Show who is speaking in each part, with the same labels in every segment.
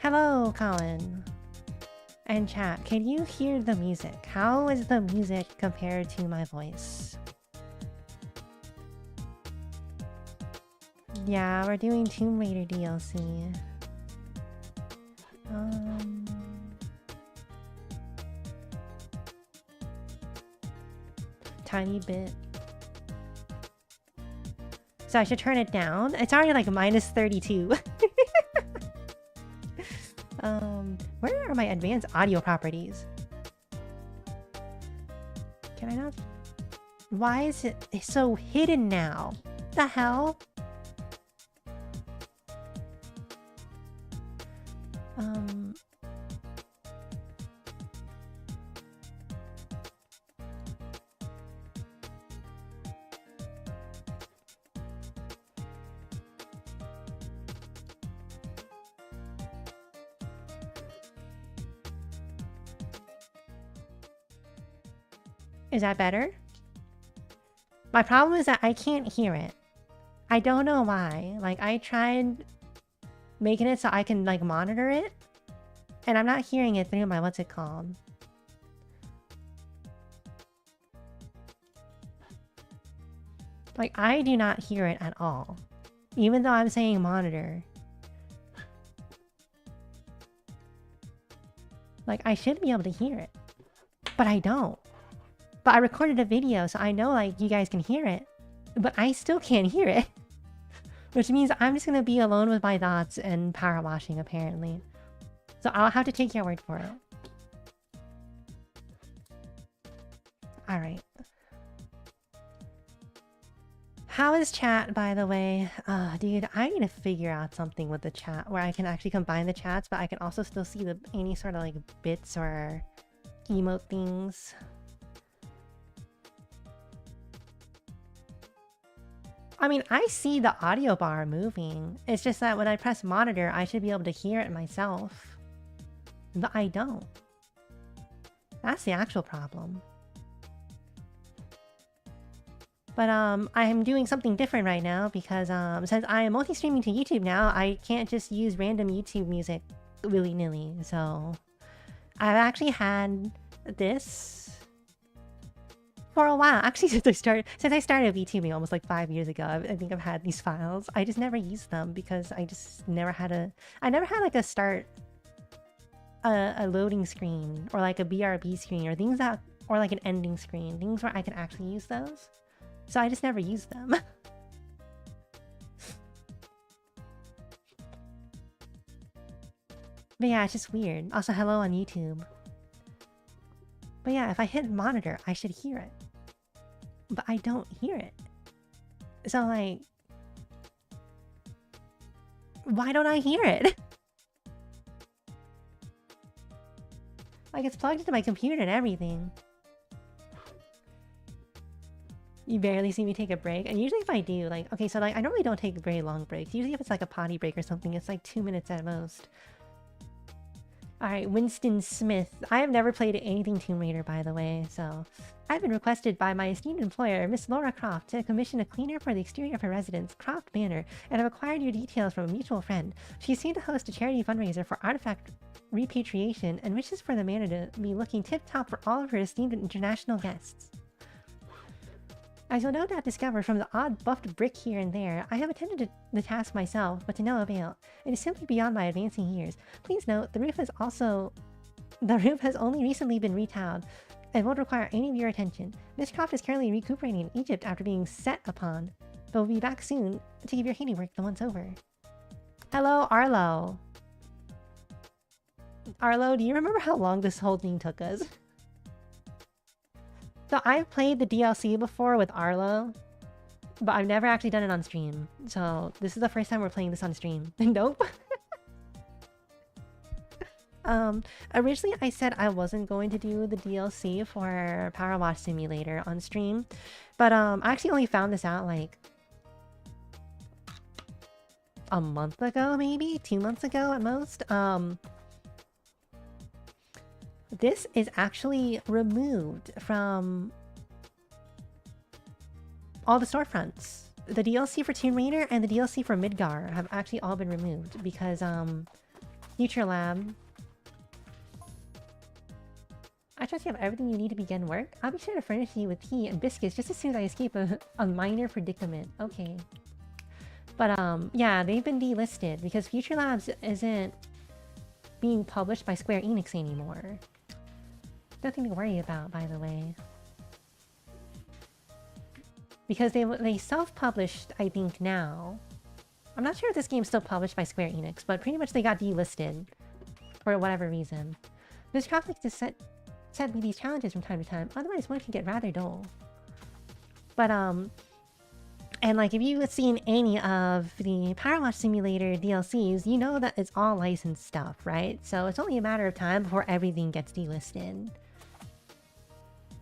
Speaker 1: Hello, Colin. And chat, can you hear the music? How is the music compared to my voice? Yeah, we're doing Tomb Raider DLC. Tiny bit. So I should turn it down? It's already like minus 32. Where are my advanced audio properties? Can I not? Why is it so hidden now? The hell? Is that better? My problem is that I can't hear it. I don't know why. Like, I tried making it so I can, like, monitor it. And I'm not hearing it through my, what's it called? Like, I do not hear it at all. Even though I'm saying monitor. Like, I should be able to hear it. But I don't. But I recorded a video, so I know, like, you guys can hear it. But I still can't hear it. Which means I'm just gonna be alone with my thoughts and power washing, apparently. So I'll have to take your word for it. Alright. How is chat, by the way? Dude, I need to figure out something with the chat where I can actually combine the chats, but I can also still see any sort of, like, bits or emote things. I mean, I see the audio bar moving. It's just that when I press monitor, I should be able to hear it myself. But I don't. That's the actual problem. But I am doing something different right now because since I am multi-streaming to YouTube now, I can't just use random YouTube music willy-nilly. So I've actually had this for a while. Actually, since I started VTubing almost like 5 years ago, I think I've had these files. I just never used them because I just never had like a loading screen or like a BRB screen or things that, or like an ending screen, things where I can actually use those. So I just never used them. But yeah, it's just weird. Also, hello on YouTube. But yeah, if I hit monitor, I should hear it. But I don't hear it. So like, why don't I hear it? Like, it's plugged into my computer and everything. You barely see me take a break. And usually if I do, like, okay, so like, I normally don't take very long breaks. Usually if it's like a potty break or something, it's like 2 minutes at most. Alright, Winston Smith. I have never played anything Tomb Raider, by the way, so... I've been requested by my esteemed employer, Miss Laura Croft, to commission a cleaner for the exterior of her residence, Croft Manor, and I've acquired your details from a mutual friend. She's seen to host a charity fundraiser for artifact repatriation and wishes for the manor to be looking tip-top for all of her esteemed international guests. As you'll no doubt discover from the odd buffed brick here and there, I have attempted the task myself, but to no avail. It is simply beyond my advancing years. Please note, the roof has only recently been retiled, and won't require any of your attention. Miss Croft is currently recuperating in Egypt after being set upon, but will be back soon to give your handiwork the once over. Hello, Arlo. Arlo, do you remember how long this whole thing took us? So I've played the DLC before with Arlo, but I've never actually done it on stream. So this is the first time we're playing this on stream. Nope. Originally I said I wasn't going to do the DLC for PowerWash Simulator on stream, but I actually only found this out like a month ago, maybe 2 months ago at most. This is actually removed from all the storefronts. The DLC for Tomb Raider and the DLC for Midgar have actually all been removed because Future Lab. I trust you have everything you need to begin work. I'll be sure to furnish you with tea and biscuits just as soon as I escape a minor predicament. Okay. But yeah, they've been delisted because Future Labs isn't being published by Square Enix anymore. Nothing to worry about, by the way. Because they self-published, I think, now. I'm not sure if this game's still published by Square Enix, but pretty much they got delisted for whatever reason. There's conflict to set me these challenges from time to time, otherwise one can get rather dull. But and like if you've seen any of the PowerWash Simulator DLCs, you know that it's all licensed stuff, right? So it's only a matter of time before everything gets delisted.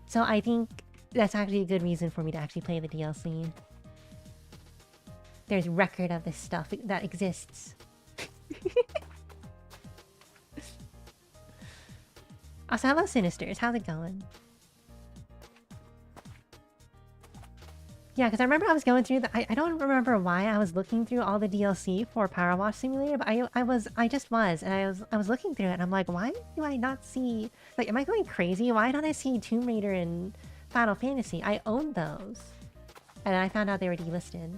Speaker 1: So I think that's actually a good reason for me to actually play the DLC. There's record of this stuff that exists. Also, hello Sinisters, how's it going? Yeah, because I remember I was going through the... I don't remember why I was looking through all the DLC for PowerWash Simulator, but I just was, and I was looking through it, and I'm like, why do I not see... Like, am I going crazy? Why don't I see Tomb Raider and Final Fantasy? I owned those. And I found out they were delisted.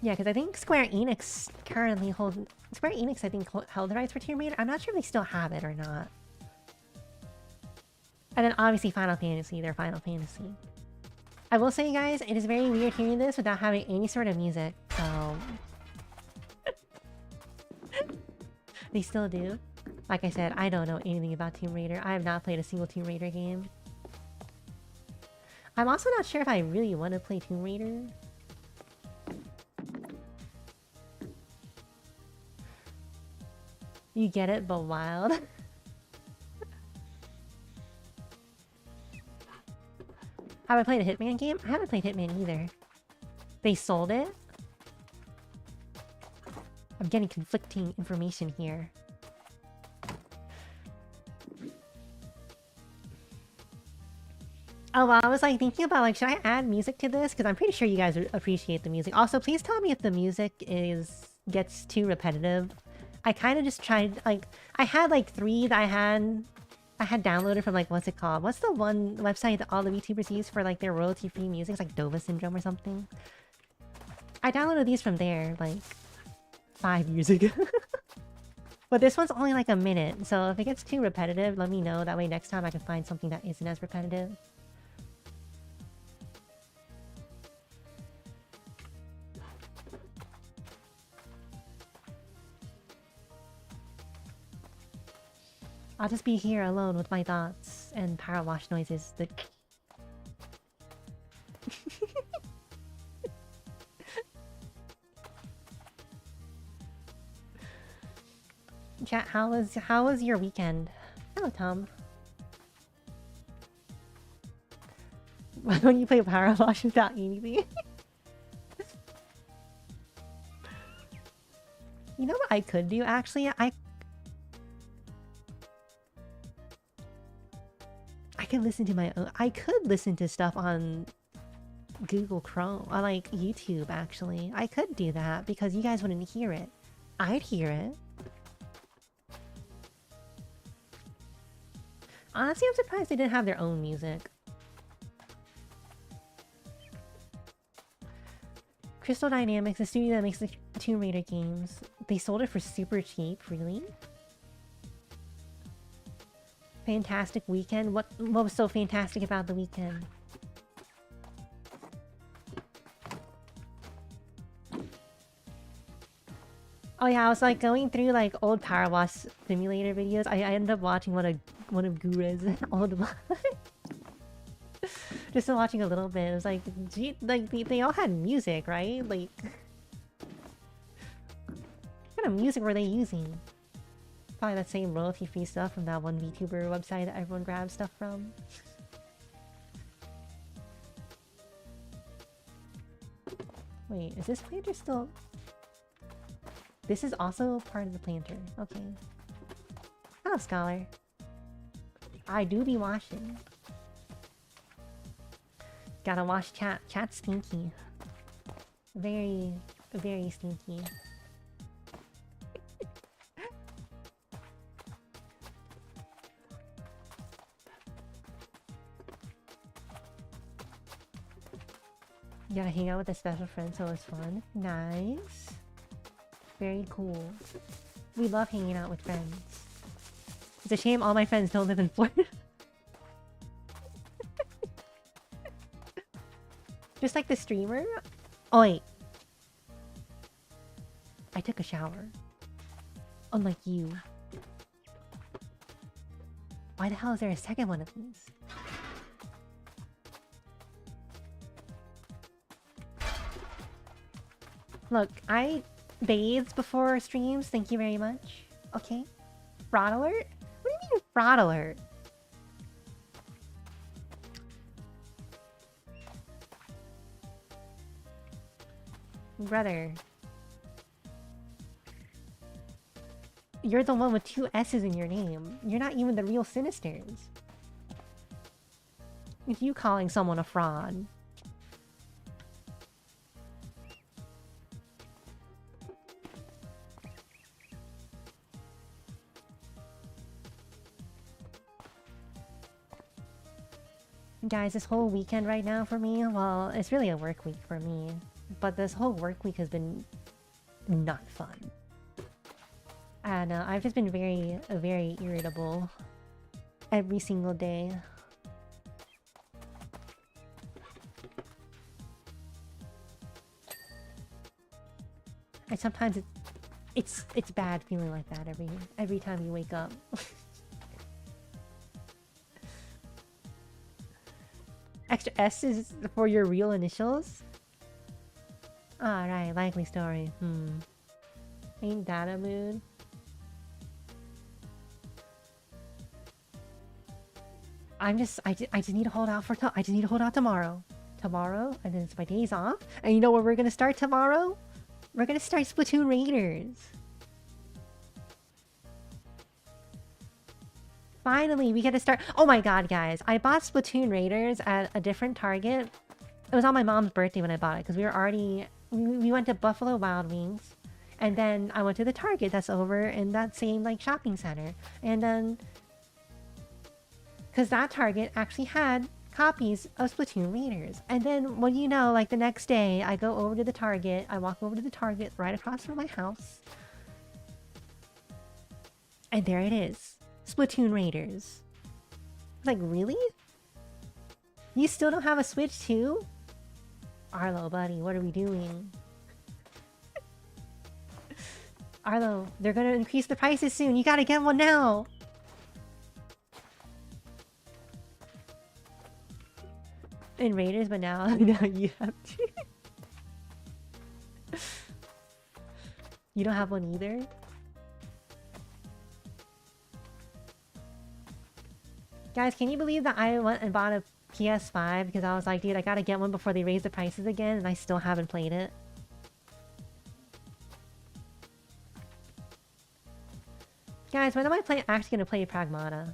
Speaker 1: Yeah, because I think Square Enix currently hold... Square Enix, I think, held the rights for Tomb Raider. I'm not sure if they still have it or not. And then obviously Final Fantasy, their Final Fantasy. I will say, guys, it is very weird hearing this without having any sort of music, so... They still do. Like I said, I don't know anything about Tomb Raider. I have not played a single Tomb Raider game. I'm also not sure if I really want to play Tomb Raider. You get it, but wild. Have I played a Hitman game? I haven't played Hitman either. They sold it? I'm getting conflicting information here. Oh, well, I was like thinking about like, should I add music to this? Because I'm pretty sure you guys would appreciate the music. Also, please tell me if the music gets too repetitive. I kind of just tried, like, I had like 3 that I had downloaded from like, what's it called? What's the one website that all the YouTubers use for like their royalty-free music? It's like Dova Syndrome or something. I downloaded these from there like 5 years ago. But this one's only like a minute, so if it gets too repetitive, let me know. That way next time I can find something that isn't as repetitive. I'll just be here alone with my thoughts and power wash noises. The chat, how was your weekend? Hello, Tom. Why don't you play power wash without anything? You know what I could do actually? I could listen to my own. I could listen to stuff on Google Chrome, or like YouTube actually. I could do that because you guys wouldn't hear it. I'd hear it. Honestly, I'm surprised they didn't have their own music. Crystal Dynamics, the studio that makes the Tomb Raider games, they sold it for super cheap, really? Fantastic weekend? What was so fantastic about the weekend? Oh yeah, I was like going through like old PowerWash Simulator videos. I ended up watching one of Gura's old ones. Just watching a little bit. It was like, gee, like they all had music, right? Like, what kind of music were they using? Probably that same royalty-free stuff from that one VTuber website that everyone grabs stuff from. Wait, is this planter still... This is also part of the planter. Okay. Hello, Scholar. I do be washing. Gotta wash chat. Chat's stinky. Very, very stinky. You gotta hang out with a special friend, so it's fun. Nice. Very cool. We love hanging out with friends. It's a shame all my friends don't live in Florida. Just like the streamer? Oh wait. I took a shower. Unlike you. Why the hell is there a second one of these? Look, I bathed before streams, thank you very much. Okay. Fraud alert? What do you mean fraud alert? Brother. You're the one with 2 S's in your name. You're not even the real Sinisters. It's you calling someone a fraud. Guys, this whole weekend right now for me, well, it's really a work week for me. But this whole work week has been not fun. And I've just been very, very irritable every single day. And sometimes it's bad feeling like that every time you wake up. Extra S is for your real initials? Alright, likely story. Ain't that a mood? I just need to hold out for I just need to hold out tomorrow. Tomorrow, and then it's my days off. And you know where we're gonna start tomorrow? We're gonna start Splatoon Raiders. Finally, we get to start. Oh my god, guys. I bought Splatoon Raiders at a different Target. It was on my mom's birthday when I bought it, because we were already... We went to Buffalo Wild Wings. And then I went to the Target that's over in that same, like, shopping center. And then... Because that Target actually had copies of Splatoon Raiders. And then, what do you know, like, the next day, I go over to the Target. I walk over to the Target right across from my house. And there it is. Splatoon Raiders. Like, really? You still don't have a Switch too? Arlo, buddy, what are we doing? Arlo, they're gonna increase the prices soon. You gotta get one now! In Raiders, but now, now you have to. You don't have one either? Guys, can you believe that I went and bought a PS5 because I was like, dude, I gotta get one before they raise the prices again, and I still haven't played it. Guys, when am I actually gonna play Pragmata?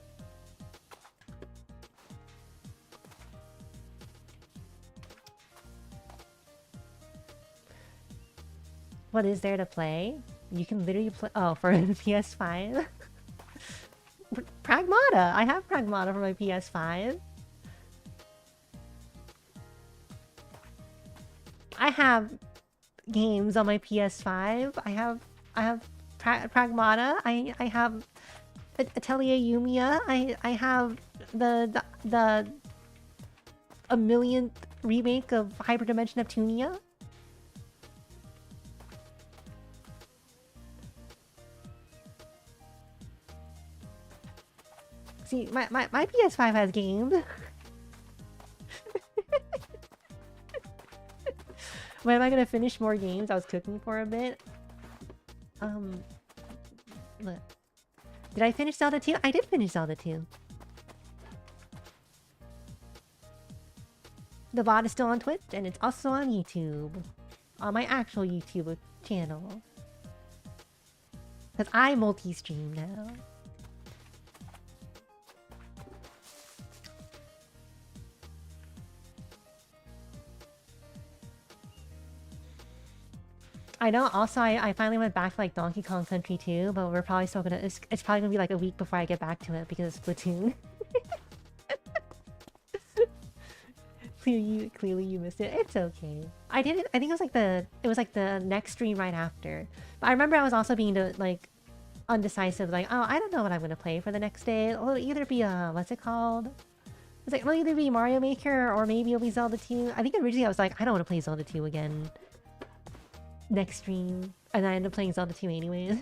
Speaker 1: What is there to play? You can literally play... Oh, for the PS5? Pragmata! I have Pragmata for my PS5. I have games on my PS5. I have Pragmata. I have Atelier Yumiya. I have the a millionth remake of Hyperdimension Neptunia. See, my PS5 has games. When am I gonna finish more games? I was cooking for a bit. Look. Did I finish Zelda 2? I did finish Zelda 2. The VOD is still on Twitch, and it's also on YouTube. On my actual YouTube channel. Because I multi-stream now. I know. Also, I finally went back to like Donkey Kong Country 2, but we're probably still gonna. It's probably gonna be like a week before I get back to it because of Splatoon. Clearly you missed it. It's okay. I didn't. I think it was like the next stream right after. But I remember I was also being like undecisive. Like, oh, I don't know what I'm gonna play for the next day. It'll either be what's it called? It's like it'll either be Mario Maker or maybe it'll be Zelda 2. I think originally I was like, I don't want to play Zelda 2 again next stream, and I ended up playing Zelda 2 anyways.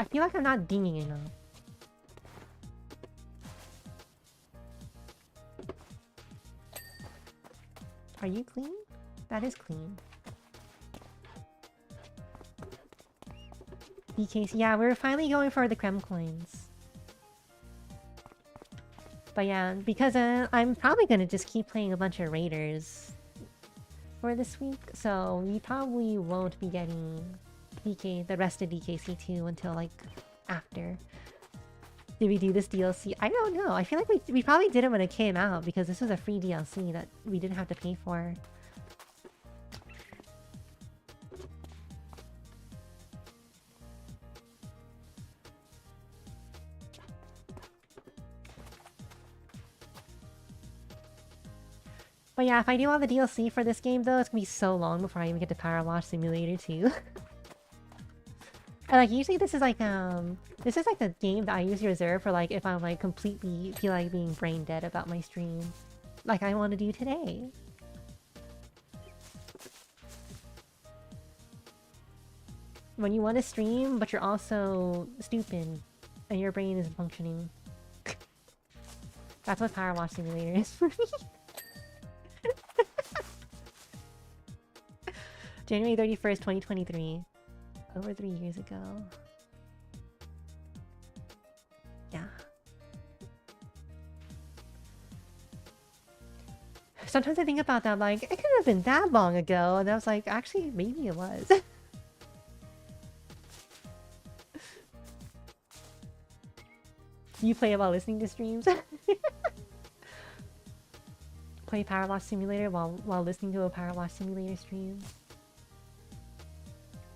Speaker 1: I feel like I'm not dinging enough. Are you clean? That is clean. BKC, yeah, we're finally going for the creme coins. But yeah, because I'm probably gonna just keep playing a bunch of raiders for this week, so we probably won't be getting the rest of DKC2 until like after. Did we do this DLC? I don't know. I feel like we probably did it when it came out because this was a free DLC that we didn't have to pay for. But yeah, if I do all the DLC for this game though, it's gonna be so long before I even get to PowerWash Simulator 2. And like usually this is like the game that I usually reserve for like if I'm like completely feel like being brain dead about my stream. Like I want to do today. When you want to stream, but you're also stupid and your brain isn't functioning. That's what PowerWash Simulator is for me. January 31st, 2023. Over 3 years ago. Yeah. Sometimes I think about that, like, it could have been that long ago, and I was like, actually, maybe it was. You play it while listening to streams? Play PowerWash Simulator while listening to a PowerWash Simulator stream?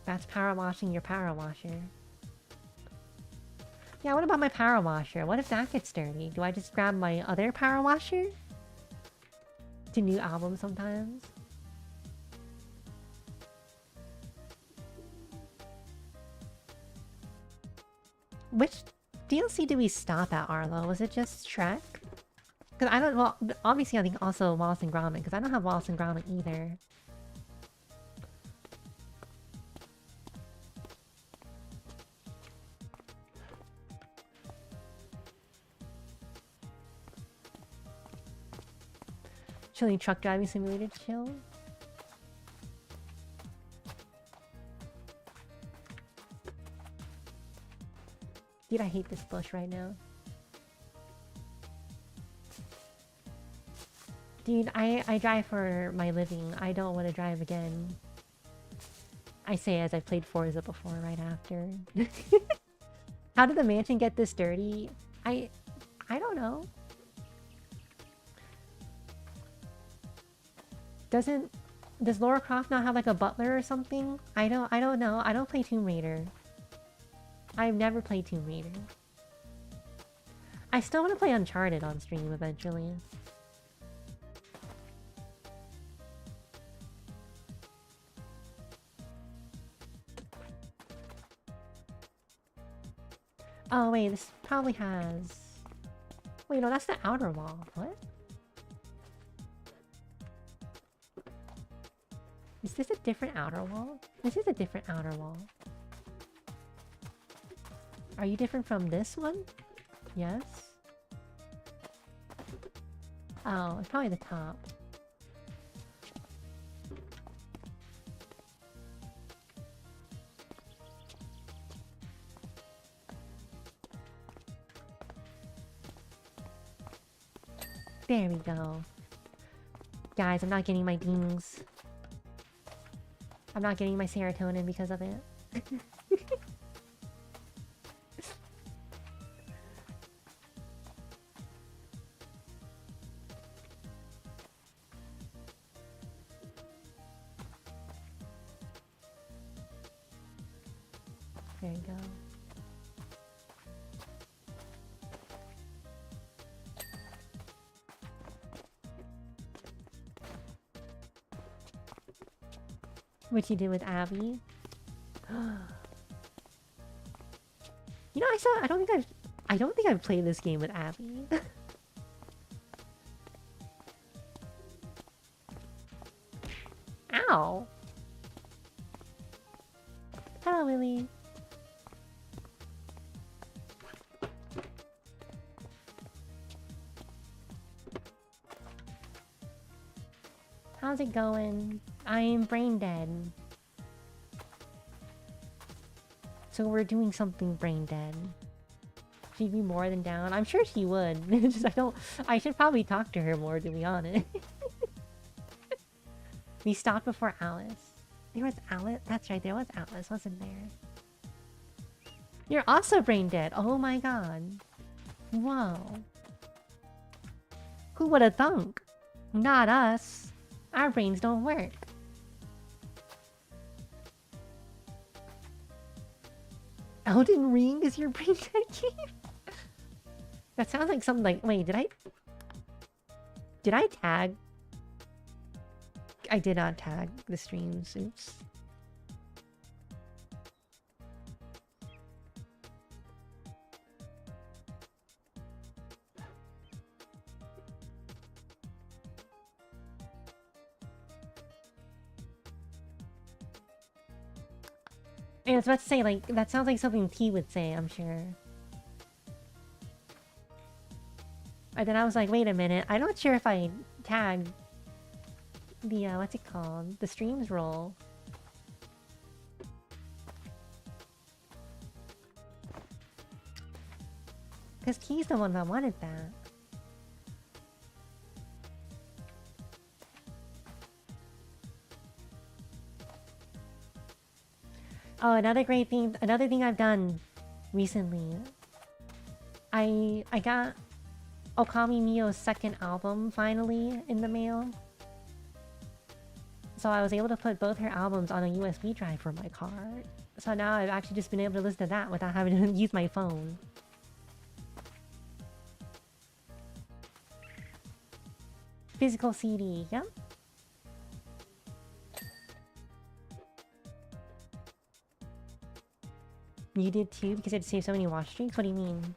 Speaker 1: That's power washing your power washer. Yeah, what about my power washer? What if that gets dirty? Do I just grab my other power washer? To new albums sometimes? Which DLC did we stop at, Arlo? Was it just Shrek? Because I don't... Well, obviously I think also Wallace and Gromit, because I don't have Wallace and Gromit either. Chilling truck driving simulator chill. Dude, I hate this bush right now. Dude, I drive for my living. I don't want to drive again. I say as I played Forza before right after. How did the mansion get this dirty? I don't know. Does Lara Croft not have like a butler or something? I don't know. I don't play Tomb Raider. I've never played Tomb Raider. I still want to play Uncharted on stream eventually. Oh wait, this probably has... Wait, no, that's the outer wall. What? Is this a different outer wall? This is a different outer wall. Are you different from this one? Yes? Oh, it's probably the top. There we go. Guys, I'm not getting my dings. I'm not getting my serotonin because of it. There you go. What you did with Abby? You know, I don't think I've played this game with Abby. Ow! Hello, Willy. How's it going? I'm brain dead. So we're doing something brain dead. She'd be more than down. I'm sure she would. Just I should probably talk to her more, to be honest. We stopped before Alice. There was Alice? That's right, there was Alice, wasn't there? You're also brain dead. Oh my god. Whoa. Who would have thunk? Not us. Our brains don't work. Elden Ring is your brain dead game? That sounds like something like... Wait, did I tag? I did not tag the streams. Oops. I was about to say, like, that sounds like something T would say, I'm sure. And then I was like, wait a minute, I'm not sure if I tagged the, what's it called? The streams roll. Because Key's the one that wanted that. Oh, another thing I've done recently. I got Okami Mio's second album finally in the mail. So I was able to put both her albums on a USB drive for my car. So now I've actually just been able to listen to that without having to use my phone. Physical CD, yep. You did too because you had to save so many watch streaks? What do you mean?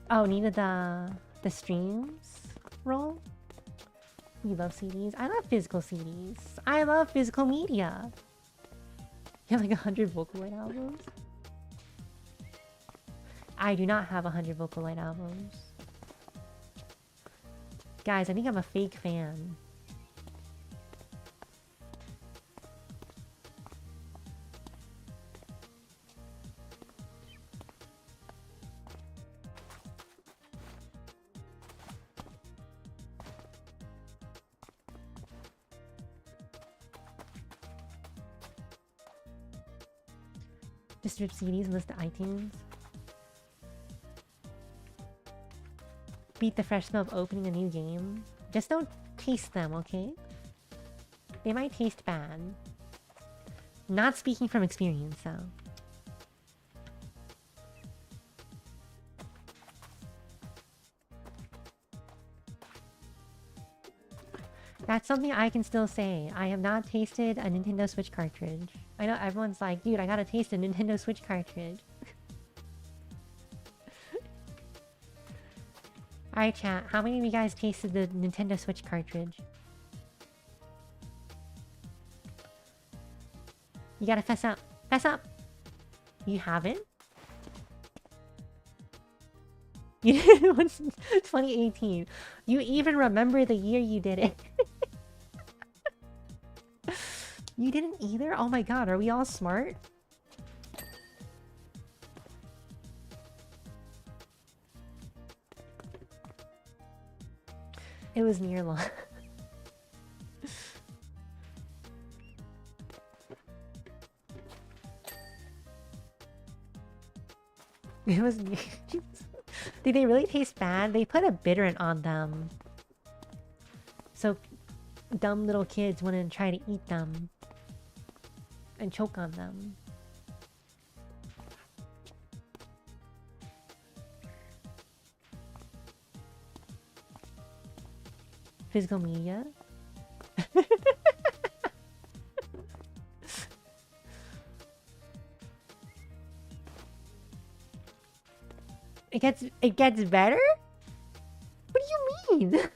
Speaker 1: Oh, needed the streams roll? You love CDs? I love physical CDs. I love physical media. You have like 100 Vocaloid albums? I do not have 100 Vocaloid albums. Guys, I think I'm a fake fan. Just rip CDs and list to iTunes. Beat the fresh smell of opening a new game. Just don't taste them, okay? They might taste bad. Not speaking from experience, though. That's something I can still say. I have not tasted a Nintendo Switch cartridge. I know everyone's like, dude, I gotta taste a Nintendo Switch cartridge. Alright, chat. How many of you guys tasted the Nintendo Switch cartridge? You gotta fess up. Fess up! You haven't? You did it once in 2018. You even remember the year you did it. You didn't either? Oh my god, are we all smart? It was near long. It was near. Did they really taste bad? They put a bitterant on them. So dumb little kids wouldn't try to eat them. And choke on them. Physical media. It gets better? What do you mean?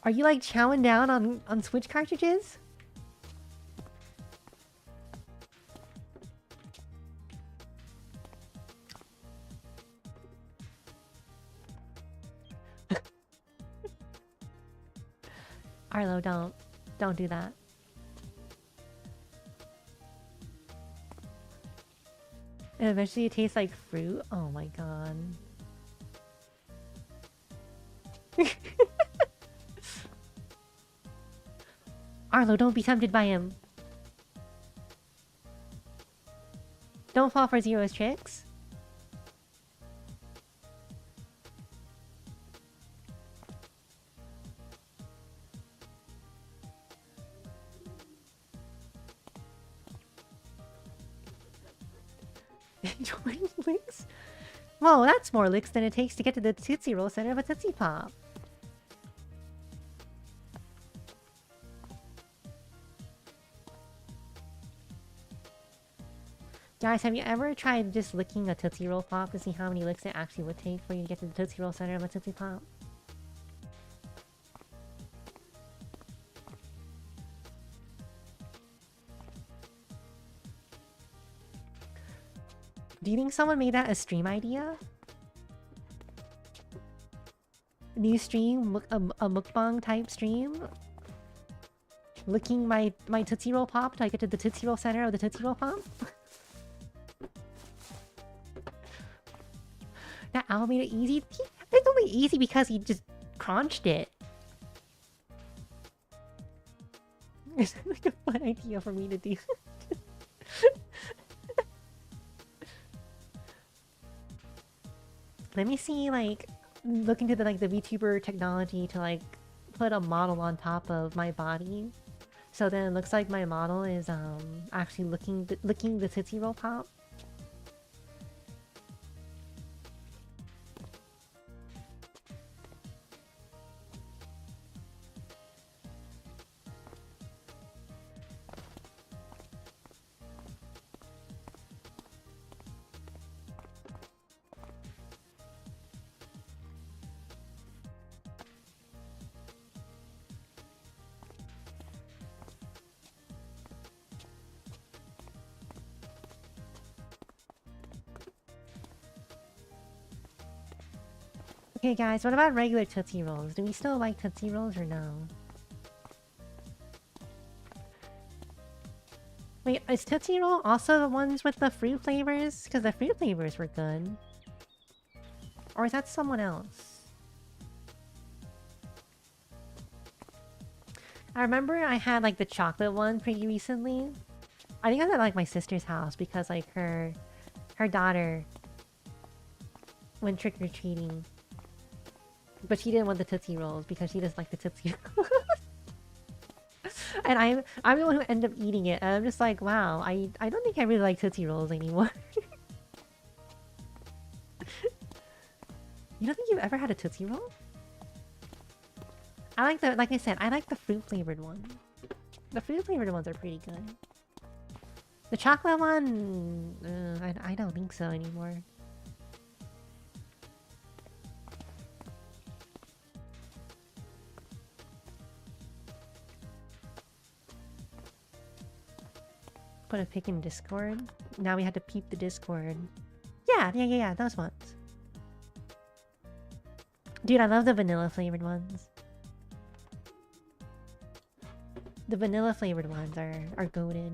Speaker 1: Are you like chowing down on Switch cartridges? Arlo, don't do that. And eventually it tastes like fruit? Oh my god. Arlo, don't be tempted by him. Don't fall for Zero's tricks. Jordan licks? Whoa, that's more licks than it takes to get to the Tootsie Roll center of a Tootsie Pop. Guys, have you ever tried just licking a Tootsie Roll Pop to see how many licks it actually would take for you to get to the Tootsie Roll center of a Tootsie Pop? Do you think someone made that a stream idea? New stream, a mukbang type stream? Licking my Tootsie Roll Pop till I get to the Tootsie Roll center of the Tootsie Roll Pop? That Al made it easy? It's only easy because he just crunched it. It's like a fun idea for me to do. Let me see, like, look into the VTuber technology to like put a model on top of my body, so then it looks like my model is actually licking the Tootsie Roll Pop. Okay guys, what about regular Tootsie Rolls? Do we still like Tootsie Rolls or no? Wait, is Tootsie Roll also the ones with the fruit flavors? Because the fruit flavors were good. Or is that someone else? I remember I had like the chocolate one pretty recently. I think I was at like my sister's house because like her daughter went trick-or-treating. But she didn't want the Tootsie Rolls because she doesn't like the Tootsie Rolls. And I'm the one who ended up eating it. And I'm just like, wow, I don't think I really like Tootsie Rolls anymore. You don't think you've ever had a Tootsie Roll? I like like I said, I like the fruit flavored ones. The fruit flavored ones are pretty good. The chocolate one, I don't think so anymore. Put a pic in Discord. Now we had to peep the Discord. Yeah, those ones. Dude, I love the vanilla flavored ones. The vanilla flavored ones are goated.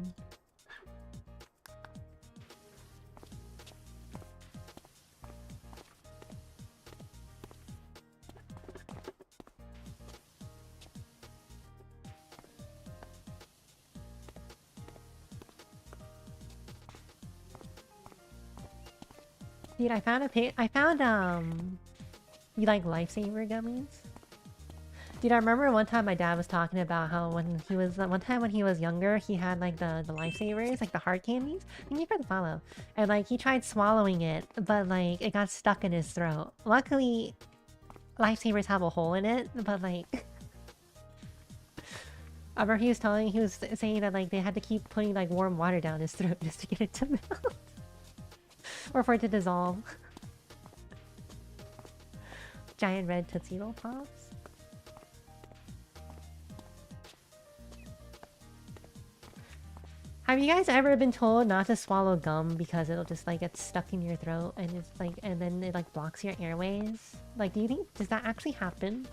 Speaker 1: Dude, I found you like lifesaver gummies? Dude, I remember one time my dad was talking about how one time when he was younger, he had like the lifesavers, like the hard candies. Thank you for the follow. And like he tried swallowing it, but like it got stuck in his throat. Luckily, lifesavers have a hole in it, but like... I remember he was saying that like they had to keep putting like warm water down his throat just to get it to melt. Or for it to dissolve. Giant red Tootsie Roll Pops. Have you guys ever been told not to swallow gum because it'll just like get stuck in your throat and it's like and then it like blocks your airways? Like, do you think does that actually happen?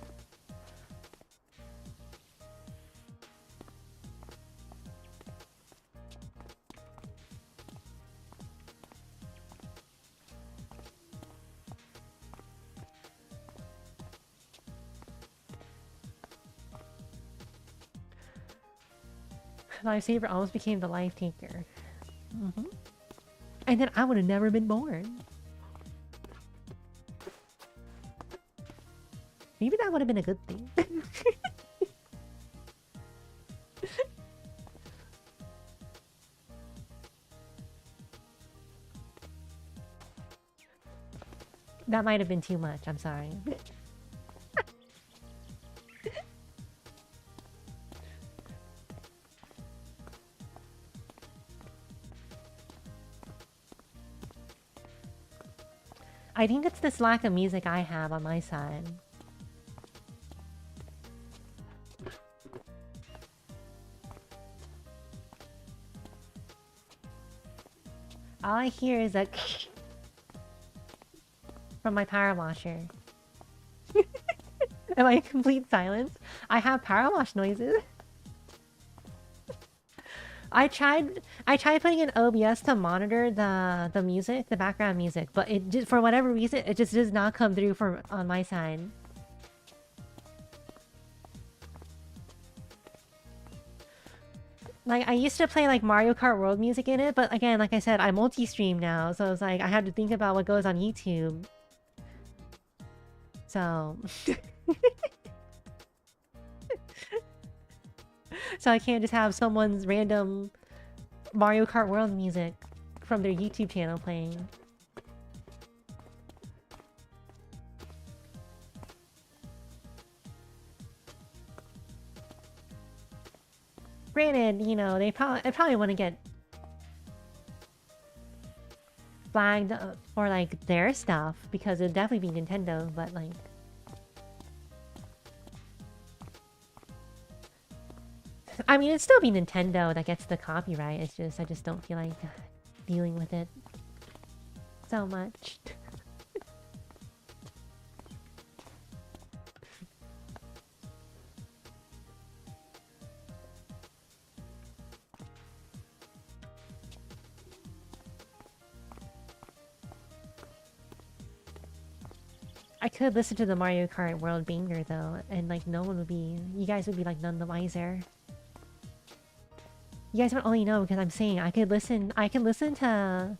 Speaker 1: Lifesaver almost became the life taker. And then I would have never been born. Maybe that would have been a good thing. That might have been too much, I'm sorry. I think it's this lack of music I have on my side. All I hear is a from my power washer. Am I in complete silence? I have power wash noises. I tried putting in OBS to monitor the music, the background music, but it just for whatever reason it just does not come through for on my side. Like I used to play like Mario Kart World music in it, but again, like I said, I multi-stream now, so it's like I have to think about what goes on YouTube. So so I can't just have someone's random Mario Kart World music from their YouTube channel playing. Granted, you know, they probably want to get flagged for like their stuff because it'd definitely be Nintendo, but like I mean, it'd still be Nintendo that gets the copyright. It's just I just don't feel like dealing with it so much. I could listen to the Mario Kart World banger though, and like no one would be, you guys would be like none the wiser. You guys would only know because I'm saying I could listen to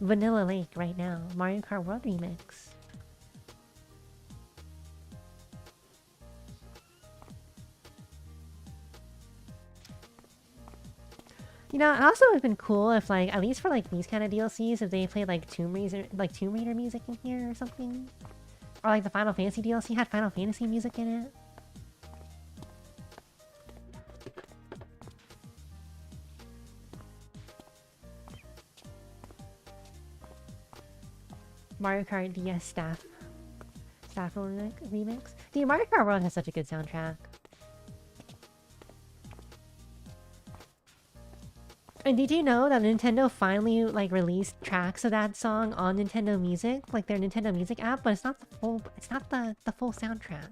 Speaker 1: Vanilla Lake right now, Mario Kart World Remix. You know, it also would have been cool if like, at least for like these kind of DLCs, if they played like Tomb Raider music in here or something. Or like the Final Fantasy DLC had Final Fantasy music in it. Mario Kart DS Staff remix. Dude, Mario Kart World has such a good soundtrack. And did you know that Nintendo finally like released tracks of that song on Nintendo Music, like their Nintendo Music app, but it's not the full soundtrack.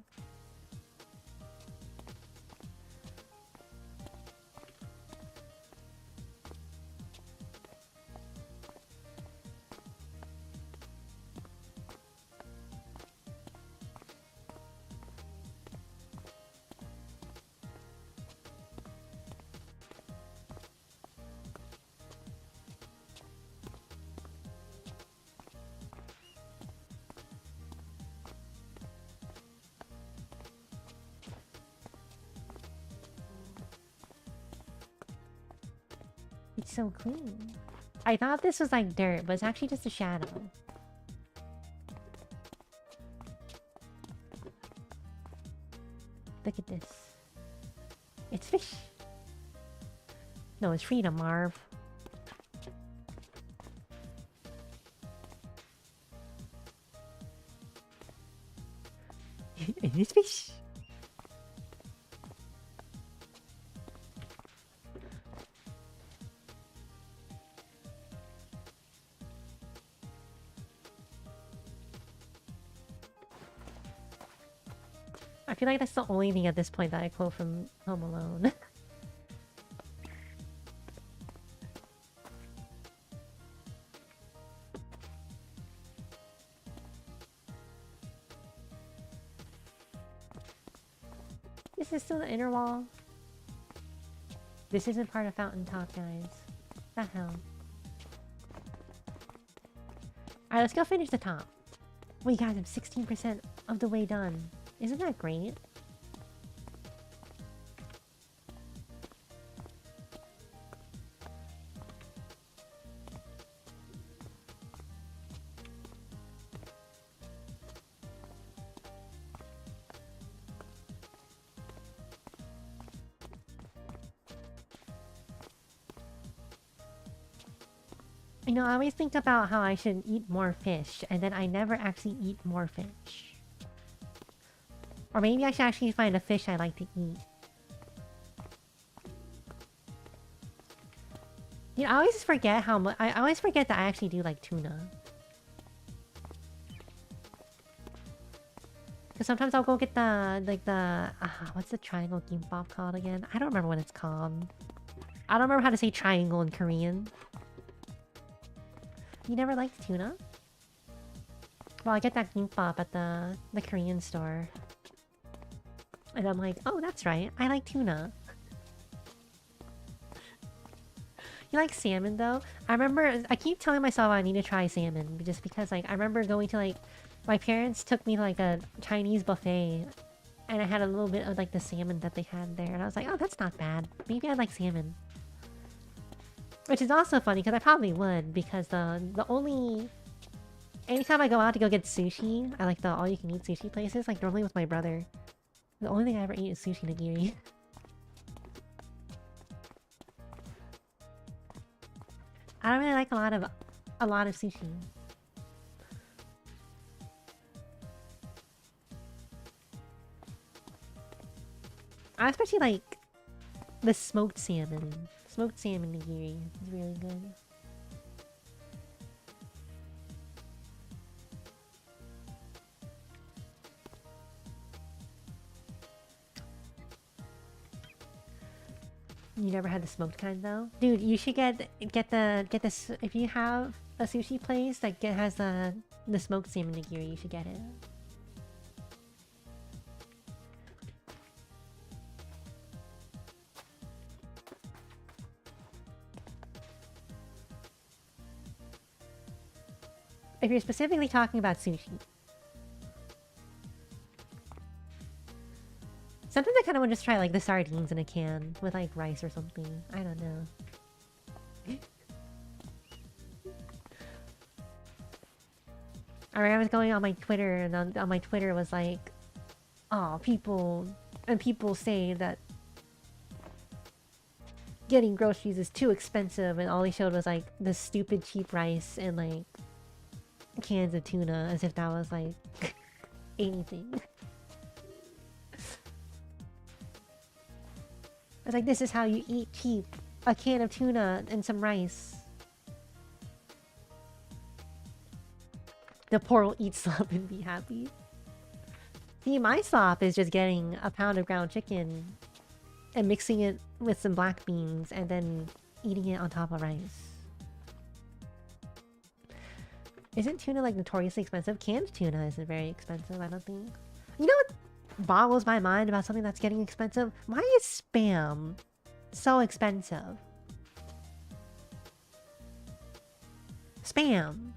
Speaker 1: It's so clean. I thought this was like dirt, but it's actually just a shadow. It's fish. No, it's freedom, Marv. It's fish. I feel like that's the only thing at this point that I quote from Home Alone. This is still the inner wall. This isn't part of Fountain Top, guys. The hell. Alright, let's go finish the top. Wait, guys, I'm 16% of the way done. Isn't that great? You know, I always think about how I should eat more fish, and then I never actually eat more fish. Or maybe I should actually find a fish I like to eat. You know, I always forget how much... I always forget that I actually do like tuna. Because sometimes I'll go get the... like the... what's the triangle gimbap called again? I don't remember what it's called. I don't remember how to say triangle in Korean. You never liked tuna? Well, I get that gimbap at the Korean store. And I'm like, oh, that's right. I like tuna. You like salmon, though? I remember... I keep telling myself I need to try salmon. Just because, like, I remember going to, like... My parents took me to, like, a Chinese buffet. And I had a little bit of, like, the salmon that they had there. And I was like, oh, that's not bad. Maybe I'd like salmon. Which is also funny, because I probably would, because the only... Anytime I go out to go get sushi, I like the all-you-can-eat sushi places, like normally with my brother. The only thing I ever eat is sushi nigiri. I don't really like a lot of sushi. I especially like the smoked salmon. Smoked salmon nigiri is really good. You never had the smoked kind though? Dude, you should get this if you have a sushi place that has the smoked salmon nigiri, you should get it. If you're specifically talking about sushi. Sometimes I kind of want to just try like the sardines in a can with like rice or something. I don't know. I was going on my Twitter and on my Twitter was like, oh, people say that getting groceries is too expensive, and all he showed was like the stupid cheap rice and like cans of tuna, as if that was like anything. I was like, this is how you eat cheap. A can of tuna and some rice. The poor will eat slop and be happy. See, my slop is just getting a pound of ground chicken and mixing it with some black beans and then eating it on top of rice. Isn't tuna like notoriously expensive? Canned tuna isn't very expensive, I don't think. You know what boggles my mind about something that's getting expensive? Why is Spam so expensive? Spam.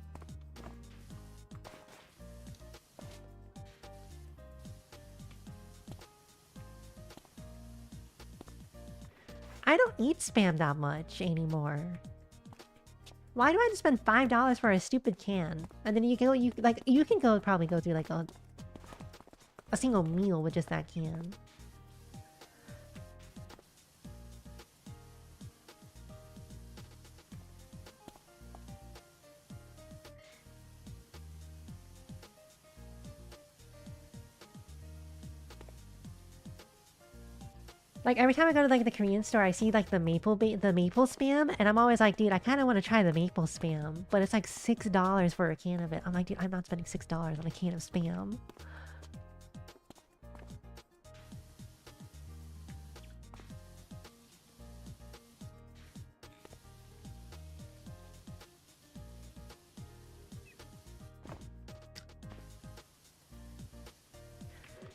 Speaker 1: I don't eat Spam that much anymore. Why do I have to spend $5 for a stupid can? And then you can probably go through like a single meal with just that can. Like every time I go to like the Korean store, I see like the maple spam, and I'm always like, dude, I kind of want to try the maple spam, but it's like $6 for a can of it. I'm like, dude, I'm not spending $6 on a can of spam.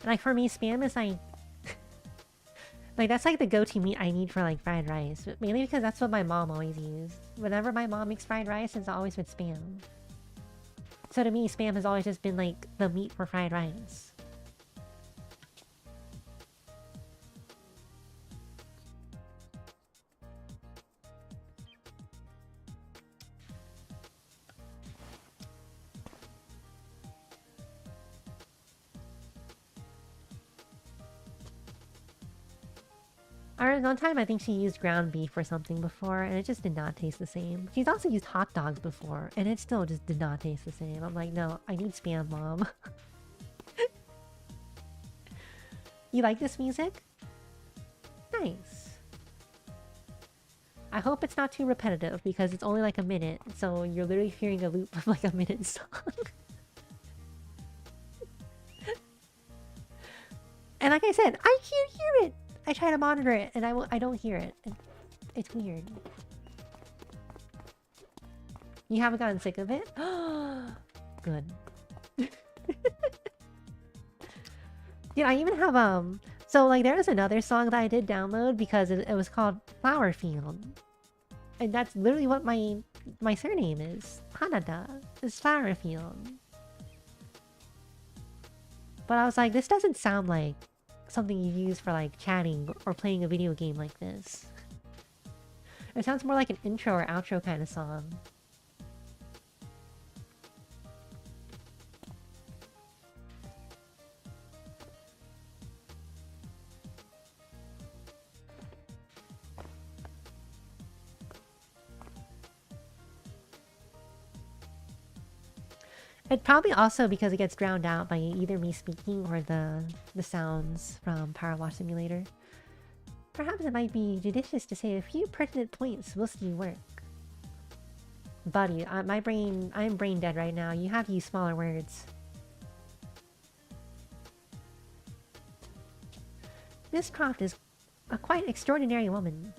Speaker 1: Like for me, spam is like like that's like the go-to meat I need for like fried rice. But mainly because that's what my mom always used. Whenever my mom makes fried rice, it's always with spam. So to me, spam has always just been like the meat for fried rice. One time I think she used ground beef or something before, and it just did not taste the same. She's also used hot dogs before, and it still just did not taste the same. I'm like, no, I need spam, mom. You like this music? Nice. I hope it's not too repetitive, because it's only like a minute, so you're literally hearing a loop of like a minute song. And like I said, I can't hear it! I try to monitor it, and I don't hear it. It's weird. You haven't gotten sick of it? Good. Dude, I even have, so like there was another song that I did download because it was called Flower Field. And that's literally what my surname is. Hanada is Flower Field. But I was like, this doesn't sound like something you use for like chatting or playing a video game like this. It sounds more like an intro or outro kind of song. It probably also because it gets drowned out by either me speaking or the sounds from PowerWash Simulator. Perhaps it might be judicious to say a few pertinent points whilst you work. Buddy, I'm brain dead right now. You have to use smaller words. Miss Croft is a quite extraordinary woman.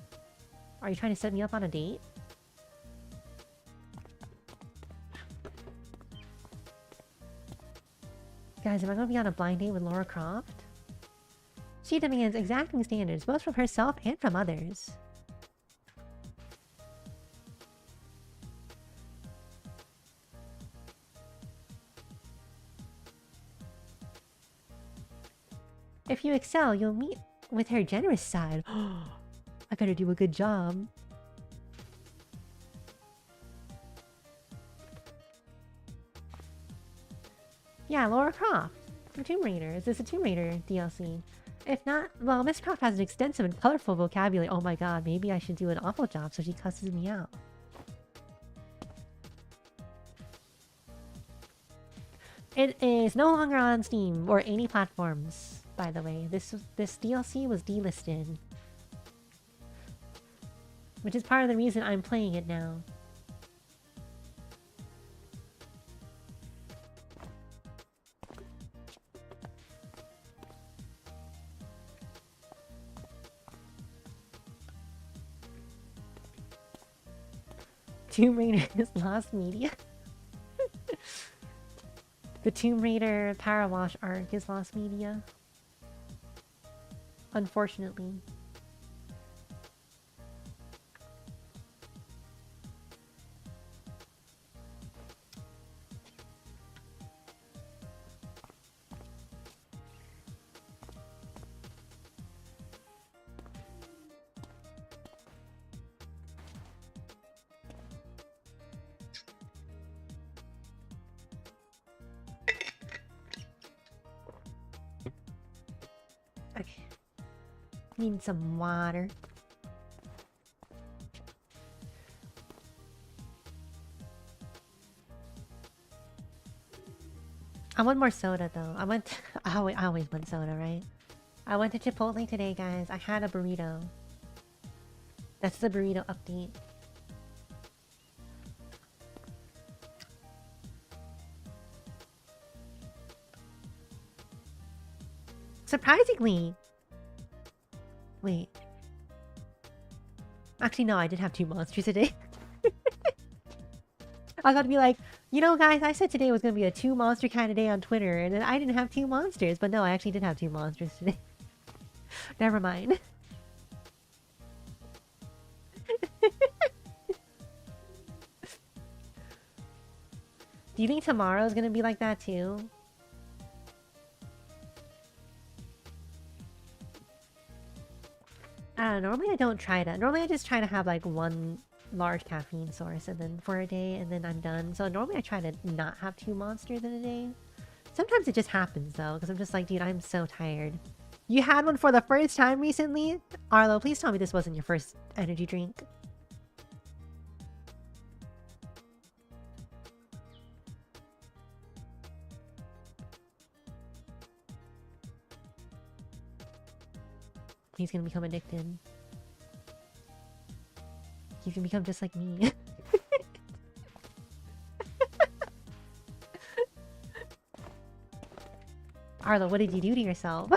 Speaker 1: Are you trying to set me up on a date? Guys, am I going to be on a blind date with Lara Croft? She demands exacting standards, both from herself and from others. If you excel, you'll meet with her generous side. I better do a good job. Yeah, Lara Croft from Tomb Raider. Is this a Tomb Raider DLC? If not, well, Miss Croft has an extensive and colorful vocabulary. Oh my god, maybe I should do an awful job so she cusses me out. It is no longer on Steam or any platforms, by the way. This DLC was delisted. Which is part of the reason I'm playing it now. Tomb Raider is lost media. The Tomb Raider PowerWash arc is lost media. Unfortunately. Okay. Need some water. I want more soda though. I always want soda, right? I went to Chipotle today, guys. I had a burrito. That's the burrito update. Surprisingly... Wait. Actually, no, I did have 2 monsters today. I was about to be like, you know, guys, I said today was going to be a 2 monster kind of day on Twitter, and then I didn't have 2 monsters. But no, I actually did have 2 monsters today. Never mind. Do you think tomorrow's gonna be like that too? I don't know, normally I don't try to. Normally I just try to have like 1 large caffeine source and then for a day and then I'm done. So normally I try to not have 2 monsters in a day. Sometimes it just happens though, because I'm just like, dude, I'm so tired. You had one for the first time recently? Arlo, please tell me this wasn't your first energy drink. He's gonna become addicted. He's gonna become just like me. Arlo, what did you do to yourself?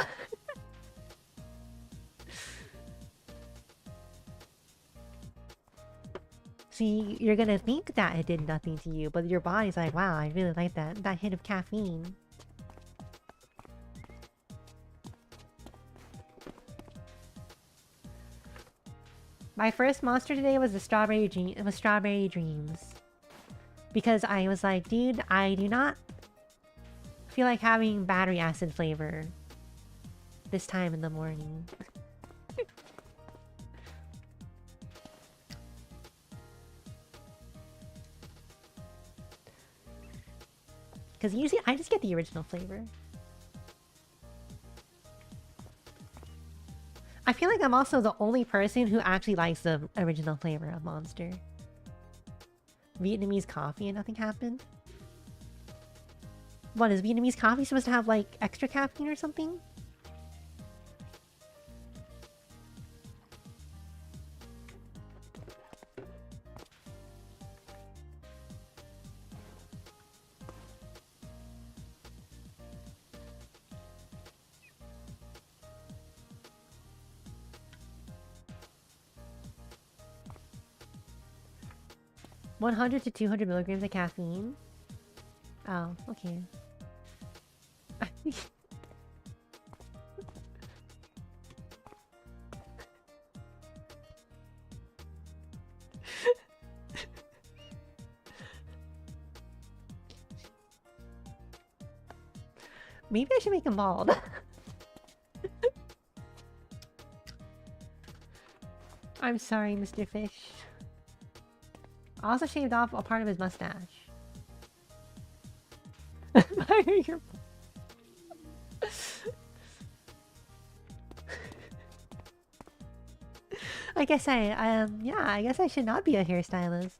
Speaker 1: See, you're gonna think that it did nothing to you, but your body's like, wow, I really like that hit of caffeine. My first monster today was the strawberry dream. It was strawberry dreams, because I was like, dude, I do not feel like having battery acid flavor this time in the morning. Because usually I just get the original flavor. I feel like I'm also the only person who actually likes the original flavor of Monster. Vietnamese coffee and nothing happened? What, is Vietnamese coffee supposed to have like extra caffeine or something? $100 to 200 milligrams of caffeine? Oh, okay. Maybe I should make him bald. I'm sorry, Mr. Fish. I also shaved off a part of his mustache. I guess yeah, I guess I should not be a hairstylist.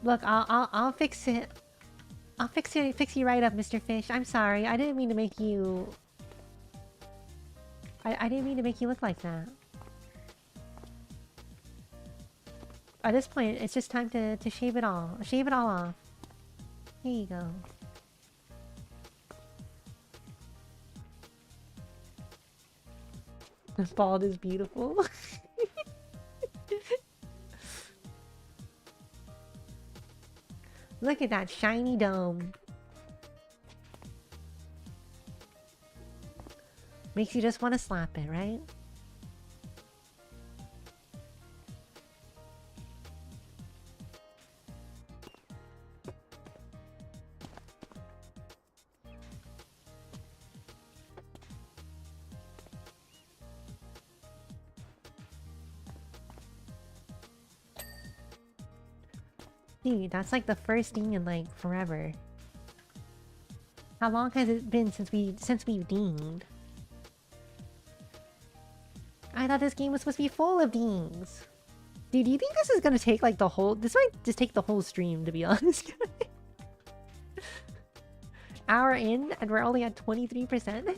Speaker 1: Look, I'll fix it. I'll fix you right up, Mr. Fish. I'm sorry. I didn't mean to make you... I didn't mean to make you look like that. At this point, it's just time to shave it all. Shave it all off. Here you go. Bald is beautiful. Look at that shiny dome. Makes you just want to slap it, right? Dude, that's like the first thing in like forever. How long has it been since we've dinged? I thought this game was supposed to be full of dings. Dude, do you think this is gonna take like the whole... This might just take the whole stream, to be honest. hour in and we're only at 23%.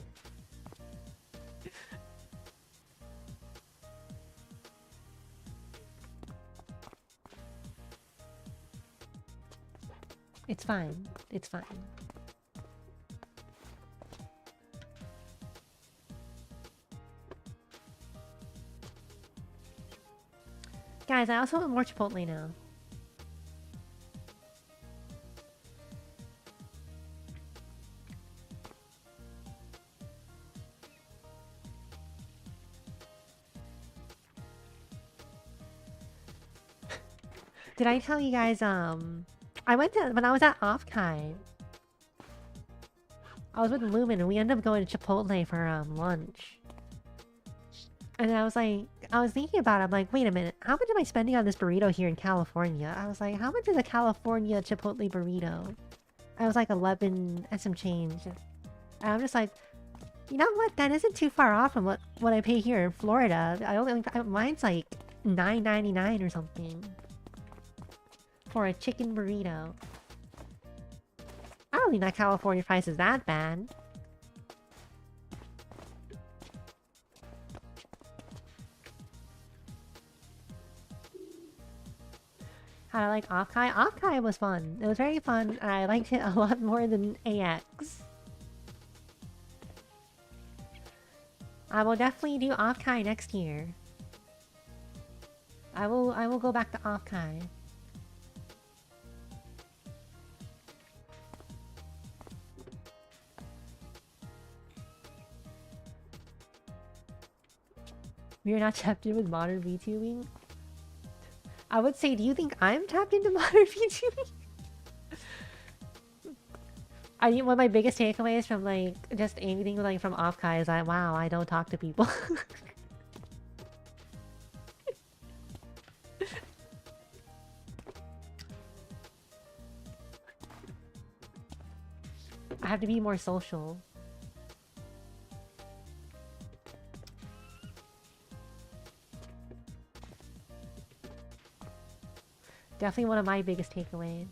Speaker 1: It's fine. It's fine. Guys, I also want more Chipotle now. Did I tell you guys, I went to, when I was at Offkai, I was with Lumen and we ended up going to Chipotle for, lunch. And I was like, I was thinking about it, I'm like, wait a minute, how much am I spending on this burrito here in California? I was like, how much is a California Chipotle burrito? I was like 11 and some change. And I'm just like, you know what, that isn't too far off from what I pay here in Florida. Mine's like $9.99 or something. For a chicken burrito. I don't think that California price is that bad. How I like Offkai? Offkai was fun. It was very fun, and I liked it a lot more than AX. I will definitely do Offkai next year. I will go back to Offkai. You're not tapped in with modern VTubing? I would say, do you think I'm tapped into modern VTubing? I think one of my biggest takeaways from like just anything like from Offkai is that wow, I don't talk to people. I have to be more social. Definitely one of my biggest takeaways.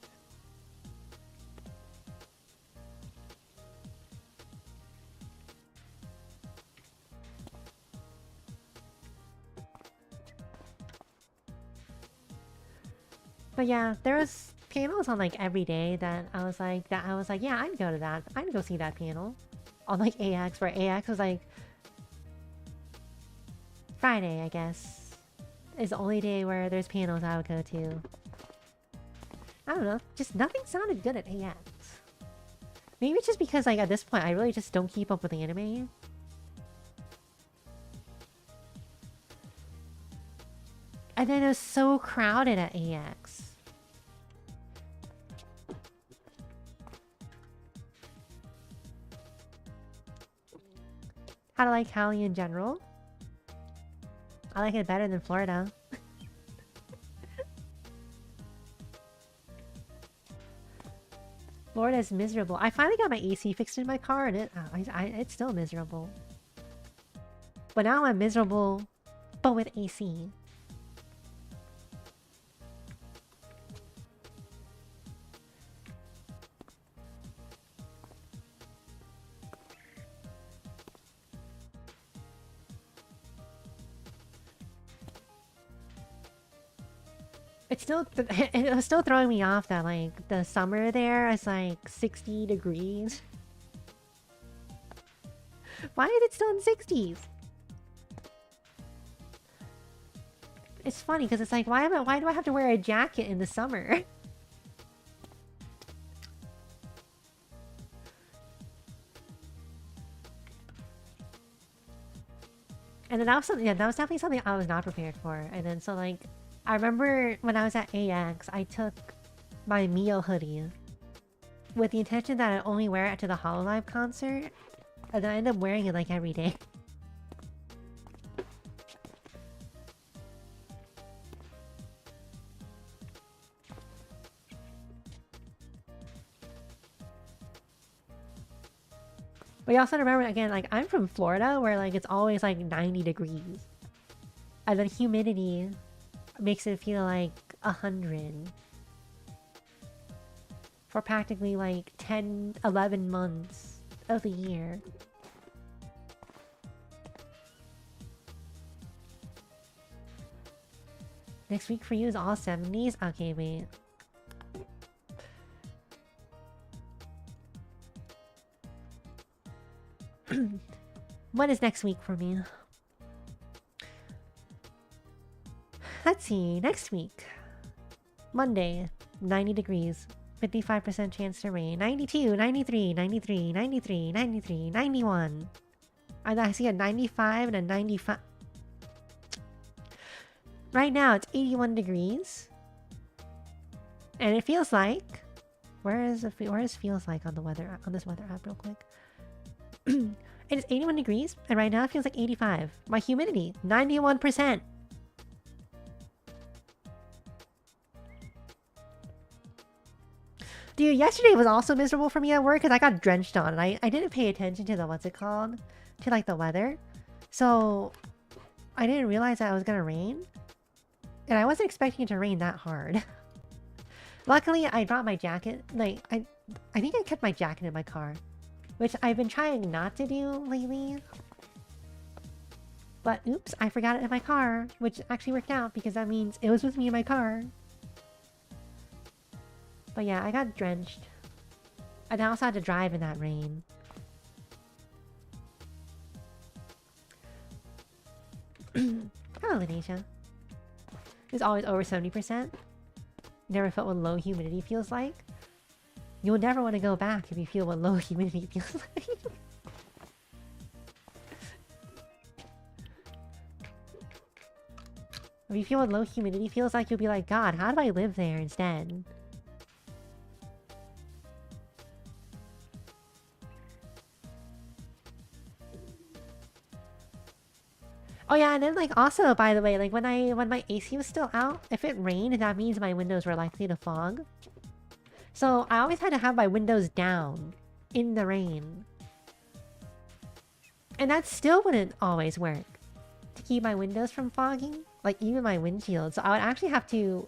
Speaker 1: But yeah, there was panels on like every day that I was like, yeah, I'd go to that. I'd go see that panel. On like AX, where AX was like Friday, I guess, is the only day where there's panels I would go to. I don't know, just nothing sounded good at AX. Maybe it's just because like at this point I really just don't keep up with the anime. And then it was so crowded at AX. How to like Cali in general? I like it better than Florida. Florida's miserable. I finally got my AC fixed in my car and it's still miserable. But now I'm miserable, but with AC. It's still, it was still throwing me off that like the summer there is like 60 degrees. Why is it still in 60s? It's funny because it's like, why do I have to wear a jacket in the summer? And then that was something, yeah, that was definitely something I was not prepared for. And then so like, I remember when I was at AX, I took my Mio hoodie with the intention that I'd only wear it to the Hololive concert, and then I ended up wearing it like every day. But you also remember again, like I'm from Florida where like it's always like 90 degrees. And then humidity makes it feel like 100. for practically like 10, 11 months of the year. Next week for you is all 70s? Okay, wait. What is next week for me? Let's see, next week. Monday, 90 degrees, 55% chance to rain, 92, 93, 93, 93, 93, 91. I see a 95 and a 95. Right now, it's 81 degrees. And it feels like... Where is feels like on the weather, on this weather app real quick? It is 81 degrees, and right now it feels like 85. My humidity, 91%. Dude, yesterday was also miserable for me at work because I got drenched on. And I didn't pay attention to the, what's it called? To like the weather. So, I didn't realize that it was gonna rain. And I wasn't expecting it to rain that hard. Luckily, I brought my jacket. Like, I think I kept my jacket in my car. Which I've been trying not to do lately. But oops, I forgot it in my car. Which actually worked out because that means it was with me in my car. But yeah, I got drenched. And I also had to drive in that rain. Hello, Lanisha. It's always over 70%. Never felt what low humidity feels like. You'll never want to go back if you feel what low humidity feels like. If you feel what low humidity feels like, you'll be like, God, how do I live there instead? Oh yeah, and then like also, by the way, like when my AC was still out, if it rained, that means my windows were likely to fog. So I always had to have my windows down in the rain. And that still wouldn't always work to keep my windows from fogging, like even my windshield. So I would actually have to...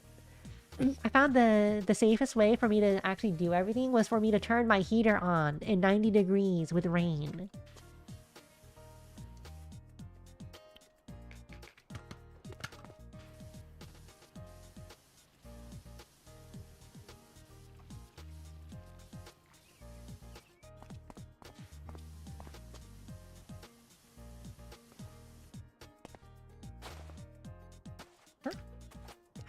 Speaker 1: I found the safest way for me to actually do everything was for me to turn my heater on in 90 degrees with rain.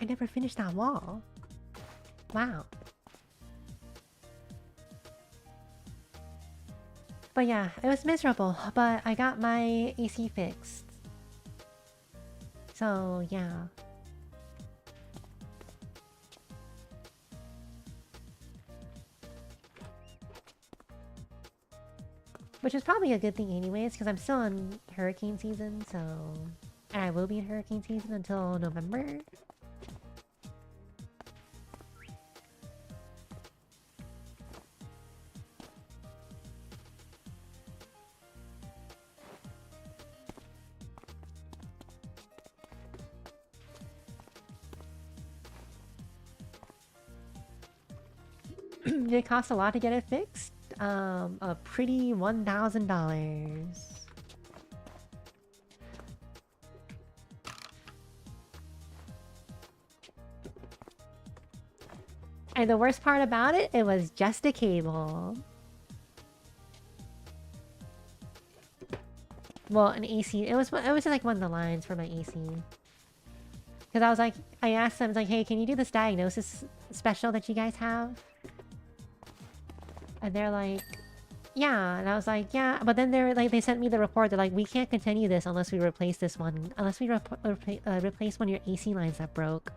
Speaker 1: I never finished that wall. Wow. But yeah, it was miserable, but I got my AC fixed. So yeah. Which is probably a good thing anyways, because I'm still in hurricane season, so... And I will be in hurricane season until November. Did it cost a lot to get it fixed? A pretty $1,000. And the worst part about it, it was just a cable. Well, an AC. It was just like one of the lines for my AC. Because I was like, I asked them, I was like, hey, can you do this diagnosis special that you guys have? And they're like, yeah. And I was like, yeah. But then they're like, they sent me the report. They're like, we can't continue this unless we replace this one. Unless we replace one of your AC lines that broke.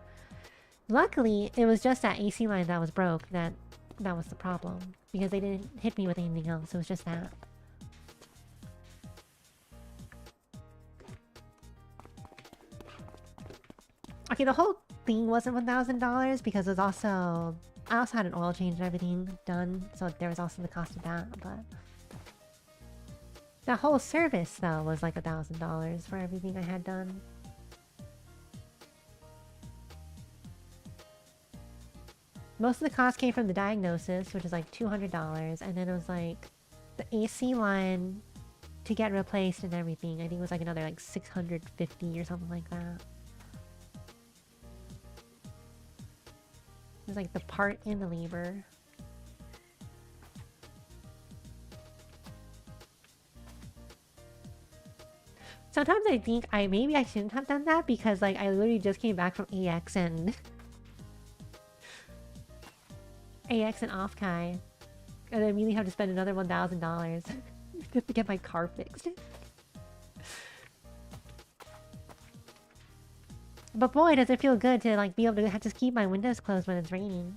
Speaker 1: Luckily, it was just that AC line that was broke that was the problem. Because they didn't hit me with anything else. It was just that. Okay, the whole thing wasn't $1,000 because it was also... I also had an oil change and everything done, so there was also the cost of that, but... The whole service, though, was like $1,000 for everything I had done. Most of the cost came from the diagnosis, which is like $200, and then it was like the AC line to get replaced and everything. I think it was like another like 650 or something like that. It was like the part and the labor. Sometimes I think maybe I shouldn't have done that because like I literally just came back from AX and Offkai, and I immediately have to spend another $1,000 just to get my car fixed. But boy, does it feel good to like be able to just keep my windows closed when it's raining.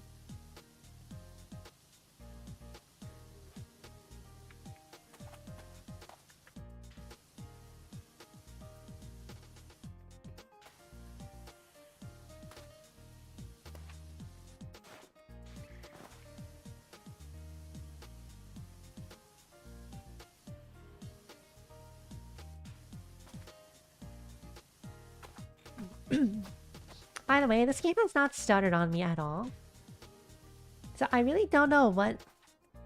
Speaker 1: By the way, this game has not stuttered on me at all. So I really don't know what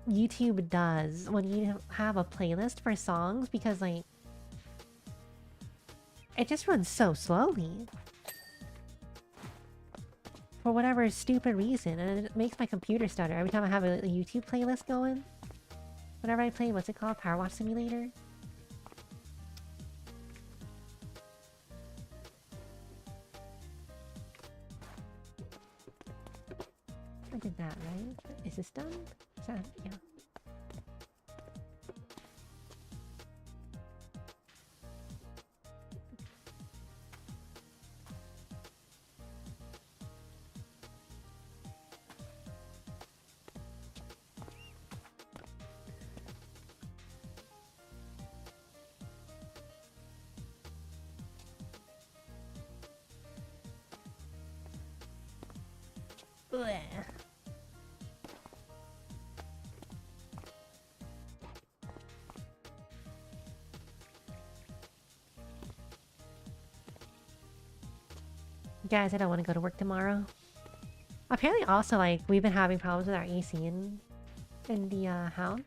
Speaker 1: YouTube does when you have a playlist for songs because like it just runs so slowly. For whatever stupid reason, and it makes my computer stutter every time I have a YouTube playlist going. Whenever I play, what's it called? PowerWash Simulator? I did that, right? Is this done? Is that... yeah. Blech. Guys, I don't want to go to work tomorrow. Apparently also, like, we've been having problems with our AC in the house.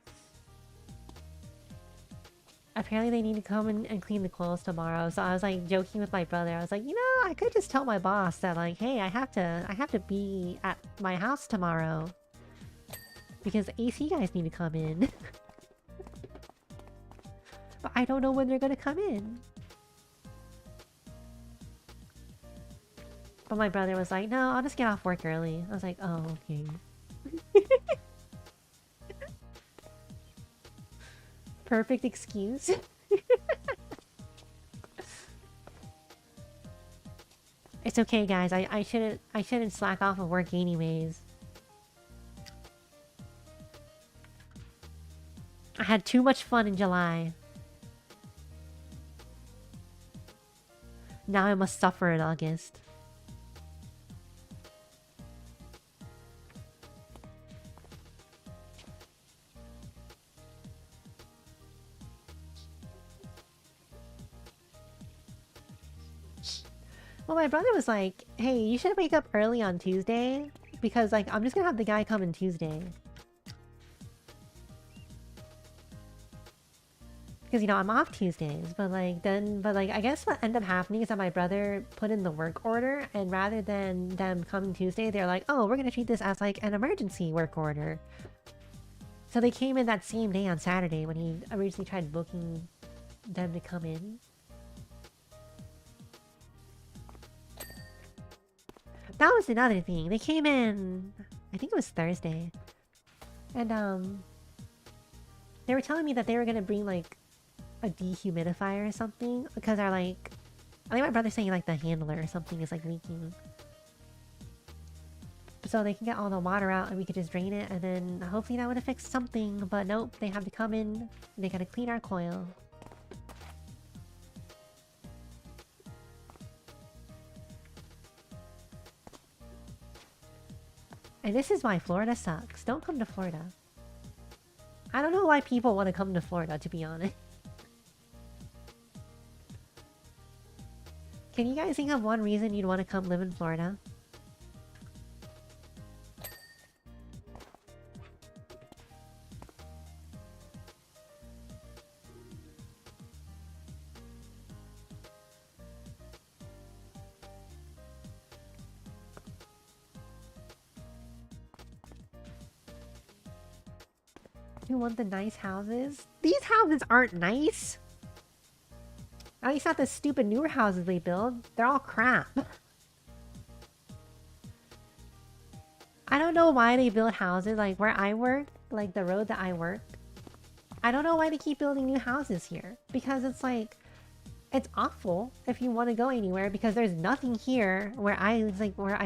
Speaker 1: Apparently they need to come and clean the coils tomorrow. So I was like joking with my brother. I was like, you know, I could just tell my boss that like, hey, I have to be at my house tomorrow. Because the AC guys need to come in. But I don't know when they're gonna come in. But my brother was like, no, I'll just get off work early. I was like, oh, okay. Perfect excuse. It's okay, guys. I shouldn't slack off of work anyways. I had too much fun in July. Now I must suffer in August. Well, my brother was like, hey, you should wake up early on Tuesday. Because, like, I'm just gonna have the guy come on Tuesday. Because, you know, I'm off Tuesdays. But, like, I guess what ended up happening is that my brother put in the work order. And rather than them coming Tuesday, they're like, oh, we're gonna treat this as, like, an emergency work order. So they came in that same day on Saturday when he originally tried booking them to come in. That was another thing. They came in, I think it was Thursday. And, they were telling me that they were gonna bring, like, a dehumidifier or something. Because our, like... I think my brother's saying, like, the handler or something is, like, leaking. So they can get all the water out and we could just drain it. And then hopefully that would have fixed something. But nope, they have to come in. They gotta clean our coil. And this is why Florida sucks. Don't come to Florida. I don't know why people want to come to Florida, to be honest. Can you guys think of one reason you'd want to come live in Florida? who want the nice houses. These houses aren't nice. At least not the stupid newer houses they build. They're all crap. I don't know why they build houses like where I work, like the road that I work. I don't know why they keep building new houses here. Because it's like, it's awful if you want to go anywhere because there's nothing here where I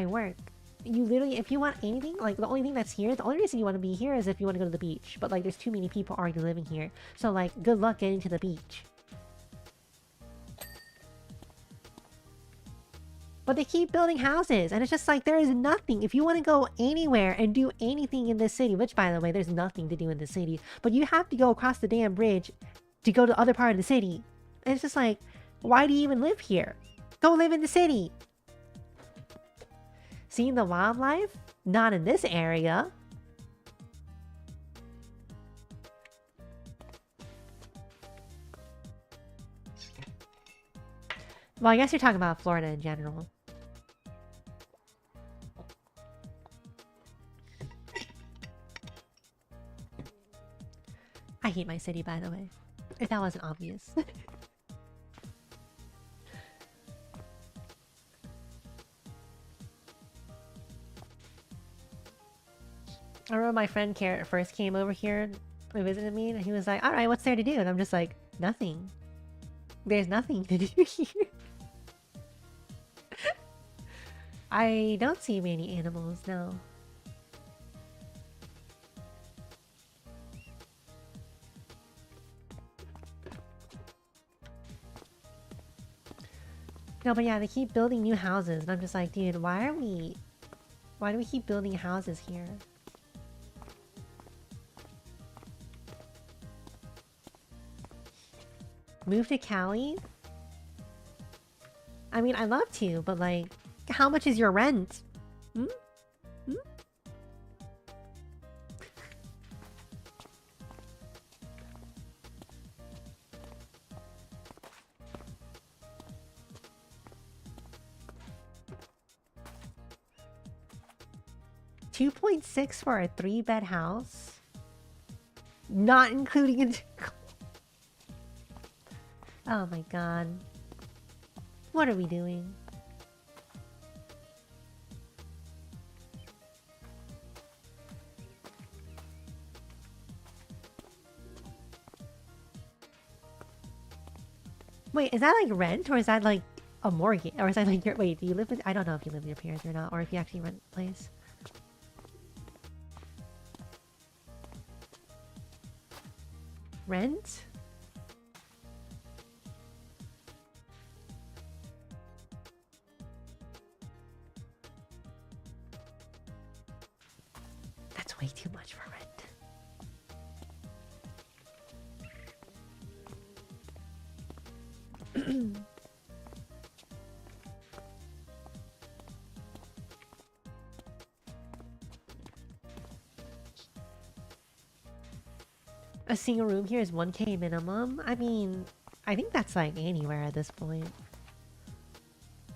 Speaker 1: work. You literally, if you want anything, like the only thing that's here, the only reason you want to be here is if you want to go to the beach. But like there's too many people already living here. So like, good luck getting to the beach. But they keep building houses, and it's just like, there is nothing. If you want to go anywhere and do anything in this city, which by the way, there's nothing to do in the city, but you have to go across the damn bridge to go to the other part of the city. And it's just like, why do you even live here? Go live in the city. Seeing the wildlife? Not in this area. Well, I guess you're talking about Florida in general. I hate my city, by the way. If that wasn't obvious. I remember my friend Carrot first came over here and visited me, and he was like, alright, what's there to do? And I'm just like, nothing. There's nothing to do here. I don't see many animals, no. No, but yeah, they keep building new houses, and I'm just like, dude, why do we keep building houses here? Move to Cali? I mean, I'd love to, but like, how much is your rent? Hmm? Hmm? $2.6 for a 3-bed house? Not including it. Oh my god. What are we doing? Wait, is that like rent, or is that like a mortgage? Or is that like your... Wait, do you live with... I don't know if you live with your parents or not, or if you actually rent the place. Rent? That's way too much for rent. A single room here is 1K minimum? I mean, I think that's like anywhere at this point.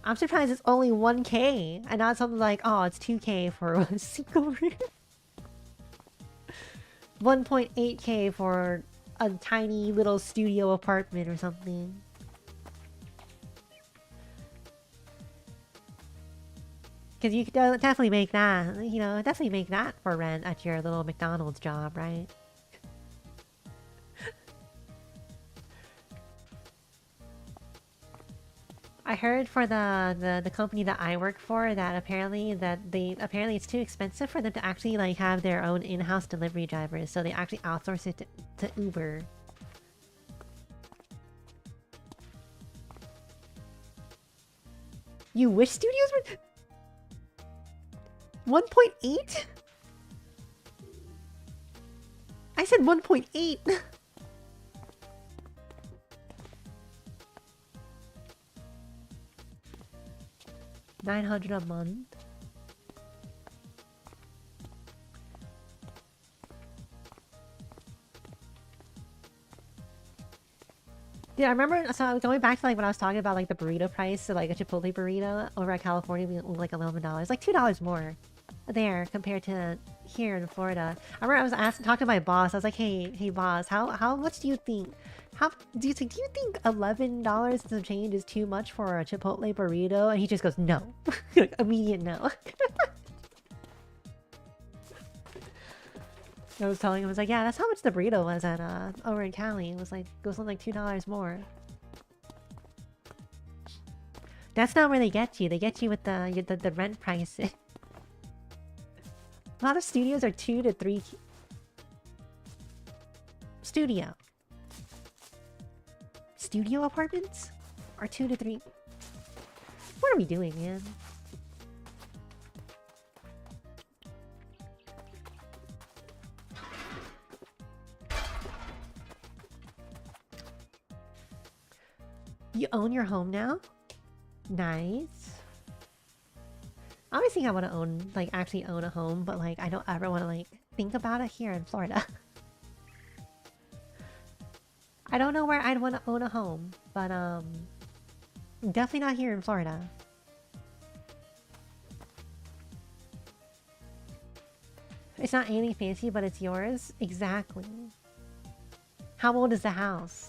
Speaker 1: I'm surprised it's only 1K and not something like, oh, it's 2K for a single room. 1.8K for a tiny little studio apartment or something. Because you could definitely make that, you know, definitely make that for rent at your little McDonald's job, right? I heard for the company that I work for that apparently it's too expensive for them to actually like have their own in-house delivery drivers, so they actually outsource it to Uber. You wish studios were 1.8? I said 1.8. $900 a month. Yeah, I remember, so going back to like when I was talking about like the burrito price, so like a Chipotle burrito over at California being like $11, like $2 more. there compared to here in Florida. I remember I was talking to my boss. I was like, hey boss, how much do you think? How do you think $11 and some change is too much for a Chipotle burrito? And he just goes, no. Like, immediate no. I was telling him, I was like, yeah, that's how much the burrito was at over in Cali. It was like like $2 more. That's not where they get you. They get you with the rent prices. A lot of studios are 2 to 3 studio apartments are 2 to 3. What are we doing, man? You own your home now? Nice. Obviously, I want to own, like, actually own a home, but, like, I don't ever want to, like, think about it here in Florida. I don't know where I'd want to own a home, but, definitely not here in Florida. It's not anything fancy, but it's yours? Exactly. How old is the house?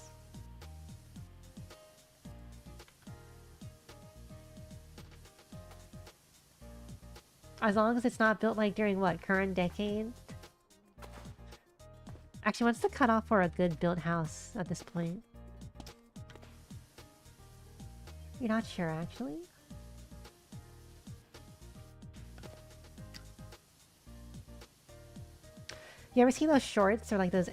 Speaker 1: As long as it's not built like during what, current decade? Actually, what's the cutoff for a good built house at this point? You're not sure, actually? You ever see those shorts or like those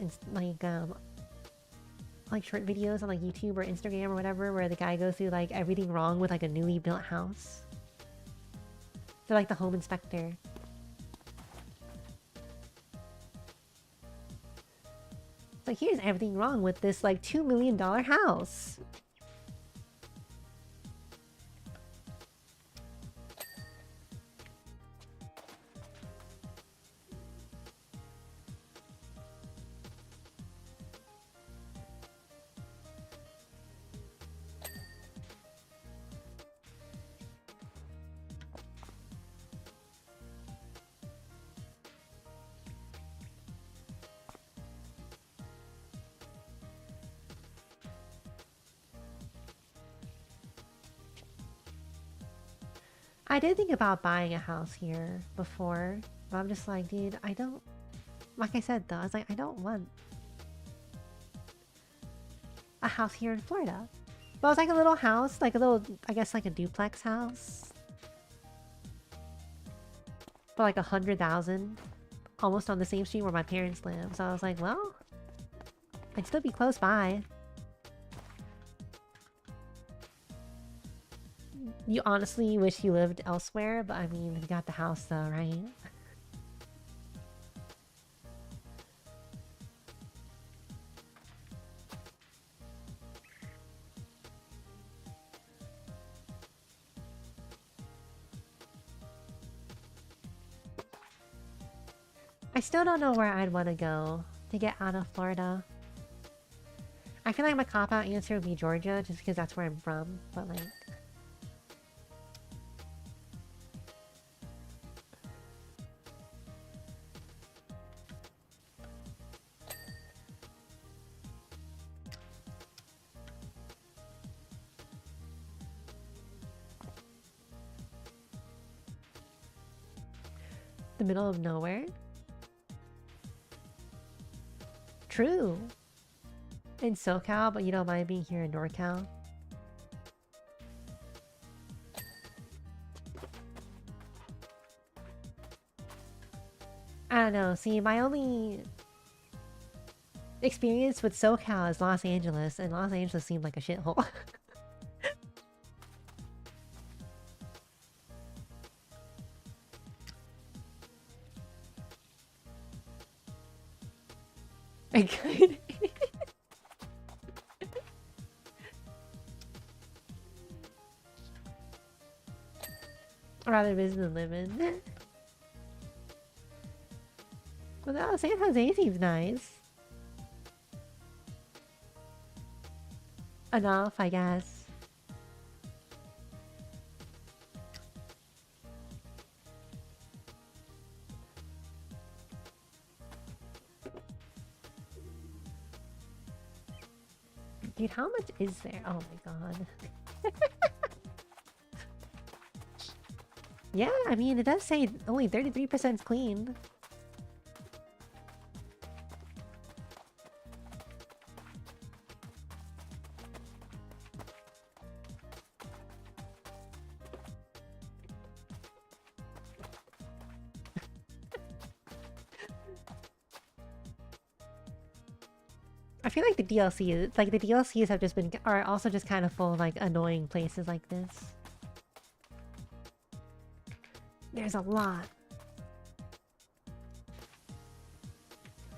Speaker 1: like short videos on like YouTube or Instagram or whatever, where the guy goes through like everything wrong with like a newly built house? They're like the home inspector. It's like, here's everything wrong with this like $2 million house. I did think about buying a house here before, but I'm just like, dude, I don't... Like I said though, I was like, I don't want a house here in Florida. But it was like a little house, like a little, I guess like a duplex house. For like 100,000. Almost on the same street where my parents live. So I was like, well, I'd still be close by. You honestly wish you lived elsewhere, but I mean, you got the house though, right? I still don't know where I'd want to go to get out of Florida. I feel like my cop-out answer would be Georgia, just because that's where I'm from, but like... The middle of nowhere? True. In SoCal, but you don't mind being here in NorCal? I don't know. See, my only experience with SoCal is Los Angeles, and Los Angeles seemed like a shithole. I could. Rather visit than live in. But no, San Jose seems nice. Enough, I guess. Dude, how much is there? Oh my god. Yeah, I mean, it does say only 33% clean. I feel like the DLC, like the DLCs have just been, are also just kind of full of like annoying places like this. There's a lot.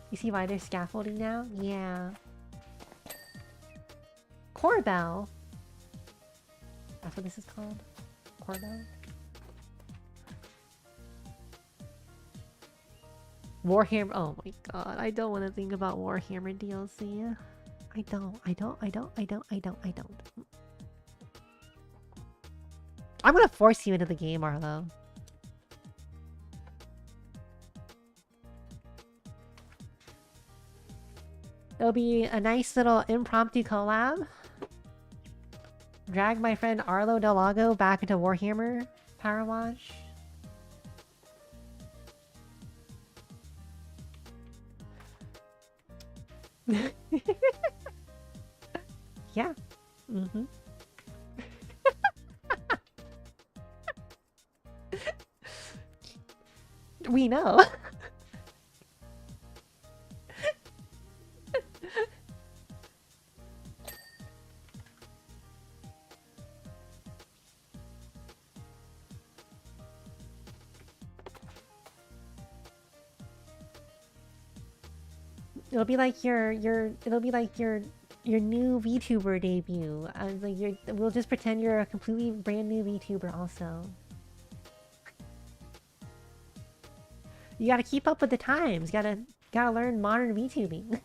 Speaker 1: You see why there's scaffolding now? Yeah. Corbell. That's what this is called? Corbell? Warhammer. Oh my god, I don't want to think about Warhammer DLC. I don't. I'm gonna force you into the game, Arlo. It'll be a nice little impromptu collab. Drag my friend Arlo Del Lago back into Warhammer PowerWash. Yeah. Mm-hmm. We know. It'll be like your new VTuber debut. We'll just pretend you're a completely brand new VTuber also. You gotta keep up with the times. Gotta learn modern VTubing.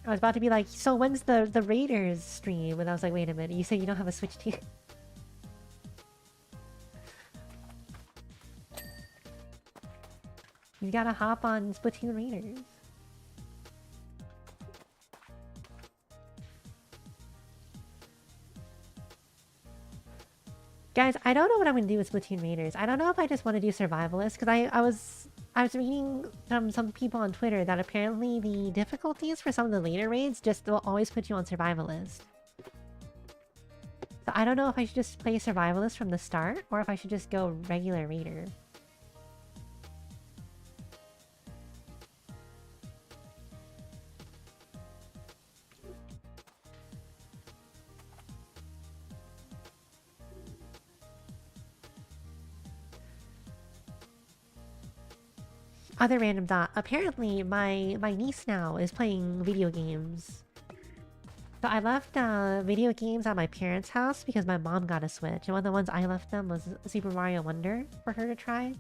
Speaker 1: I was about to be like, so when's the Raiders stream? And I was like, wait a minute, you said you don't have a Switch too? You gotta hop on Splatoon Raiders. Guys, I don't know what I'm gonna do with Splatoon Raiders. I don't know if I just want to do Survivalist, because I was reading from some people on Twitter that apparently the difficulties for some of the later raids just will always put you on Survivalist. So I don't know if I should just play Survivalist from the start, or if I should just go regular Raider. Other random thought. Apparently, my niece now is playing video games. So I left video games at my parents' house because my mom got a Switch. And one of the ones I left them was Super Mario Wonder for her to try.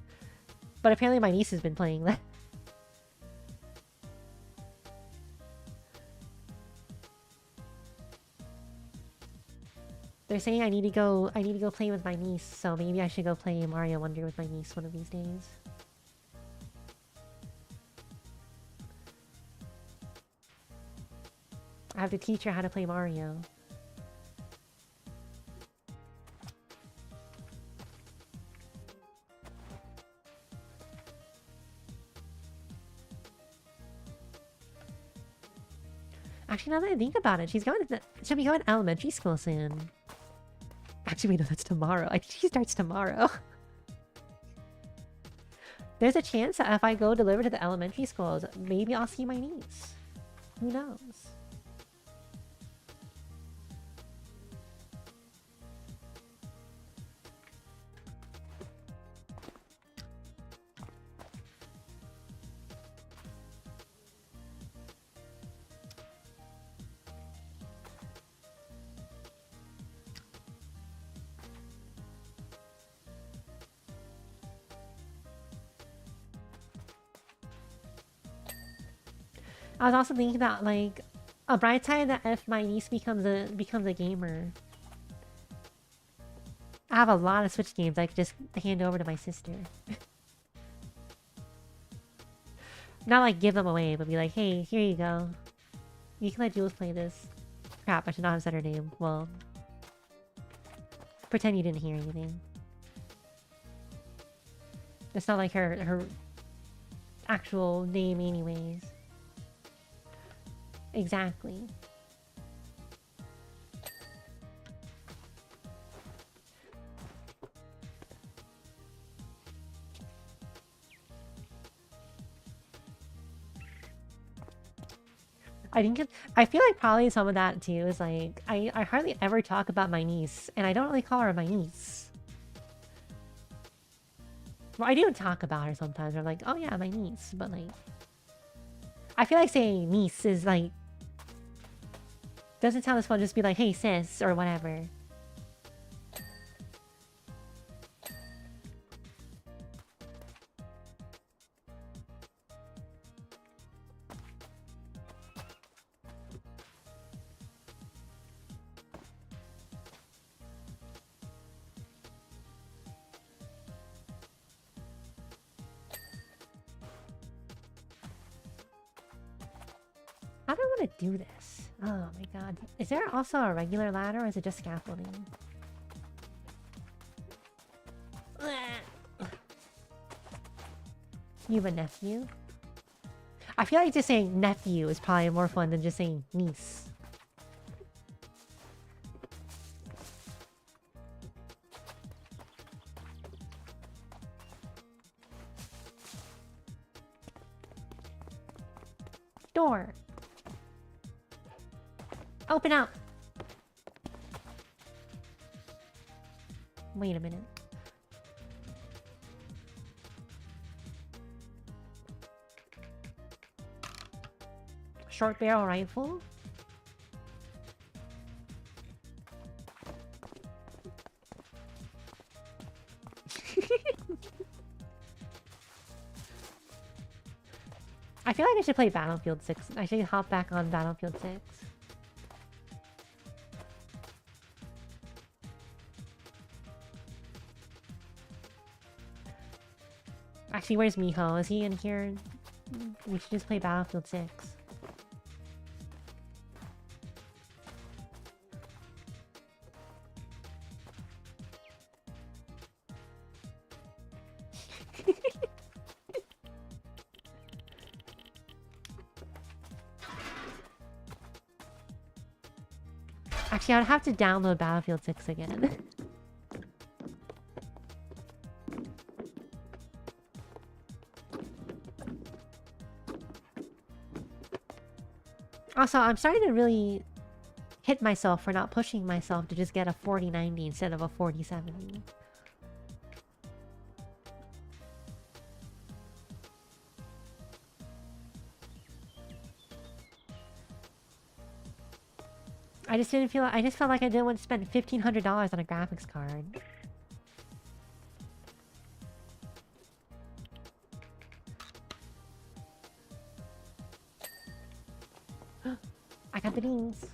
Speaker 1: But apparently my niece has been playing that. They're saying I need to go play with my niece, so maybe I should go play Mario Wonder with my niece one of these days. I have to teach her how to play Mario. Actually, now that I think about it, she'll be going to elementary school soon. Actually, wait, no, that's tomorrow. I think she starts tomorrow. There's a chance that if I go deliver to the elementary schools, maybe I'll see my niece. Who knows? I was also thinking that, like, a bright side that if my niece becomes a gamer, I have a lot of Switch games I could just hand over to my sister. Not like give them away, but be like, hey, here you go. You can let Jules play this. Crap, I should not have said her name. Well, pretend you didn't hear anything. It's not like her actual name anyways. Exactly. I feel like probably some of that too is like I hardly ever talk about my niece, and I don't really call her my niece. Well, I do talk about her sometimes. I'm like, oh yeah, my niece, but like, I feel like saying niece is like doesn't sound as fun. Just be like, hey sis, or whatever. How do I want to do this? Oh my god. Is there also a regular ladder, or is it just scaffolding? You have a nephew? I feel like just saying nephew is probably more fun than just saying niece. Door! Open up! Wait a minute. Short barrel rifle? I feel like I should play Battlefield 6. I should hop back on Battlefield 6. Actually, where's Miho? Is he in here? We should just play Battlefield 6. Actually, I'd have to download Battlefield 6 again. Also, I'm starting to really hit myself for not pushing myself to just get a 4090 instead of a 4070. I just felt like I didn't want to spend $1,500 on a graphics card. I got the beans.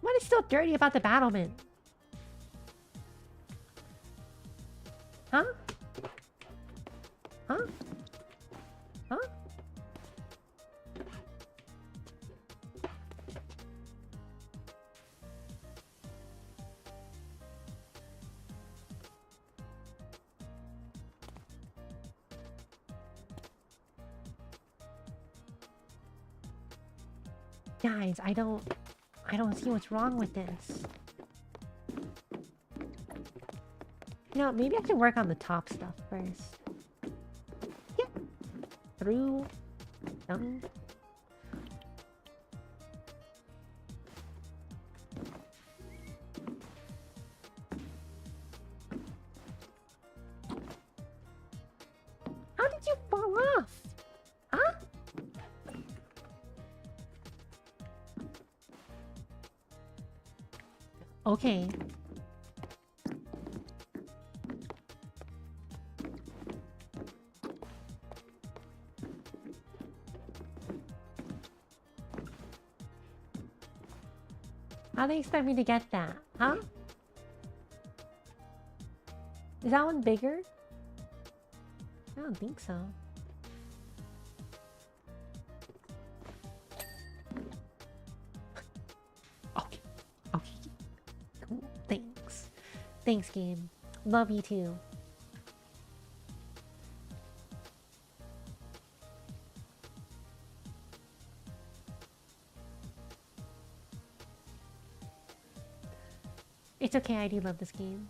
Speaker 1: What is so dirty about the battlement? Huh? Huh? Huh? Guys, I don't see what's wrong with this. No, maybe I should work on the top stuff first. Yeah. Through. Done. Okay. How do they expect me to get that? Huh? Is that one bigger? I don't think so. Okay. Okay. Cool. Thanks. Thanks, game. Love you too. It's okay, I do love this game.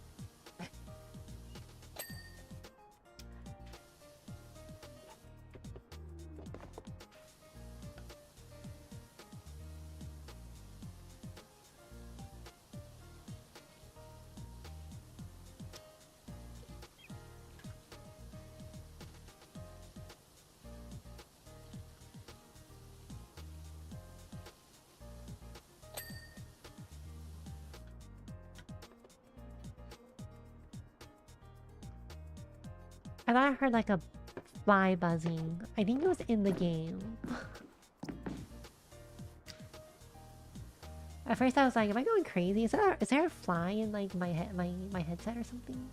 Speaker 1: I thought I heard like a fly buzzing. I think it was in the game. At first I was like, am I going crazy? Is there a fly in like my headset or something?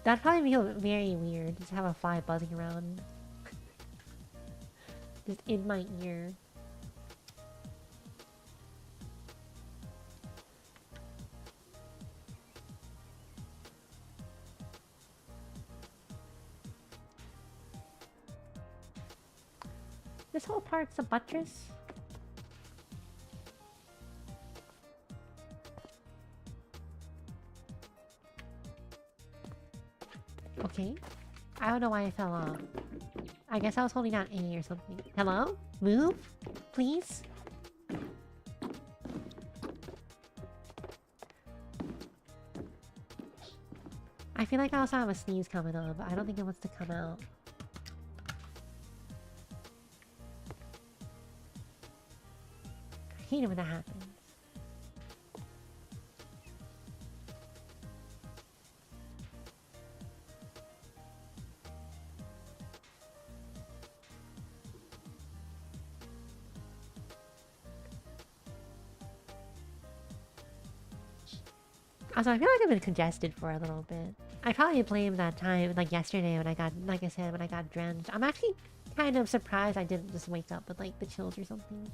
Speaker 1: That'd probably feel very weird, just have a fly buzzing around. Just in my ear. This whole part's a buttress. Okay. I don't know why I fell off. I guess I was holding down A or something. Hello? Move? Please? I feel like I also have a sneeze coming up, but I don't think it wants to come out. I hate it when that happens. Also, I feel like I've been congested for a little bit. I probably blame that time, like yesterday when I got, like I said, when I got drenched. I'm actually kind of surprised I didn't just wake up with like the chills or something.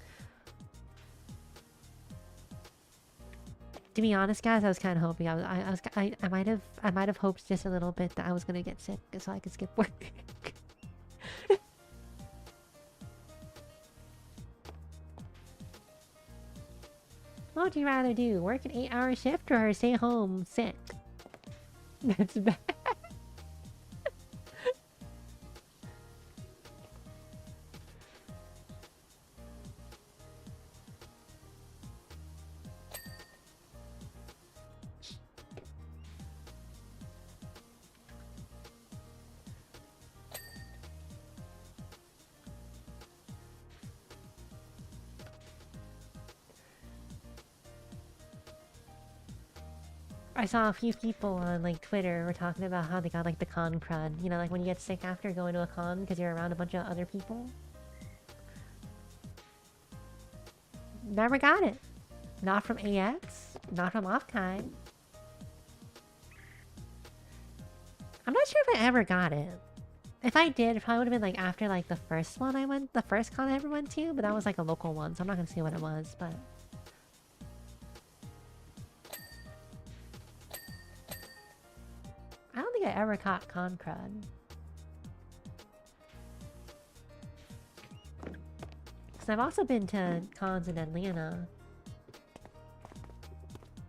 Speaker 1: To be honest, guys, I was kind of hoping I might have hoped just a little bit that I was gonna get sick so I could skip work. What would you rather do? Work an 8-hour shift or stay home sick? That's bad. I saw a few people on like Twitter were talking about how they got like the con crud. You know, like when you get sick after going to a con because you're around a bunch of other people. Never got it. Not from AX. Not from Offkai. I'm not sure if I ever got it. If I did, it probably would have been like after like the first one I went, the first con I ever went to, but that was like a local one, so I'm not gonna say what it was, but I don't think I ever caught con crud. Because I've also been to cons in Atlanta.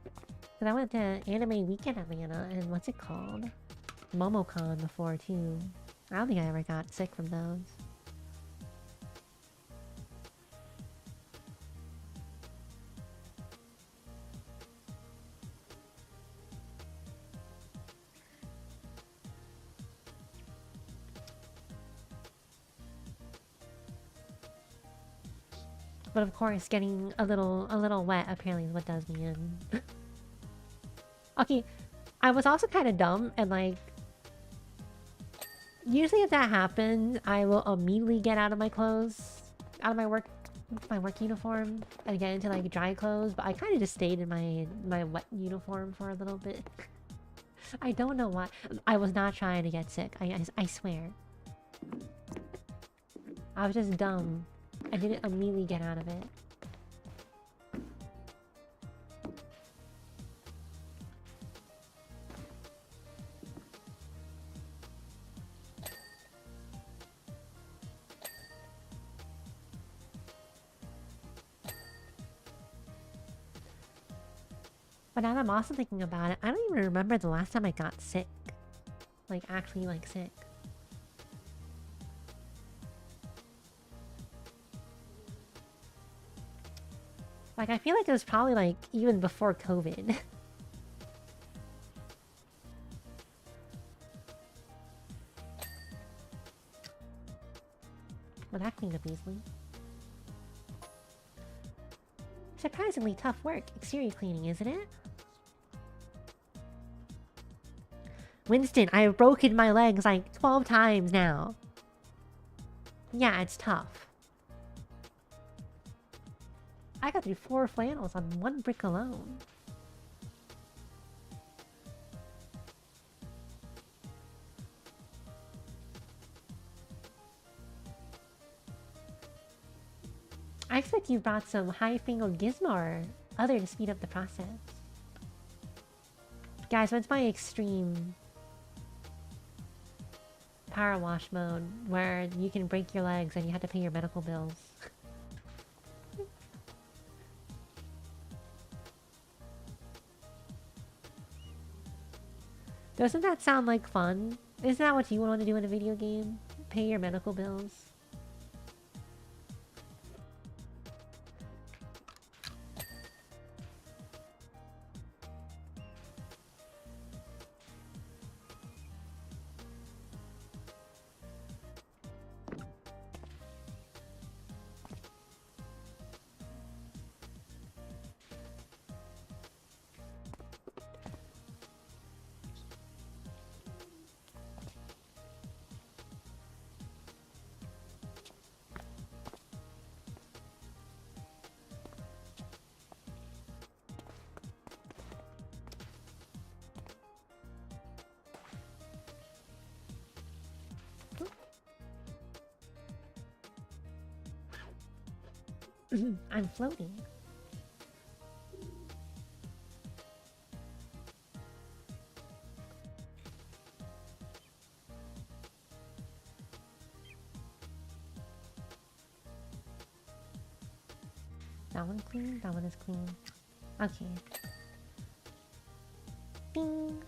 Speaker 1: Because I went to Anime Weekend Atlanta and what's it called? MomoCon before too. I don't think I ever got sick from those. But of course, getting a little wet apparently is what does me in. Okay, I was also kind of dumb and like... Usually if that happens, I will immediately get out of my clothes, out of my work uniform, and get into like dry clothes. But I kind of just stayed in my wet uniform for a little bit. I don't know why. I was not trying to get sick. I swear. I was just dumb. I didn't immediately get out of it. But now that I'm also thinking about it, I don't even remember the last time I got sick. Like, actually, like, sick. Like, I feel like it was probably, like, even before COVID. Well, that cleaned up easily. Surprisingly tough work, exterior cleaning, isn't it? Winston, I've broken my legs like 12 times now. Yeah, it's tough. I got through 4 flannels on 1 brick alone. I expect you brought some high-fangled gizmo or other to speed up the process. Guys, what's my extreme power wash mode where you can break your legs and you have to pay your medical bills? Doesn't that sound like fun? Isn't that what you want to do in a video game? Pay your medical bills? I'm floating. That one's clean, that one is clean. Okay. Bing!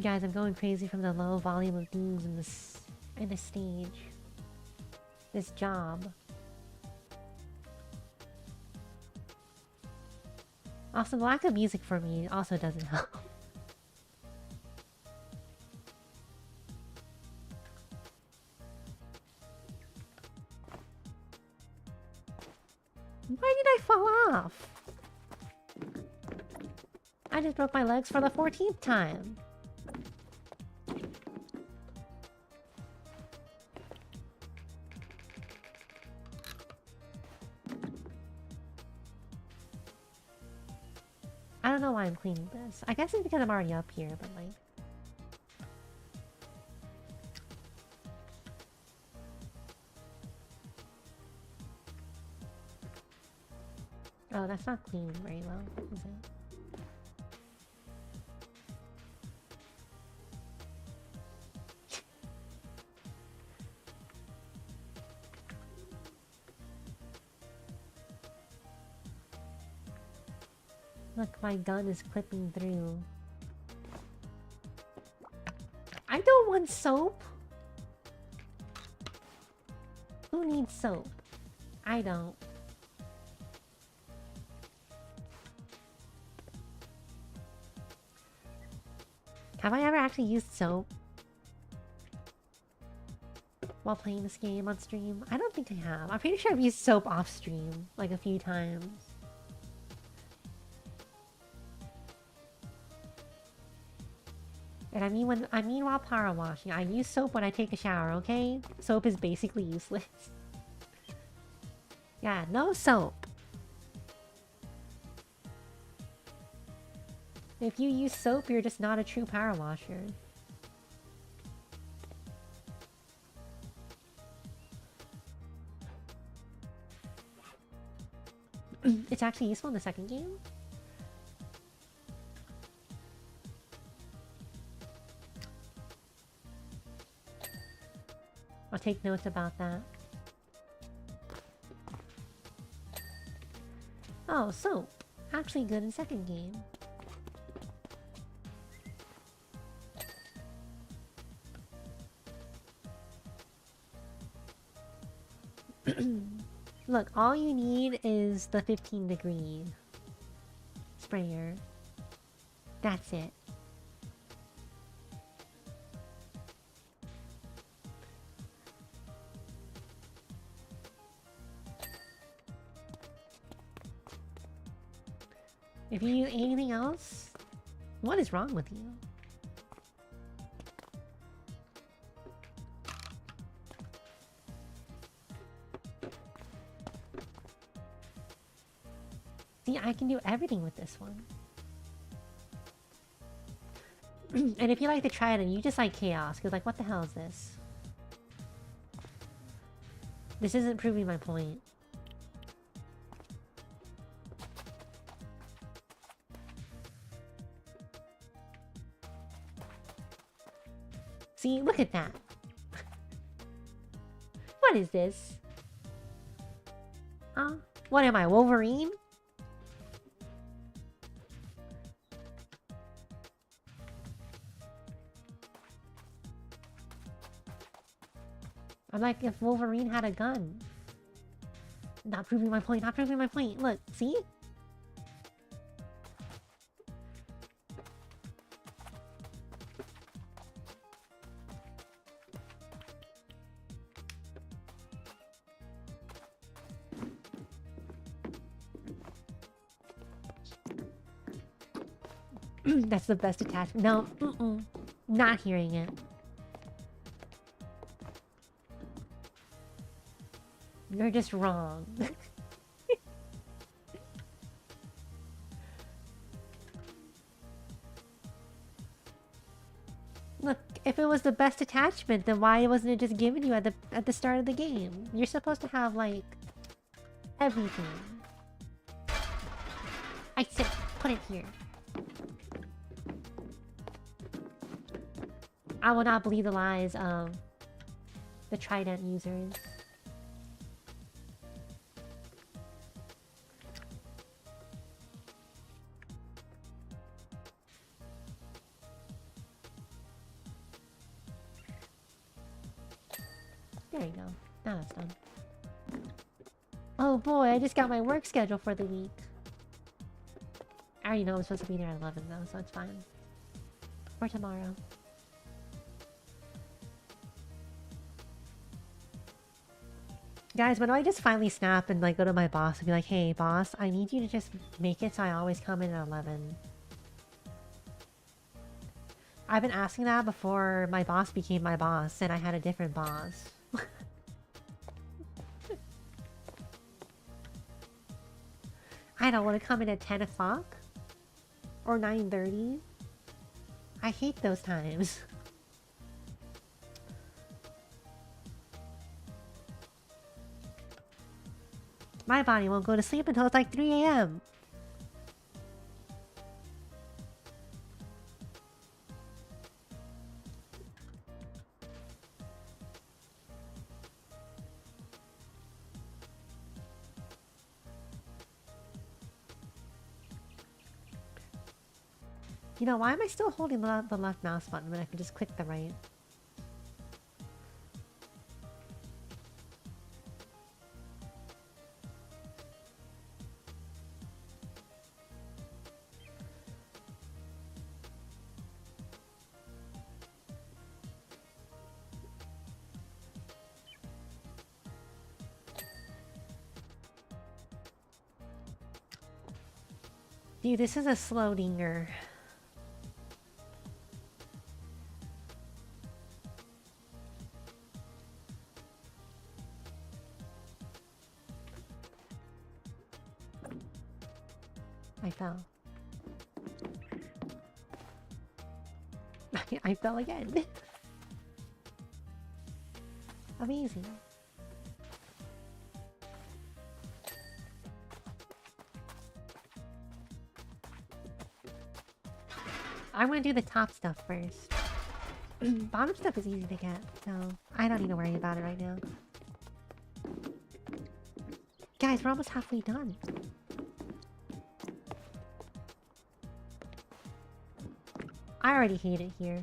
Speaker 1: Guys, I'm going crazy from the low volume of themes in this stage. This job. Also, the lack of music for me also doesn't help. Why did I fall off? I just broke my legs for the 14th time. I don't know why I'm cleaning this. I guess it's because I'm already up here, but like... Oh, that's not clean very well, is it? Look, my gun is clipping through. I don't want soap! Who needs soap? I don't. Have I ever actually used soap while playing this game on stream? I don't think I have. I'm pretty sure I've used soap off stream like a few times. And I mean while power washing. I use soap when I take a shower, okay? Soap is basically useless. Yeah, no soap. If you use soap, you're just not a true power washer. It's actually useful in the second game? I'll take notes about that. Oh, soap. Actually good in second game. Look, all you need is the 15-degree sprayer. That's it. If you use anything else, what is wrong with you? See, I can do everything with this one. And if you like the Trident, you just like chaos, because like, what the hell is this? This isn't proving my point. See, look at that. What is this? Huh? What am I, Wolverine? I'm like if Wolverine had a gun. Not proving my point, not proving my point. Look, see? That's the best attachment. No, not hearing it. You're just wrong. Look, if it was the best attachment, then why wasn't it just given you at the start of the game? You're supposed to have like everything. I said, put it here. I will not believe the lies of the Trident users. There you go. Now that's done. Oh boy, I just got my work schedule for the week. I already know I'm supposed to be there at 11 though, so it's fine. For tomorrow. Guys, when do I just finally snap and like go to my boss and be like, hey boss, I need you to just make it so I always come in at 11. I've been asking that before my boss became my boss and I had a different boss. I don't want to come in at 10 o'clock or 9:30. I hate those times. My body won't go to sleep until it's like 3 a.m. You know, why am I still holding the left mouse button when I can just click the right? Dude, this is a slow dinger. I fell. I fell again. Amazing. I'm gonna do the top stuff first. Bottom stuff is easy to get, so I don't need to worry about it right now. Guys, we're almost halfway done. I already hate it here.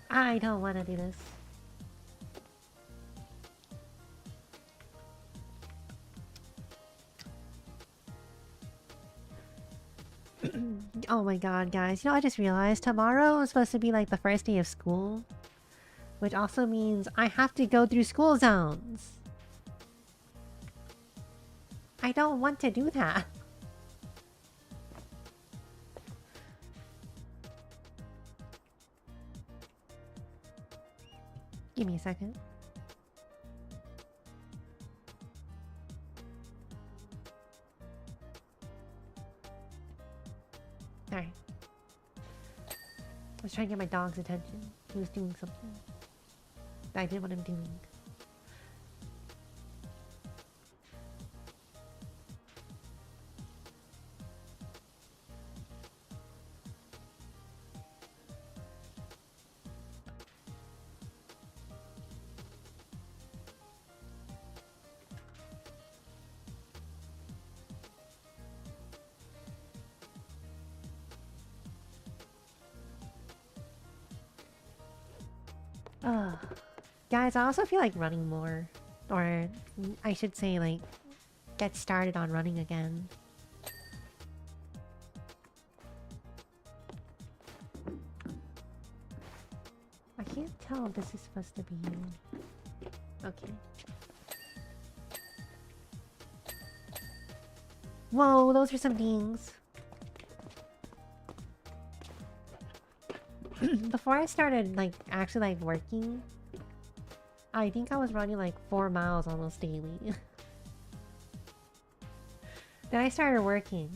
Speaker 1: I don't want to do this. Oh my god, guys. You know, I just realized tomorrow is supposed to be like the first day of school. Which also means I have to go through school zones. I don't want to do that. Give me a second. Alright. I was trying to get my dog's attention. He was doing something that I didn't want him doing. Guys, I also feel like running more. Or, I should say, like, get started on running again. I can't tell if this is supposed to be... Okay. Whoa, those are some dings. Before I started, like, actually, like, working... I think I was running like 4 miles almost daily. Then I started working.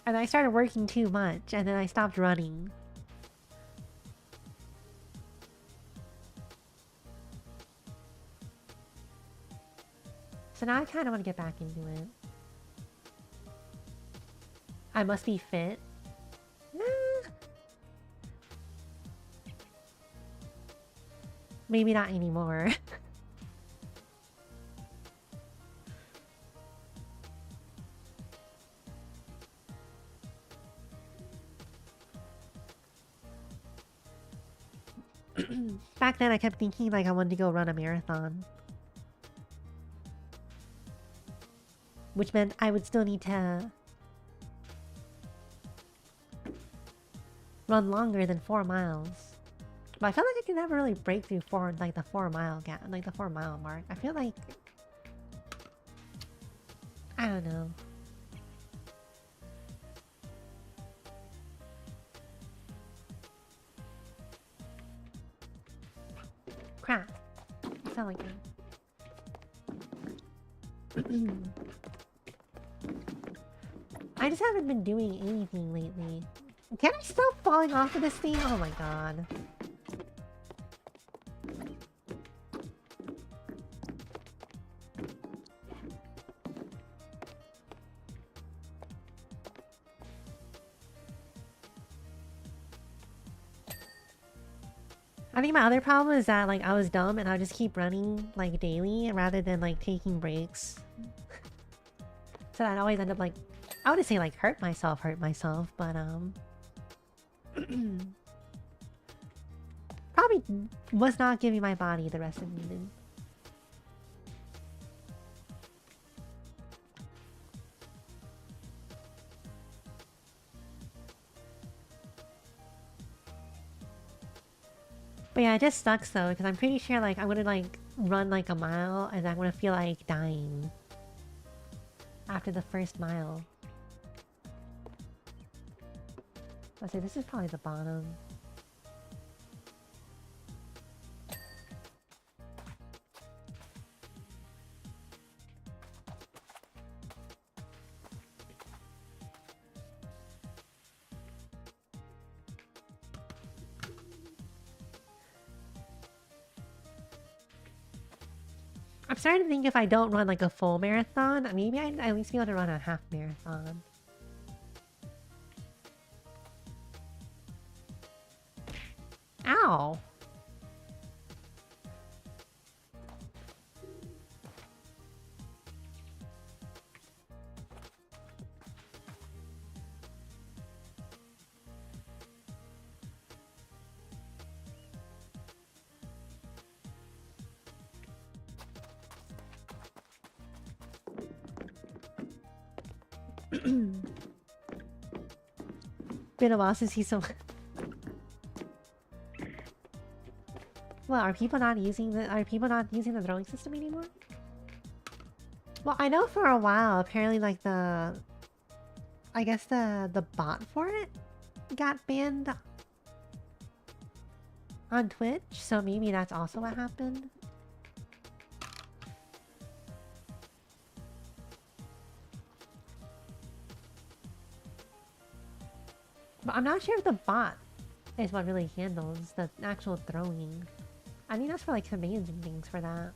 Speaker 1: And I started working too much, and then I stopped running. So now I kind of want to get back into it. I must be fit. Maybe not anymore. Back then I kept thinking like I wanted to go run a marathon. Which meant I would still need to run longer than 4 miles. But I feel like I can never really break through like the 4 mile gap, like the 4 mile mark. I feel like... I don't know. Crap. I felt like that. I just haven't been doing anything lately. Can I stop falling off of this thing? Oh my god. I think my other problem is that like I was dumb and I would just keep running like daily rather than like taking breaks. So I'd always end up like, I wouldn't say like hurt myself, but probably was not giving my body the rest it needed. But yeah, it just sucks though, because I'm pretty sure like I'm gonna like run like a mile and I'm gonna feel like dying after the first mile. Let's say this is probably the bottom. I'm starting to think if I don't run like a full marathon, maybe I'd at least be able to run a half marathon. Ow! Been a while since he's so... Well, are people not using the throwing system anymore? Well, I know for a while, apparently like I guess the bot for it got banned on Twitch, so maybe that's also what happened. But I'm not sure if the bot is what really handles the actual throwing. I think that's for like commands and things for that.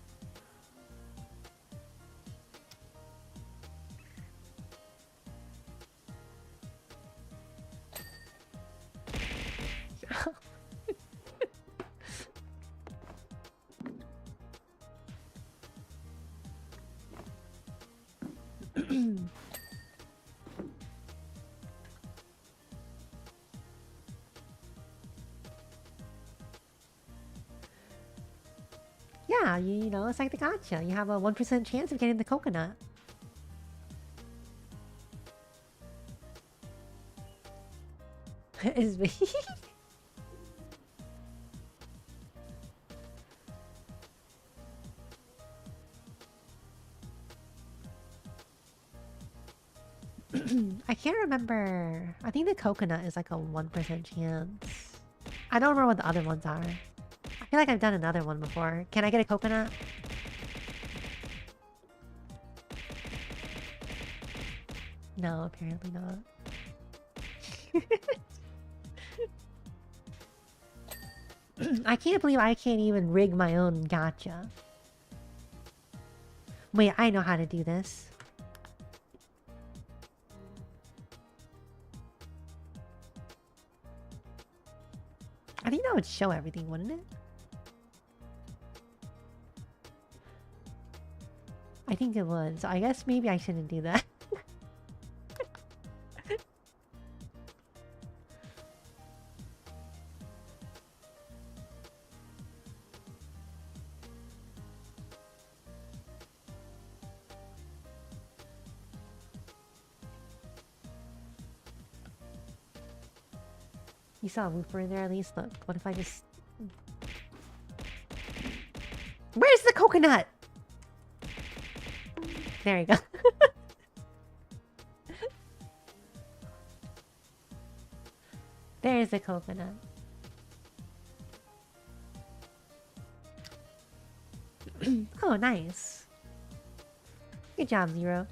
Speaker 1: Yeah, you know, it's like the gotcha. You have a 1% chance of getting the coconut. Is me. I can't remember. I think the coconut is like a 1% chance. I don't remember what the other ones are. I feel like I've done another one before. Can I get a coconut? No, apparently not. I can't believe I can't even rig my own gotcha. Wait, I know how to do this. I think that would show everything, wouldn't it? I think it would, so I guess maybe I shouldn't do that. You saw a woofer in there at least? Look, what if I just... Where's the coconut? There you go. There's the coconut. Oh, nice. Good job, Zero.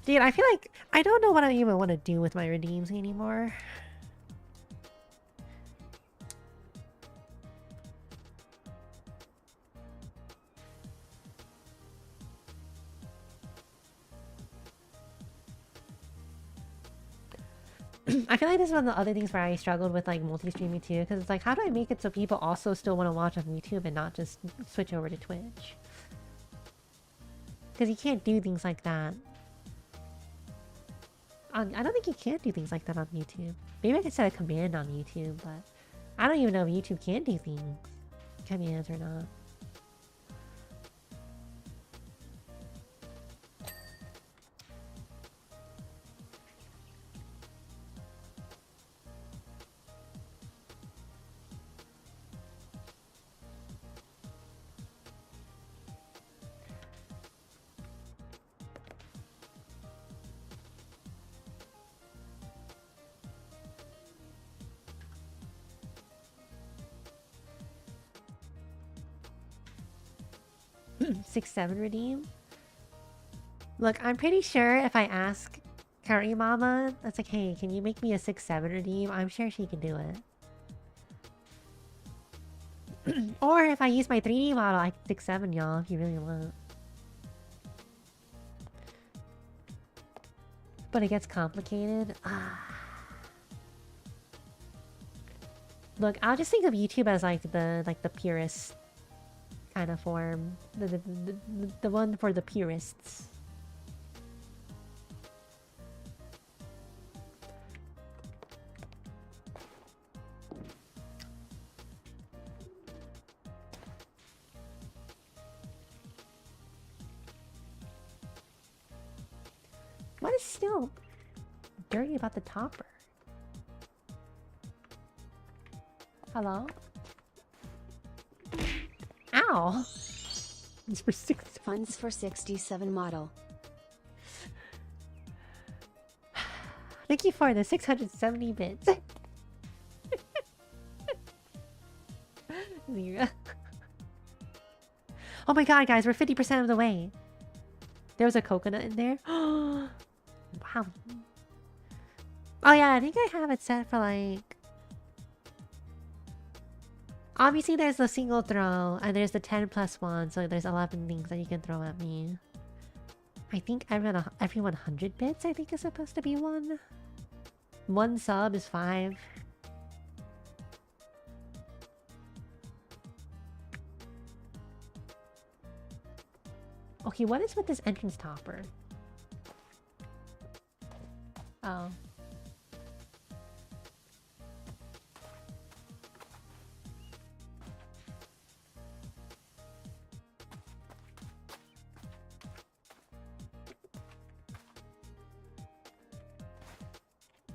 Speaker 1: Dude, I feel like I don't know what I even want to do with my redeems anymore. I feel like this is one of the other things where I struggled with like multi-streaming too, because it's like, how do I make it so people also still want to watch on YouTube and not just switch over to Twitch? Because you can't do things like that. I don't think you can do things like that on YouTube. Maybe I can set a command on YouTube, but I don't even know if YouTube can do things, commands or not. 6-7 redeem. Look, I'm pretty sure if I ask Curry Mama, that's like, hey, can you make me a 6-7 redeem? I'm sure she can do it. Or if I use my 3D model, I can 6-7 y'all if you really want. But it gets complicated. Look, I'll just think of YouTube as like the purist kind of form. The one for the purists. What is still dirty about the topper? Hello? Ow! It's for 6.
Speaker 2: Funds for 67 model.
Speaker 1: Thank you for the 670 bits. Zero. Oh my god, guys, we're 50% of the way. There was a coconut in there. Wow. Oh yeah, I think I have it set for like... Obviously there's the single throw, and there's the 10+1, so there's 11 things that you can throw at me. I think every 100 bits I think is supposed to be 1. 1 sub is 5. Okay, what is with this entrance topper? Oh.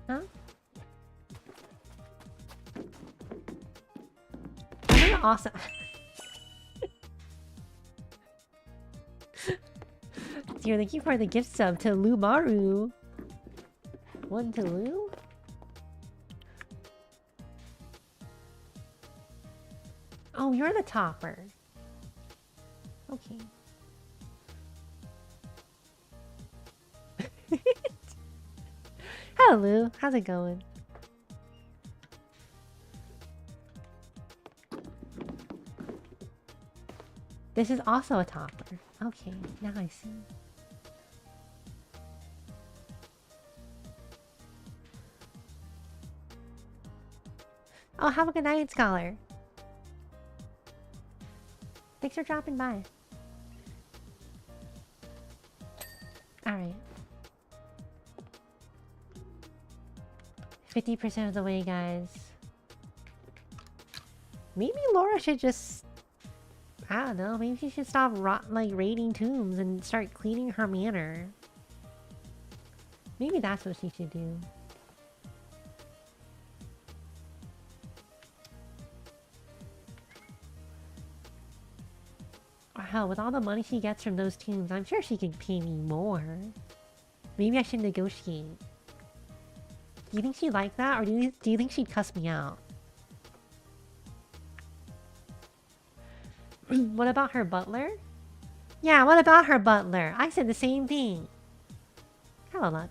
Speaker 1: Huh? Awesome. Dear, thank you for the gift sub to Lumaru. 1 to Lu? Oh, you're the topper. Okay. Hello, Lu. How's it going? This is also a topper. Okay, now I see. Oh, have a good night, Scholar. Thanks for dropping by. Alright. 50% of the way, guys. Maybe Laura should just... I don't know, maybe she should stop raiding tombs and start cleaning her manor. Maybe that's what she should do. Or hell, with all the money she gets from those tombs, I'm sure she can pay me more. Maybe I should negotiate. Do you think she'd like that, or do you think she'd cuss me out? What about her butler? Yeah, what about her butler? I said the same thing. Hello, lot.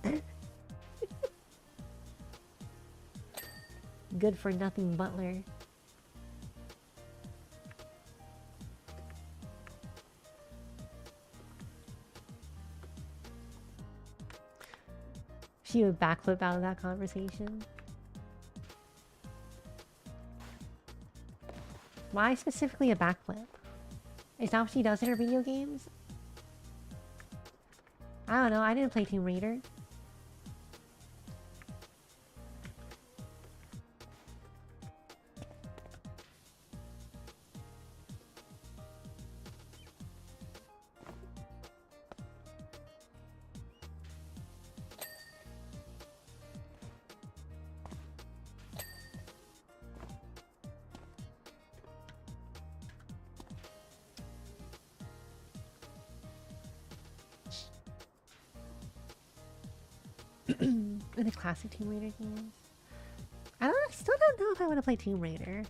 Speaker 1: Good for nothing butler. She would backflip out of that conversation. Why specifically a backflip? Is that what she does in her video games? I don't know, I didn't play Tomb Raider. In the classic Tomb Raider games. I still don't know if I want to play Tomb Raider.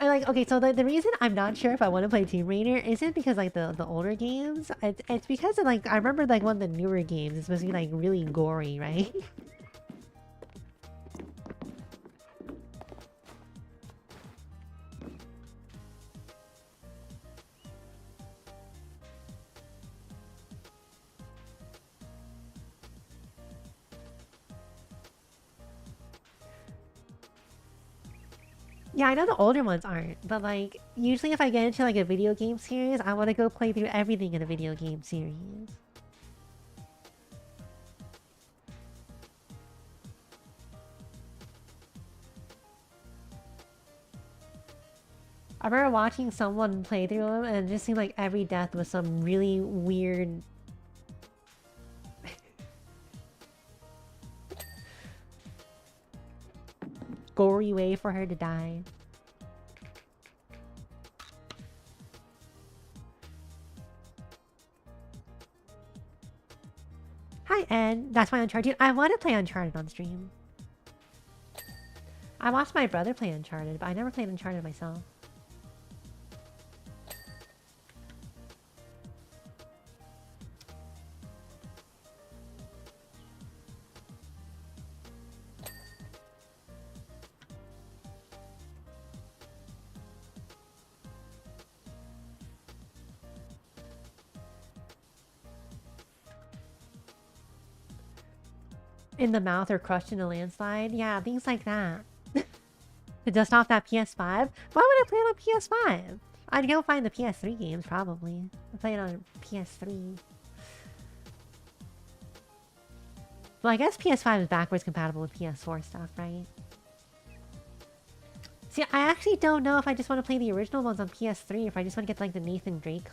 Speaker 1: I like, okay, so the reason I'm not sure if I want to play Tomb Raider isn't because like the older games. It's because of, like, I remember like one of the newer games is supposed to be like really gory, right? Yeah, I know the older ones aren't, but like usually if I get into like a video game series, I want to go play through everything in a video game series. I remember watching someone play through them and it just seemed like every death was some really weird gory way for her to die. Hi Ed, that's my Uncharted. I want to play Uncharted on stream. I watched my brother play Uncharted, but I never played Uncharted myself. In the mouth or crushed in a landslide? Yeah, things like that. To dust off that PS5? Why would I play it on PS5? I'd go find the PS3 games, probably. I'd play it on PS3. Well, I guess PS5 is backwards compatible with PS4 stuff, right? See, I actually don't know if I just want to play the original ones on PS3 or if I just want to get, like, the Nathan Drake.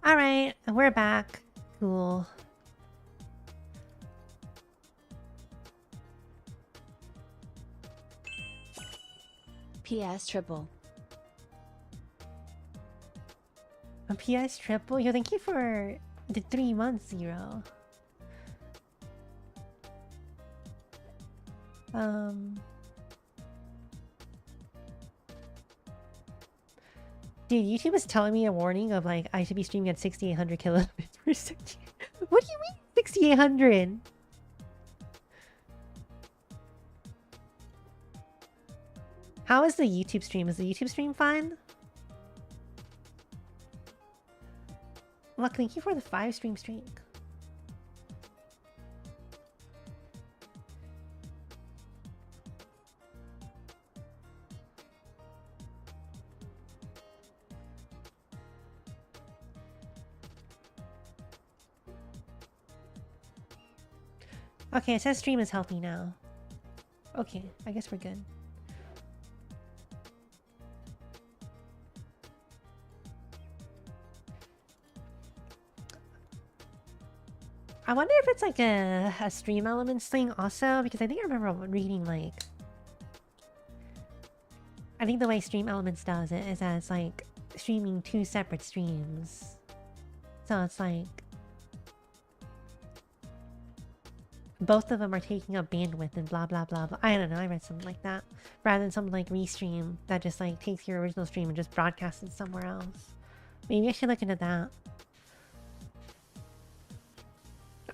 Speaker 1: Alright, we're back. Cool.
Speaker 2: PS triple.
Speaker 1: A PS triple? Yo, thank you for the 3 months, Zero. Dude, YouTube is telling me a warning of like I should be streaming at 6800 kilobits per second. What do you mean 6800? How is the YouTube stream? Is the YouTube stream fine? Look, thank you for the 5 stream streak. Okay, it says stream is healthy now. Okay, I guess we're good. I wonder if it's like a stream elements thing also, because I think I remember reading like... I think the way stream elements does it is that it's like streaming 2 separate streams. So it's like... both of them are taking up bandwidth and blah blah blah blah. I don't know, I read something like that. Rather than something like Restream that just like takes your original stream and just broadcasts it somewhere else. Maybe I should look into that.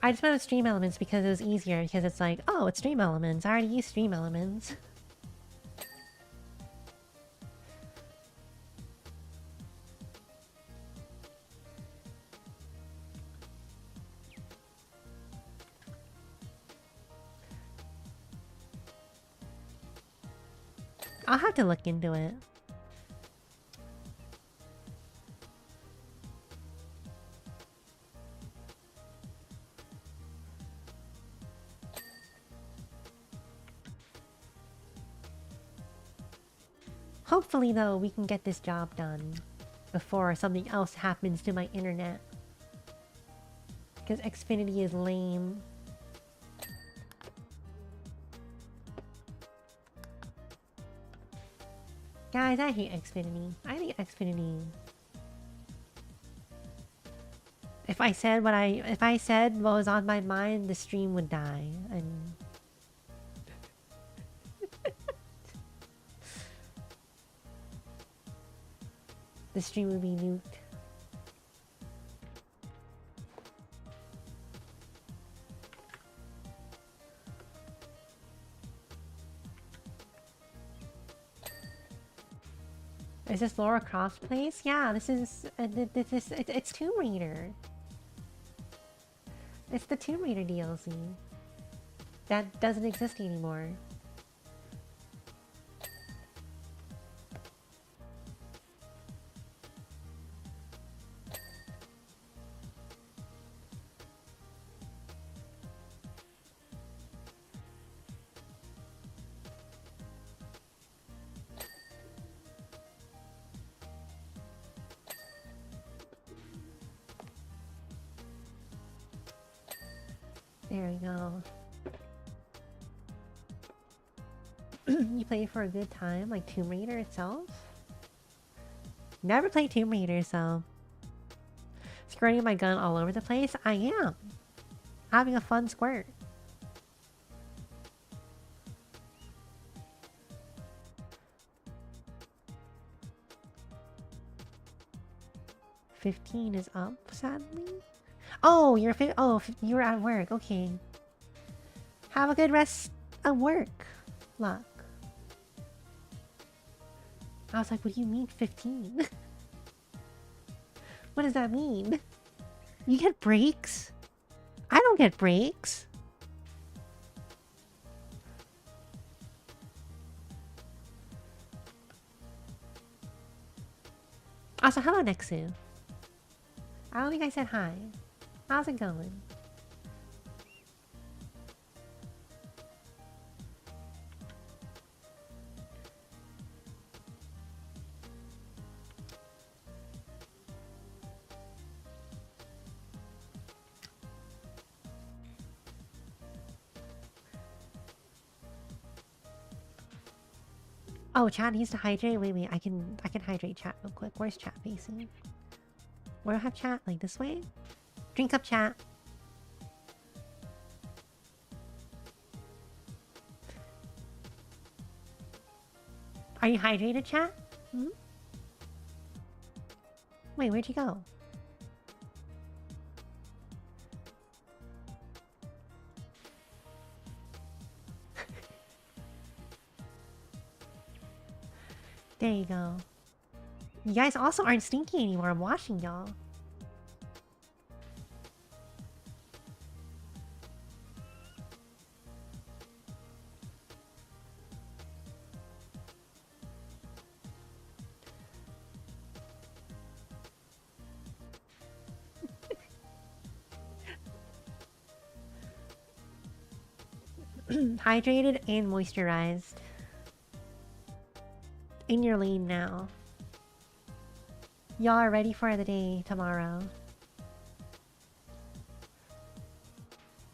Speaker 1: I just went with Stream Elements because it was easier, because it's like, oh, it's Stream Elements. I already use Stream Elements. I'll have to look into it. Hopefully, though, we can get this job done before something else happens to my internet. Because Xfinity is lame. Guys, I hate Xfinity. I think Xfinity... If I said what was on my mind, the stream would die. And... the stream would be nuked. Is this Laura Croft place? Yeah, this is it's Tomb Raider. It's the Tomb Raider DLC. That doesn't exist anymore. There we go. You play for a good time, like Tomb Raider itself? Never played Tomb Raider, so... Squirting my gun all over the place? I am! Having a fun squirt. $15 is up, sadly? Oh, you're at work. Okay. Have a good rest of work. Luck. I was like, what do you mean 15? What does that mean? You get breaks? I don't get breaks. Also, hello, Nexu. I don't think I said hi. How's it going? Oh, chat needs to hydrate. Wait, I can hydrate chat real quick. Where's chat facing? Where do I have chat? Like this way? Drink up, chat. Are you hydrated, chat? Hmm? Wait, where'd you go? There you go. You guys also aren't stinky anymore. I'm washing y'all. Hydrated and moisturized. In your lane now. Y'all are ready for the day tomorrow.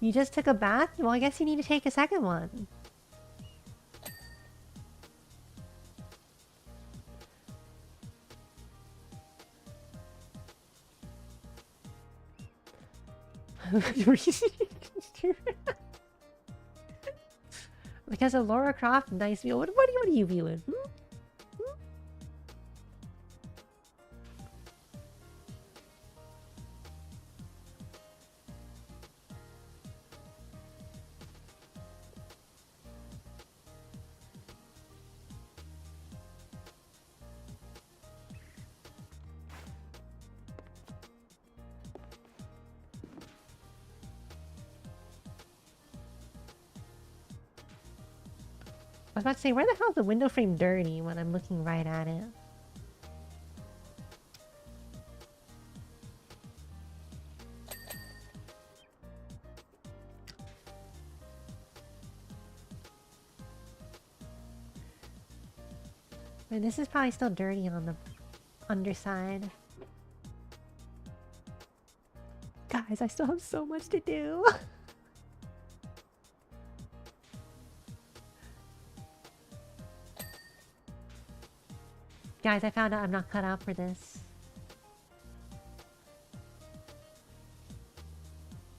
Speaker 1: You just took a bath? Well, I guess you need to take a second one. Because of Laura Croft, nice view. What are you viewing? Hmm? I was about to say, where the hell is the window frame dirty when I'm looking right at it? Wait, this is probably still dirty on the underside. Guys, I still have so much to do. Guys, I found out I'm not cut out for this.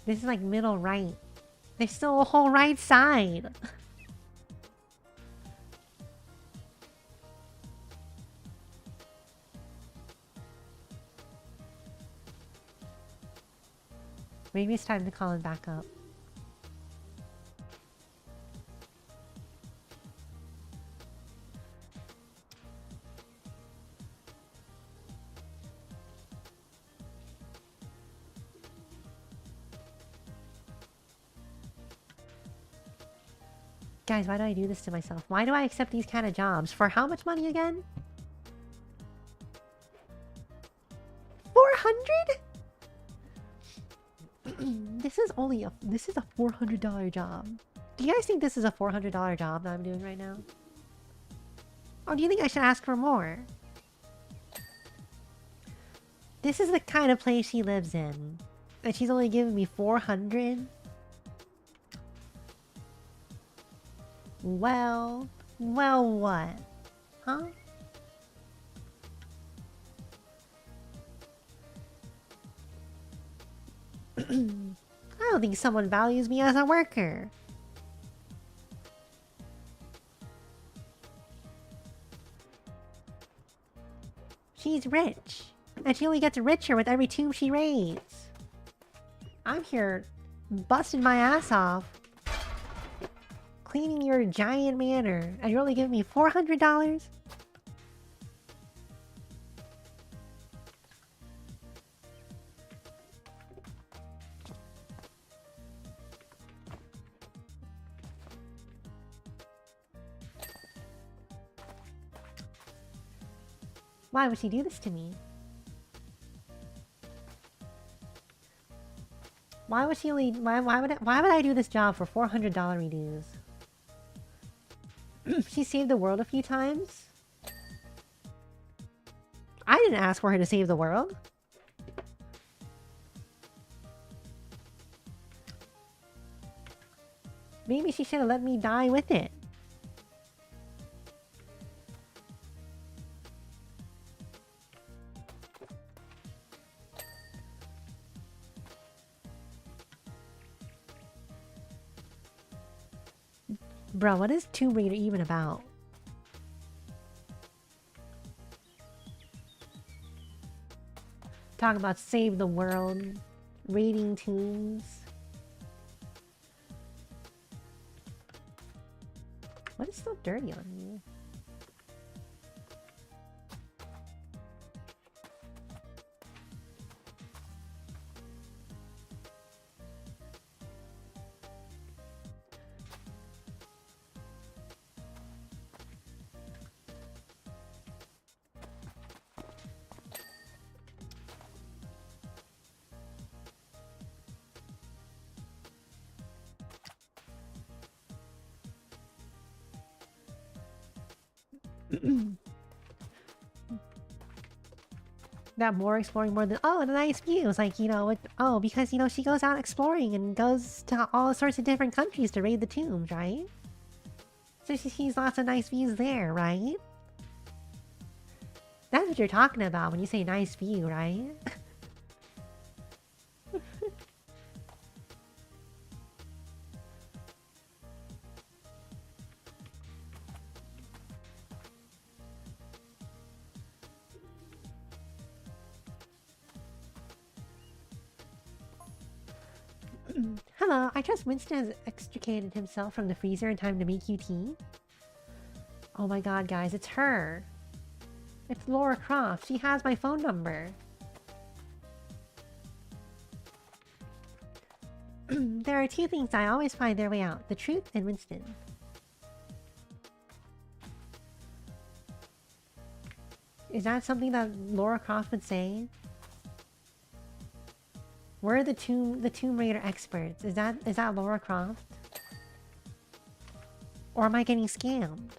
Speaker 1: This is like middle right. There's still a whole right side. Maybe it's time to call him back up. Guys, why do I do this to myself? Why do I accept these kind of jobs? For how much money again? 400? This is a $400 job. Do you guys think this is a $400 job that I'm doing right now? Or do you think I should ask for more? This is the kind of place she lives in. And she's only giving me 400? Well what? Huh? I don't think someone values me as a worker. She's rich. And she only gets richer with every tomb she raids. I'm here busting my ass off, cleaning your giant manor, and you're only giving me $400? Why would she do this to me? Why would she only... Why would I do this job for $400 redues? She saved the world a few times? I didn't ask for her to save the world. Maybe she should have let me die with it. Bro, what is Tomb Raider even about? Talk about save the world, raiding tombs. What is so dirty on you? That more exploring more than, oh, the nice views. Like, you know, oh, because, you know, she goes out exploring and goes to all sorts of different countries to raid the tombs, right? So she sees lots of nice views there, right? That's what you're talking about when you say nice view, right? Hello, I trust Winston has extricated himself from the freezer in time to make you tea. Oh my god, guys, it's her. It's Laura Croft. She has my phone number. There are two things I always find their way out. The truth and Winston. Is that something that Laura Croft would say? We're the Tomb Raider experts. Is that Laura Croft? Or am I getting scammed?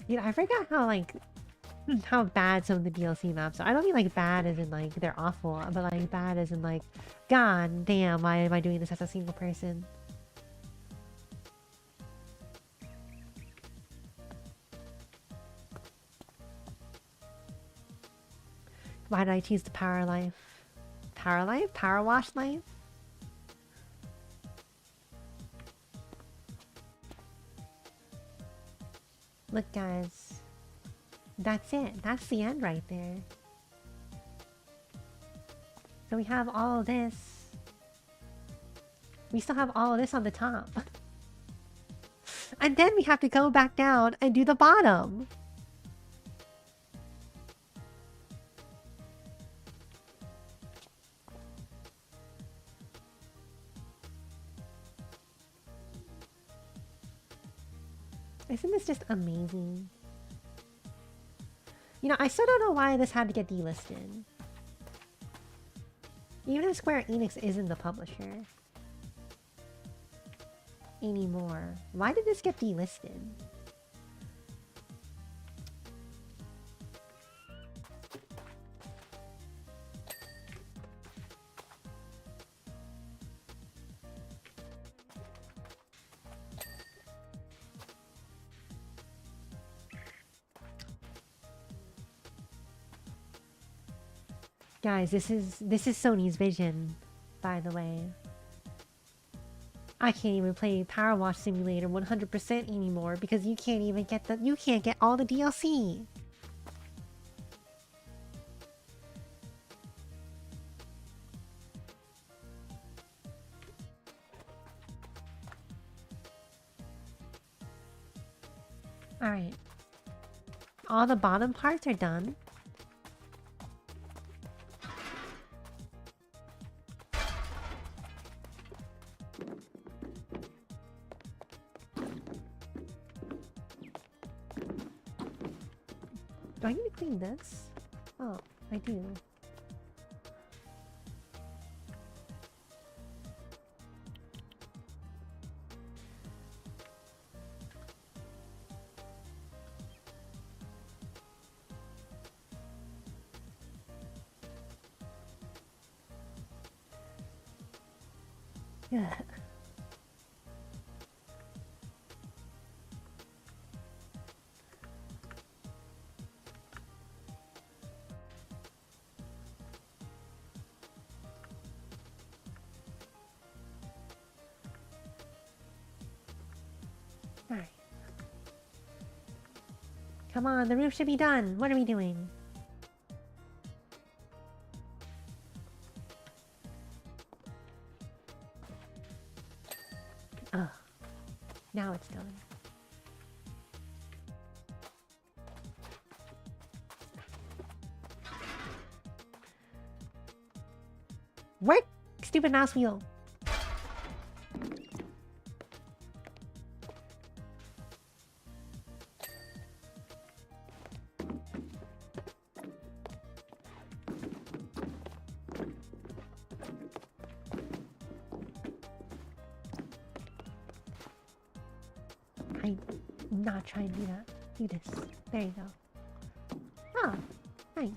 Speaker 1: You know, I forgot how bad some of the DLC maps are. I don't mean like bad as in like they're awful, but like bad as in like, god damn, why am I doing this as a single person? Why did I choose the power life? Power life? Power wash life? Look guys, that's it. That's the end right there. So we have all of this. We still have all of this on the top. And then we have to go back down and do the bottom. Isn't this just amazing? You know, I still don't know why this had to get delisted. Even if Square Enix isn't the publisher anymore. Why did this get delisted? Guys, this is Sony's vision, by the way. I can't even play PowerWash Simulator 100% anymore because you can't even get you can't get all the DLC. Alright. All the bottom parts are done. Do I need to clean this? Oh, I do. Yeah. Alright. Come on, the roof should be done. What are we doing? it's done. Work! Stupid mouse wheel! I'm not trying to do that. Do this. There you go. Ah, nice.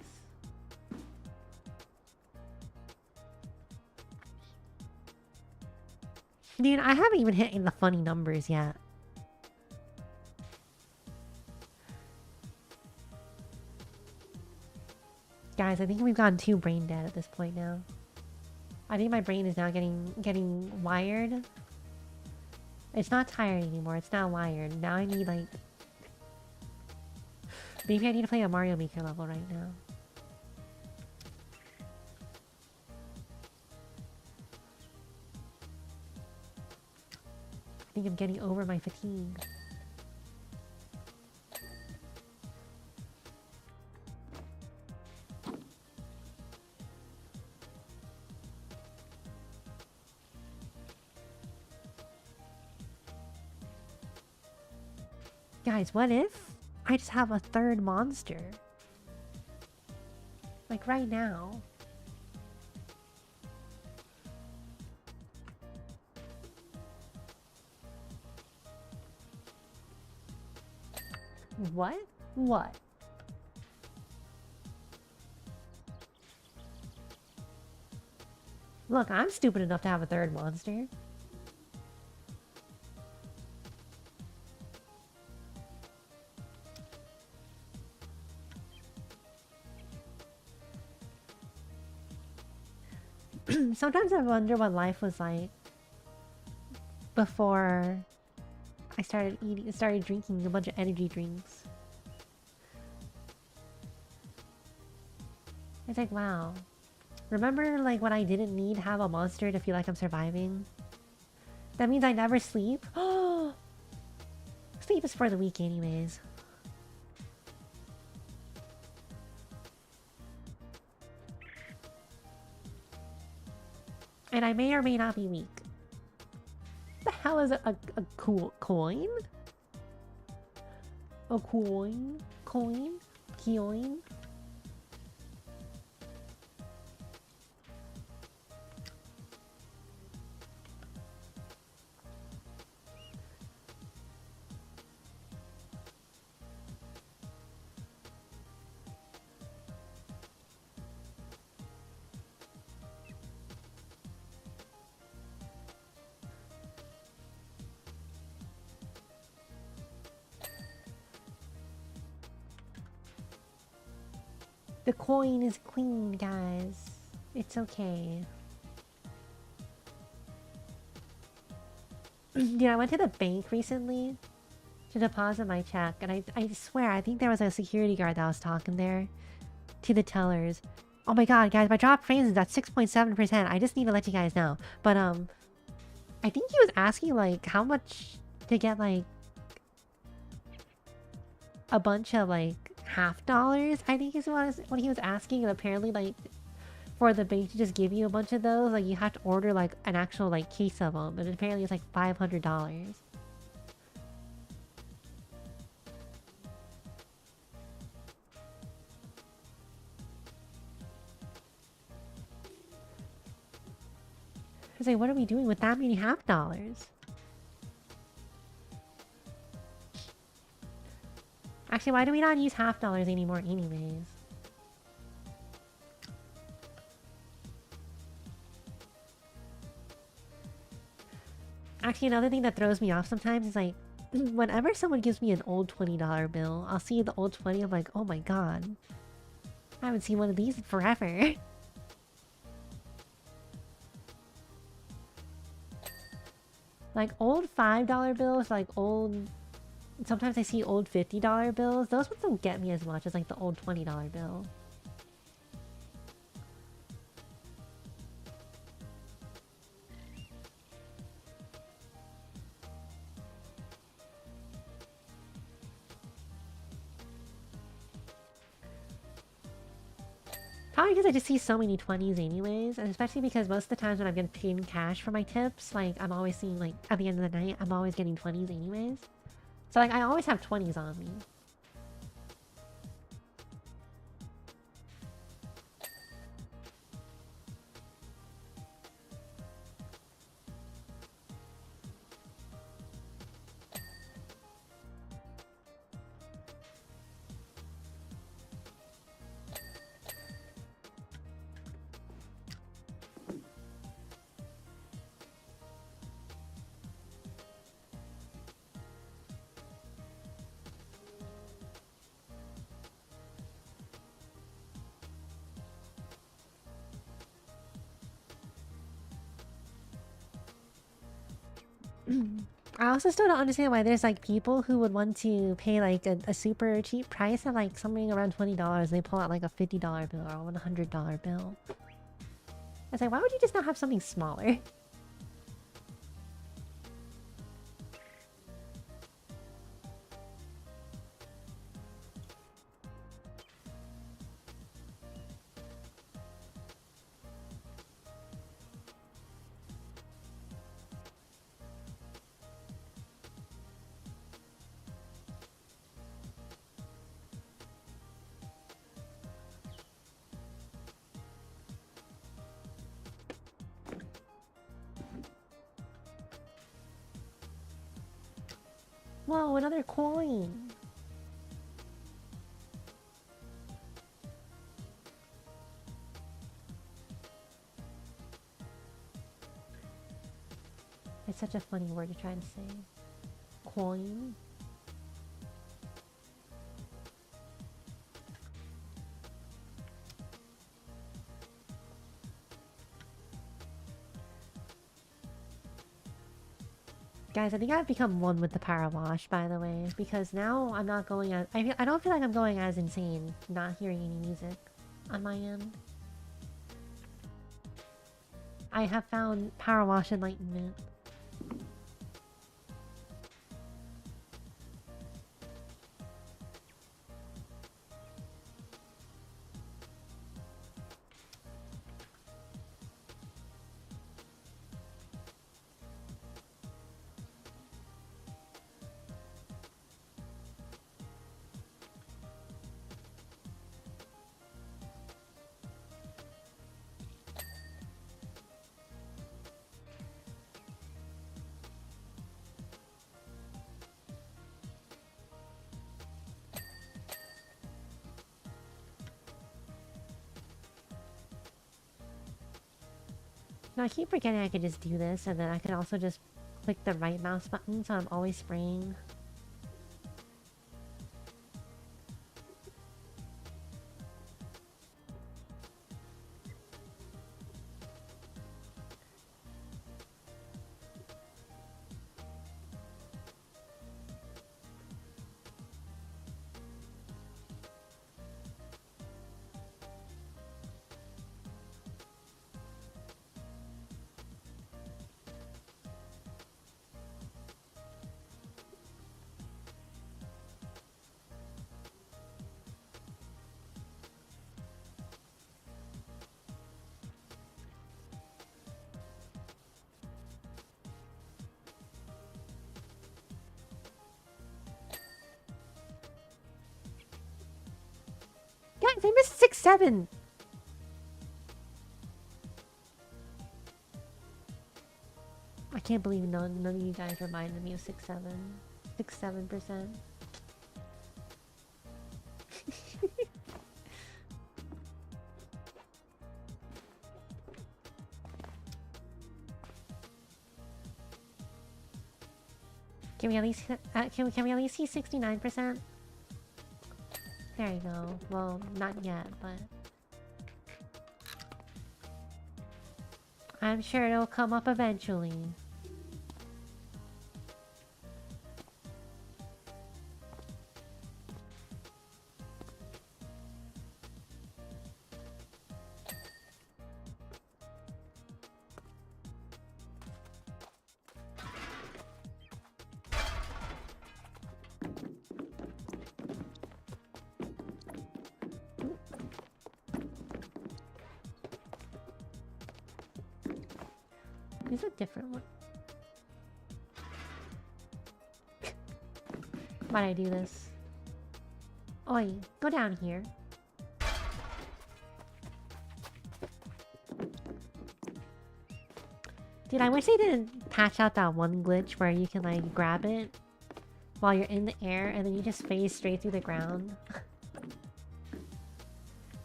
Speaker 1: Dude, I haven't even hit the funny numbers yet. Guys, I think we've gotten too brain dead at this point now. I think my brain is now getting wired. It's not tired anymore, it's now wired. Now I need like... Maybe I need to play a Mario Maker level right now. I think I'm getting over my fatigue. Guys, what if I just have a third monster? Like right now. What? What? Look, I'm stupid enough to have a third monster. Sometimes I wonder what life was like before I started drinking a bunch of energy drinks. It's like, wow. Remember like when I didn't need to have a monster to feel like I'm surviving? That means I never sleep? Oh, sleep is for the weak anyways. And I may or may not be weak. The hell is a cool coin? A coin? Coin? Coin? The coin is clean, guys. It's okay. Dude, I went to the bank recently to deposit my check, and I swear, I think there was a security guard that was talking there to the tellers. Oh my god, guys, my drop frames is at 6.7%. I just need to let you guys know. But, I think he was asking, like, how much to get, like, a bunch of, like, $50, I think is what he was asking. And apparently, like, for the bank to just give you a bunch of those, like, you have to order, like, an actual, like, case of them. And apparently it's, like, $500. I was like, what are we doing with that many $50? Actually, why do we not use $50 anymore anyways? Actually, another thing that throws me off sometimes is like, whenever someone gives me an old $20 bill, I'll see the old 20, I'm like, oh my god. I haven't seen one of these in forever. Like, old $5 bills, like old... Sometimes I see old $50 bills. Those ones don't get me as much as like the old $20 bill. Probably because I just see so many 20s anyways, and especially because most of the times when I'm getting paid in cash for my tips, like, I'm always seeing, like, at the end of the night, I'm always getting 20s anyways. So, like, I always have 20s on me. I also still don't understand why there's like people who would want to pay like a super cheap price of like something around $20. They pull out like a $50 bill or a $100 bill. I was like, why would you just not have something smaller? Whoa, another coin! It's such a funny word to try to say. Coin? Guys, I think I've become one with the PowerWash, by the way, because now I'm not going as... I don't feel like I'm going as insane not hearing any music on my end. I have found PowerWash enlightenment. No, I keep forgetting I could just do this, and then I could also just click the right mouse button, so I'm always spraying. Guys, I missed 6-7! I can't believe none of you guys reminded me of 6-7. 6-7%. Can we at least can we at least see 69%? There you go. Well, not yet, but I'm sure it'll come up eventually. This is a different one. Why'd I do this? Oi, go down here. Dude, I wish they didn't patch out that one glitch where you can like grab it while you're in the air and then you just phase straight through the ground.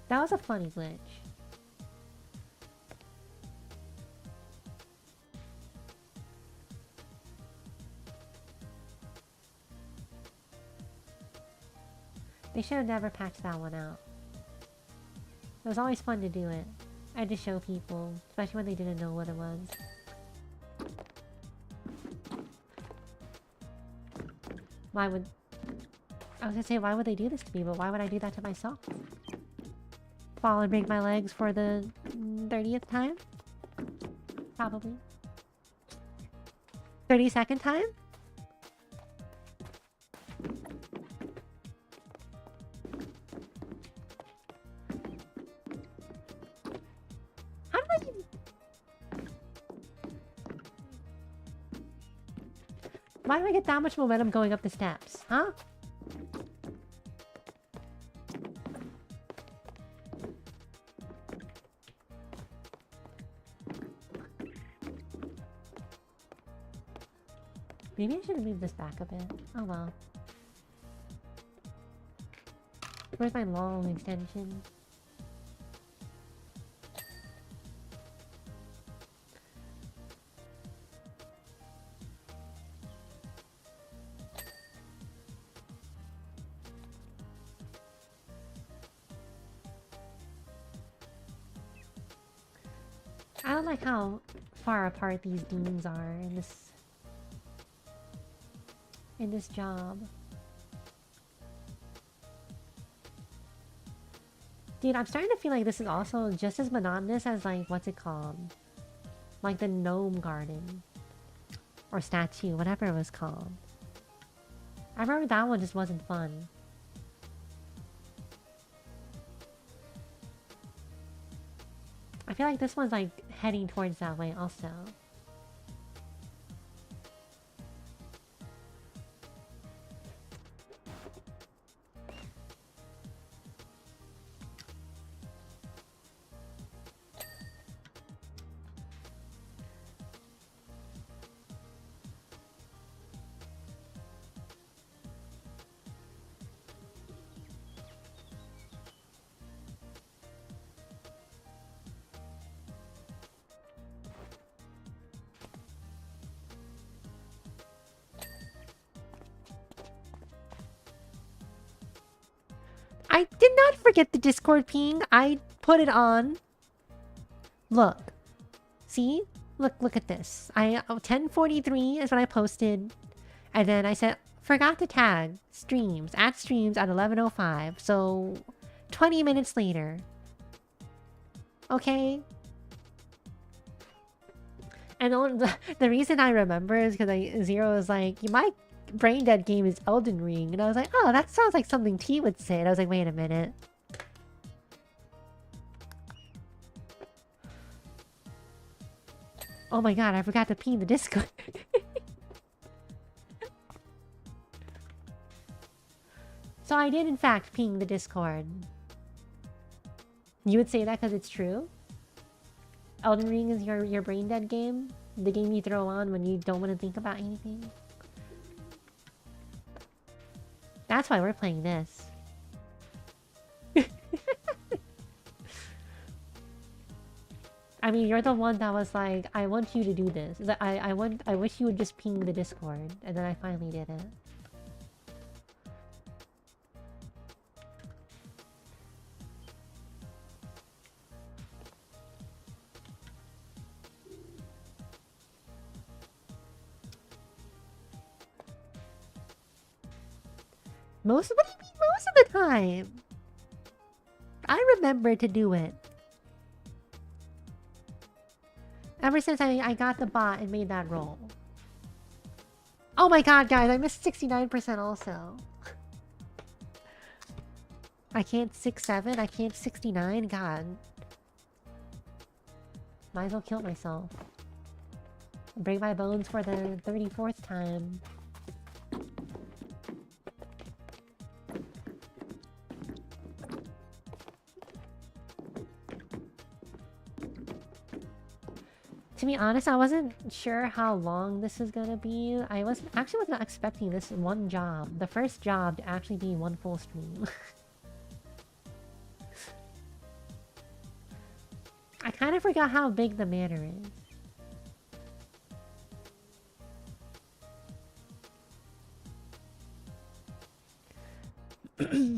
Speaker 1: That was a funny glitch. They should have never patched that one out. It was always fun to do it. I had to show people, especially when they didn't know what it was. Why would... I was gonna say, why would they do this to me, but why would I do that to myself? Fall and break my legs for the 30th time? Probably. 32nd time? How do I even... Why do I get that much momentum going up the steps? Huh? Maybe I should move this back a bit. Oh well. Where's my long extension? I don't like how far apart these dunes are in this job. Dude, I'm starting to feel like this is also just as monotonous as like, what's it called? Like the gnome garden. Or statue, whatever it was called. I remember that one just wasn't fun. I feel like this one's like heading towards that way also. I did not forget the Discord ping. I put it on. Look. See? Look at this. 10:43 is when I posted. And then I said, forgot to tag streams at 11:05. So 20 minutes later. Okay? And the reason I remember is because Zero was like, my brain dead game is Elden Ring. And I was like, oh, that sounds like something T would say. And I was like, wait a minute. Oh my god, I forgot to ping the Discord. So I did in fact ping the Discord. You would say that because it's true? Elden Ring is your brain dead game? The game you throw on when you don't want to think about anything? That's why we're playing this. I mean, you're the one that was like, I want you to do this. I wish you would just ping the Discord. And then I finally did it. What do you mean most of the time? I remember to do it. Ever since I got the bot and made that roll. Oh my god, guys, I missed 69% also. I can't 6-7, I can't 69, god. Might as well kill myself. Break my bones for the 34th time. To be honest, I wasn't sure how long this is gonna be. I actually was not expecting this one job, the first job, to actually be one full stream. I kind of forgot how big the manor is.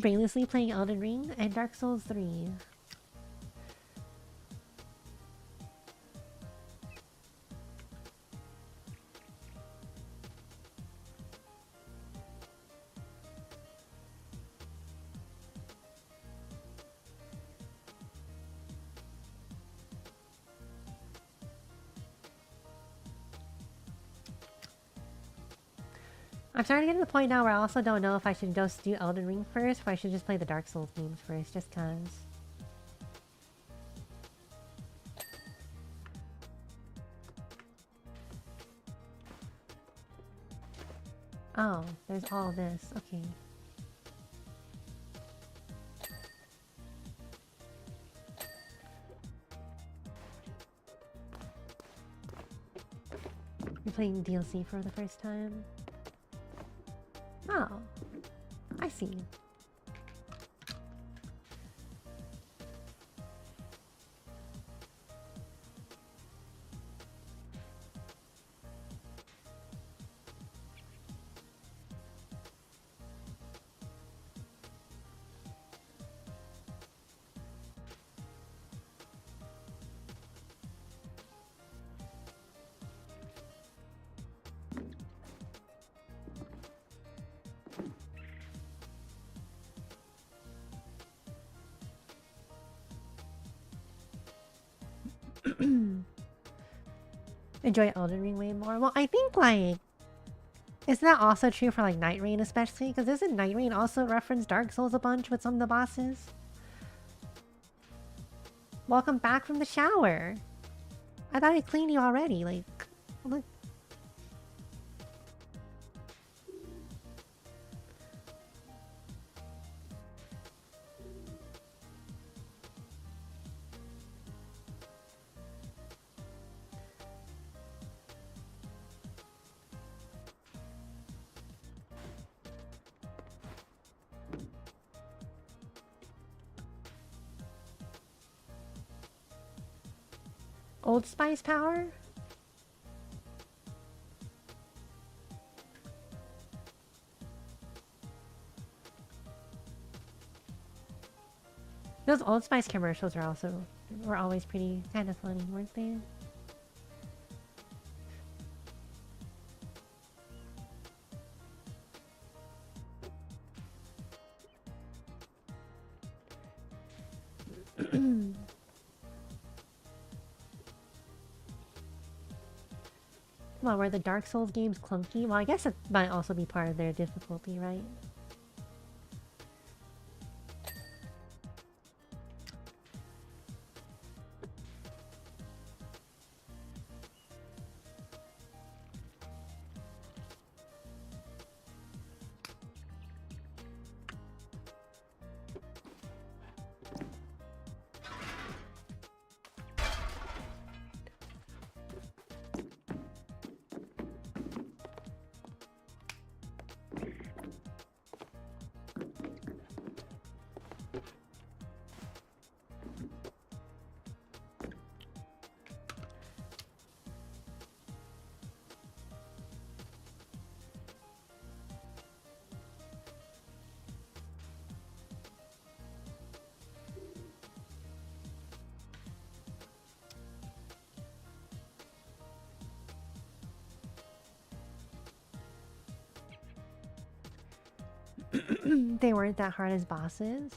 Speaker 1: Brainlessly playing Elden Ring and Dark Souls 3. I'm starting to get to the point now where I also don't know if I should just do Elden Ring first or I should just play the Dark Souls games first, just cause. Oh, there's all this. Okay. You're playing DLC for the first time? Oh, I see. Enjoy Elden Ring way more. Well, I think, like, isn't that also true for, like, Night Rain especially? Because isn't Night Rain also reference Dark Souls a bunch with some of the bosses? Welcome back from the shower. I thought I cleaned you already. Like, look. Old Spice power? Those Old Spice commercials were always pretty kind of funny, weren't they? Well, were the Dark Souls games clunky? Well, I guess it might also be part of their difficulty, right? They weren't that hard as bosses.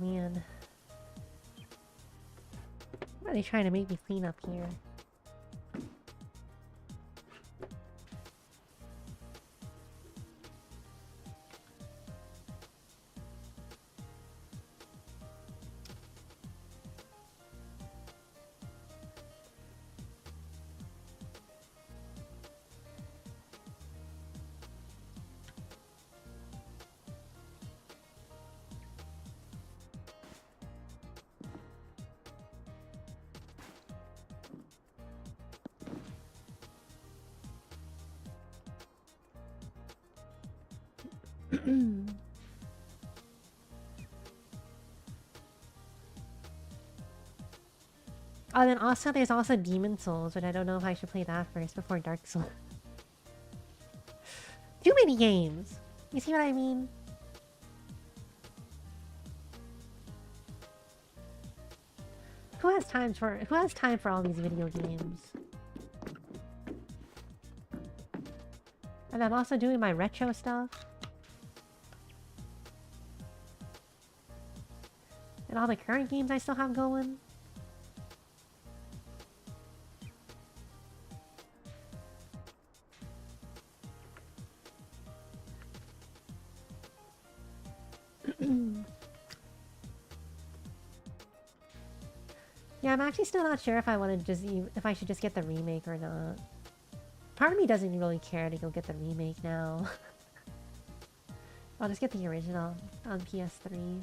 Speaker 1: man. What are they trying to make me clean up here? Oh, then also there's also Demon Souls, but I don't know if I should play that first before Dark Souls. Too many games! You see what I mean? Who has time for all these video games? And I'm also doing my retro stuff. And all the current games I still have going. Yeah, I'm actually still not sure if I want to if I should just get the remake or not. Part of me doesn't really care to go get the remake now. I'll just get the original on PS3.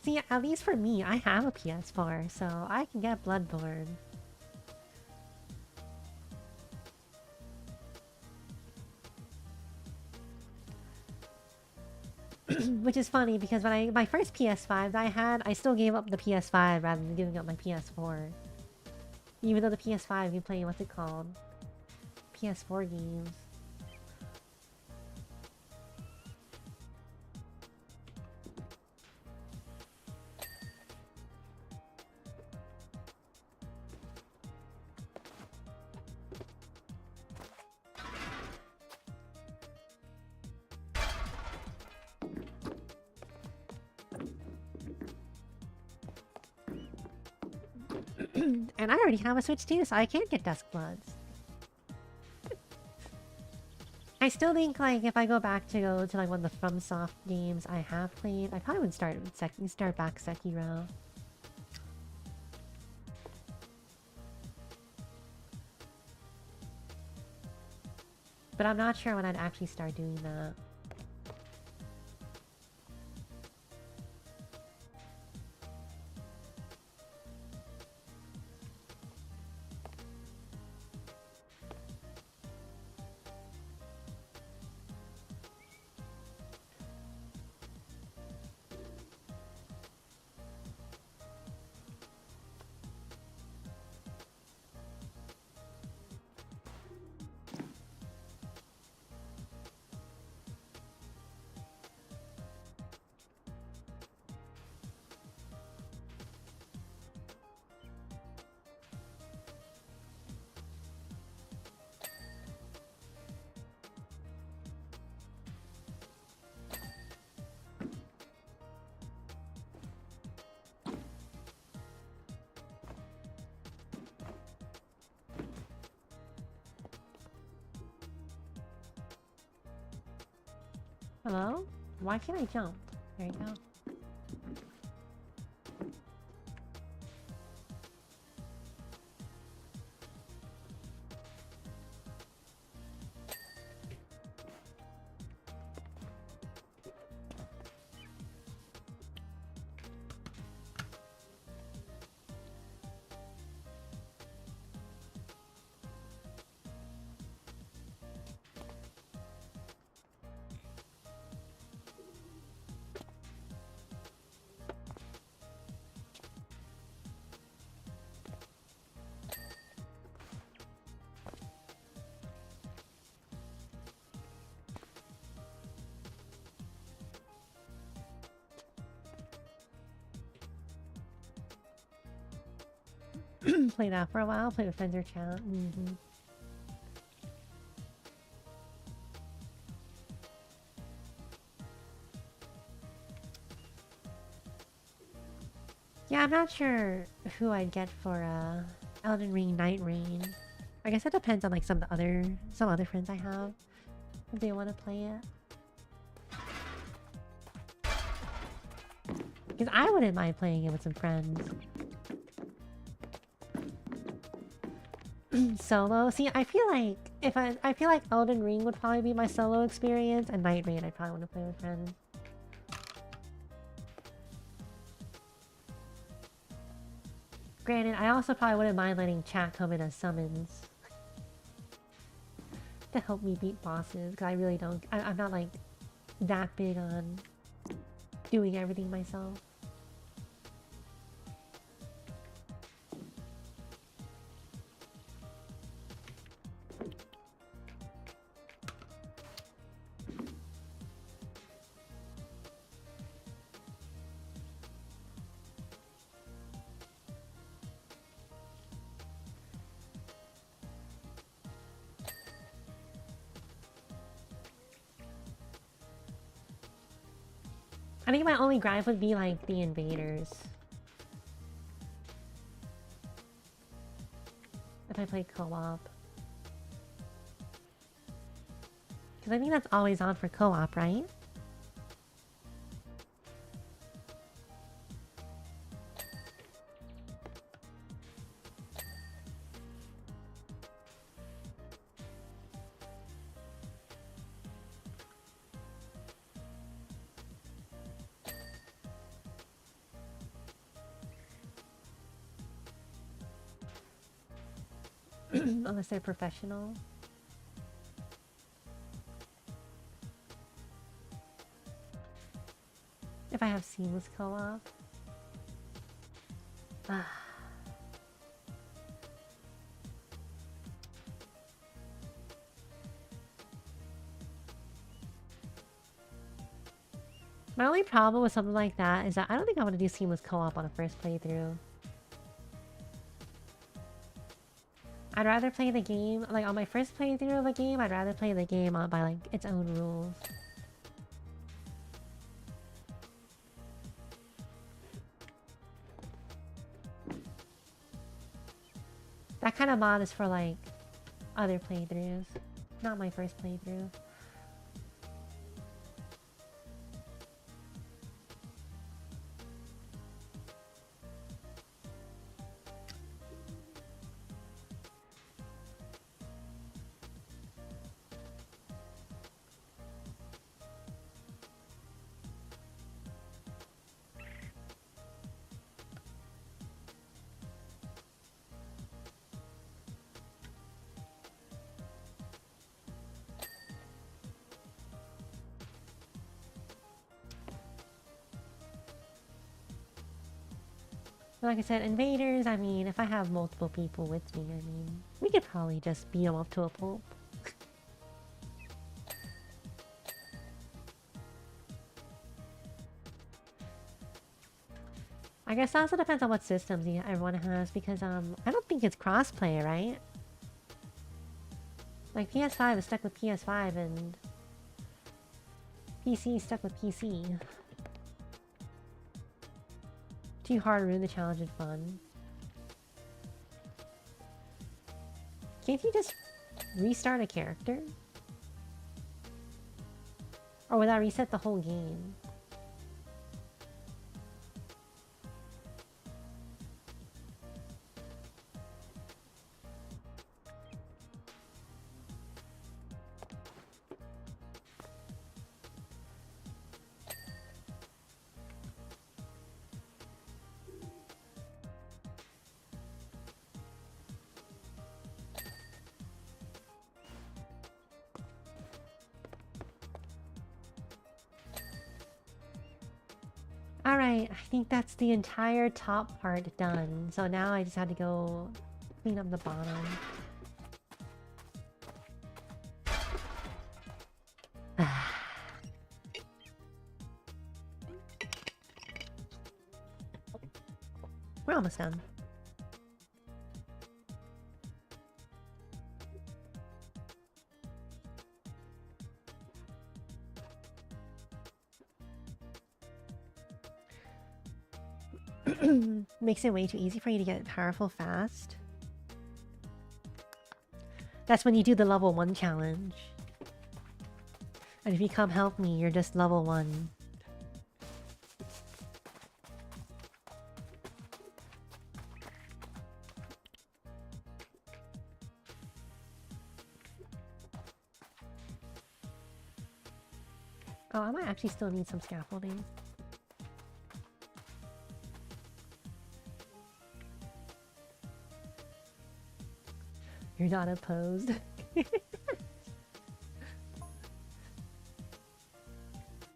Speaker 1: See, at least for me, I have a PS4, so I can get Bloodborne. Which is funny because when my first PS5 that I had, I still gave up the PS5 rather than giving up my PS4. Even though the PS5 you play what's it called? PS4 games. And I already have a Switch too, so I can't get Duskbloods. I still think, like, if I go back to like one of the FromSoft games I have played, I probably would start back Sekiro. But I'm not sure when I'd actually start doing that. Hello? Why can't I jump? There you go. Play that for a while, play with friends or chat. Yeah, I'm not sure who I'd get for Elden Ring Night Rain. I guess it depends on like some other friends I have if they want to play it. Because I wouldn't mind playing it with some friends. Solo? See, I feel like I feel like Elden Ring would probably be my solo experience, and Night Rain I'd probably want to play with friends. Granted, I also probably wouldn't mind letting chat come in as summons to help me beat bosses, because I really don't. I'm not like that big on doing everything myself. I think my only gripe would be like the invaders. If I play co-op. Because I think that's always on for co-op, right? Unless they're professional. If I have seamless co-op. My only problem with something like that is that I don't think I want to do seamless co-op on a first playthrough. I'd rather play the game, like on my first playthrough of a game, I'd rather play the game by like its own rules. That kind of mod is for like other playthroughs, not my first playthrough. Like I said, invaders, I mean, if I have multiple people with me, I mean, we could probably just beat them up to a pulp. I guess it also depends on what systems everyone has, because I don't think it's crossplay, right? Like PS5 is stuck with PS5 and PC is stuck with PC. Too hard to ruin the challenge and fun. Can't you just restart a character? Or would that reset the whole game? Alright, I think that's the entire top part done. So now I just had to go clean up the bottom. We're almost done. Makes it way too easy for you to get powerful fast. That's when you do the level 1 challenge. And if you come help me, you're just level 1. Oh, I might actually still need some scaffolding. You're not opposed.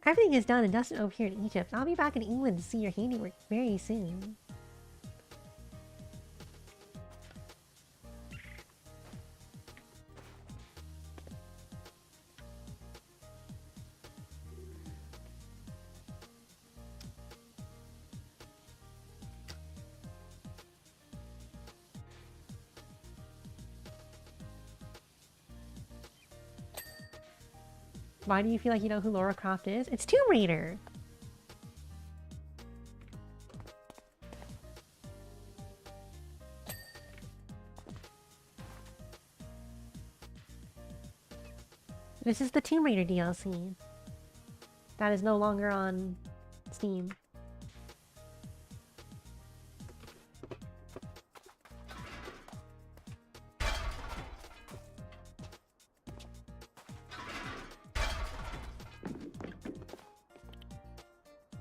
Speaker 1: Everything is done and dusted over here in Egypt. I'll be back in England to see your handiwork very soon. Why do you feel like you know who Lara Croft is? It's Tomb Raider! This is the Tomb Raider DLC. That is no longer on Steam.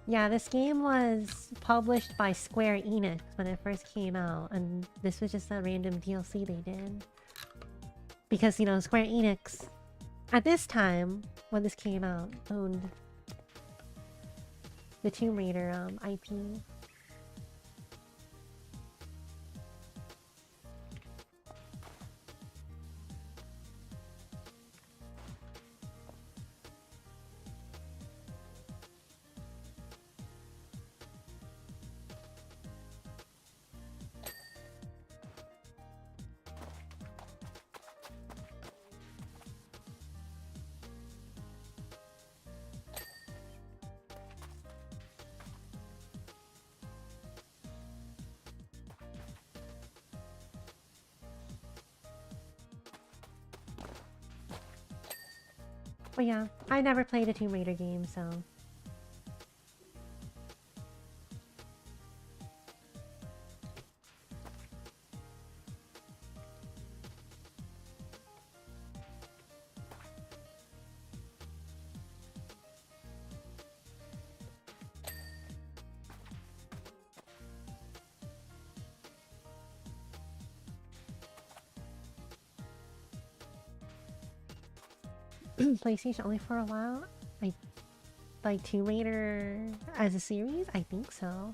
Speaker 1: Yeah, this game was published by Square Enix when it first came out, and this was just a random DLC they did. Because, you know, Square Enix, at this time, when this came out, owned the Tomb Raider IP. But yeah, I never played a Tomb Raider game, so... PlayStation only for a while? Like Tomb Raider as a series? I think so.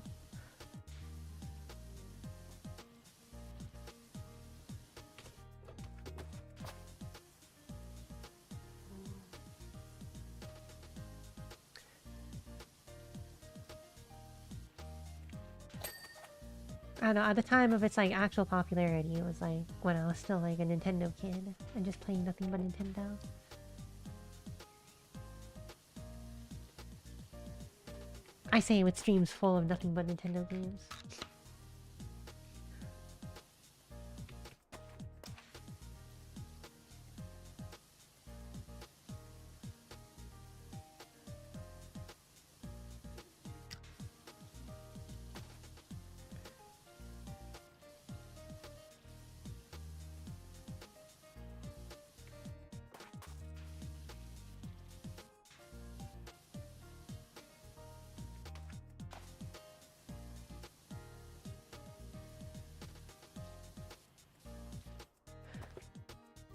Speaker 1: I don't know, at the time of its like actual popularity, it was like when I was still like a Nintendo kid and just playing nothing but Nintendo. I say with streams full of nothing but Nintendo games.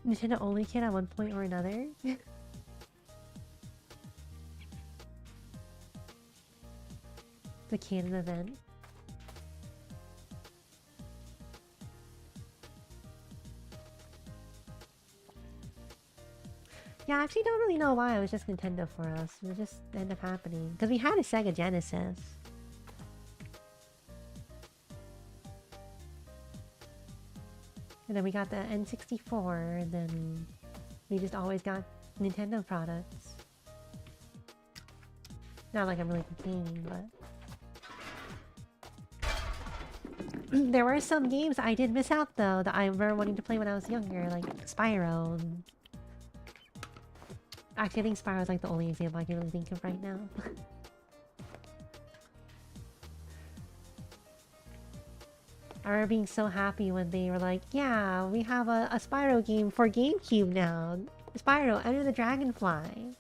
Speaker 1: Nintendo only kid at one point or another. The canon event. Yeah, I actually don't really know why it was just Nintendo for us. It just ended up happening. Because we had a Sega Genesis. And then we got the N64, and then we just always got Nintendo products. Not like I'm really complaining, but... There were some games I did miss out, though, that I remember wanting to play when I was younger, like Spyro. Actually, I think Spyro is like the only example I can really think of right now. I remember being so happy when they were like, yeah, we have a Spyro game for GameCube now. Spyro, Enter the Dragonfly.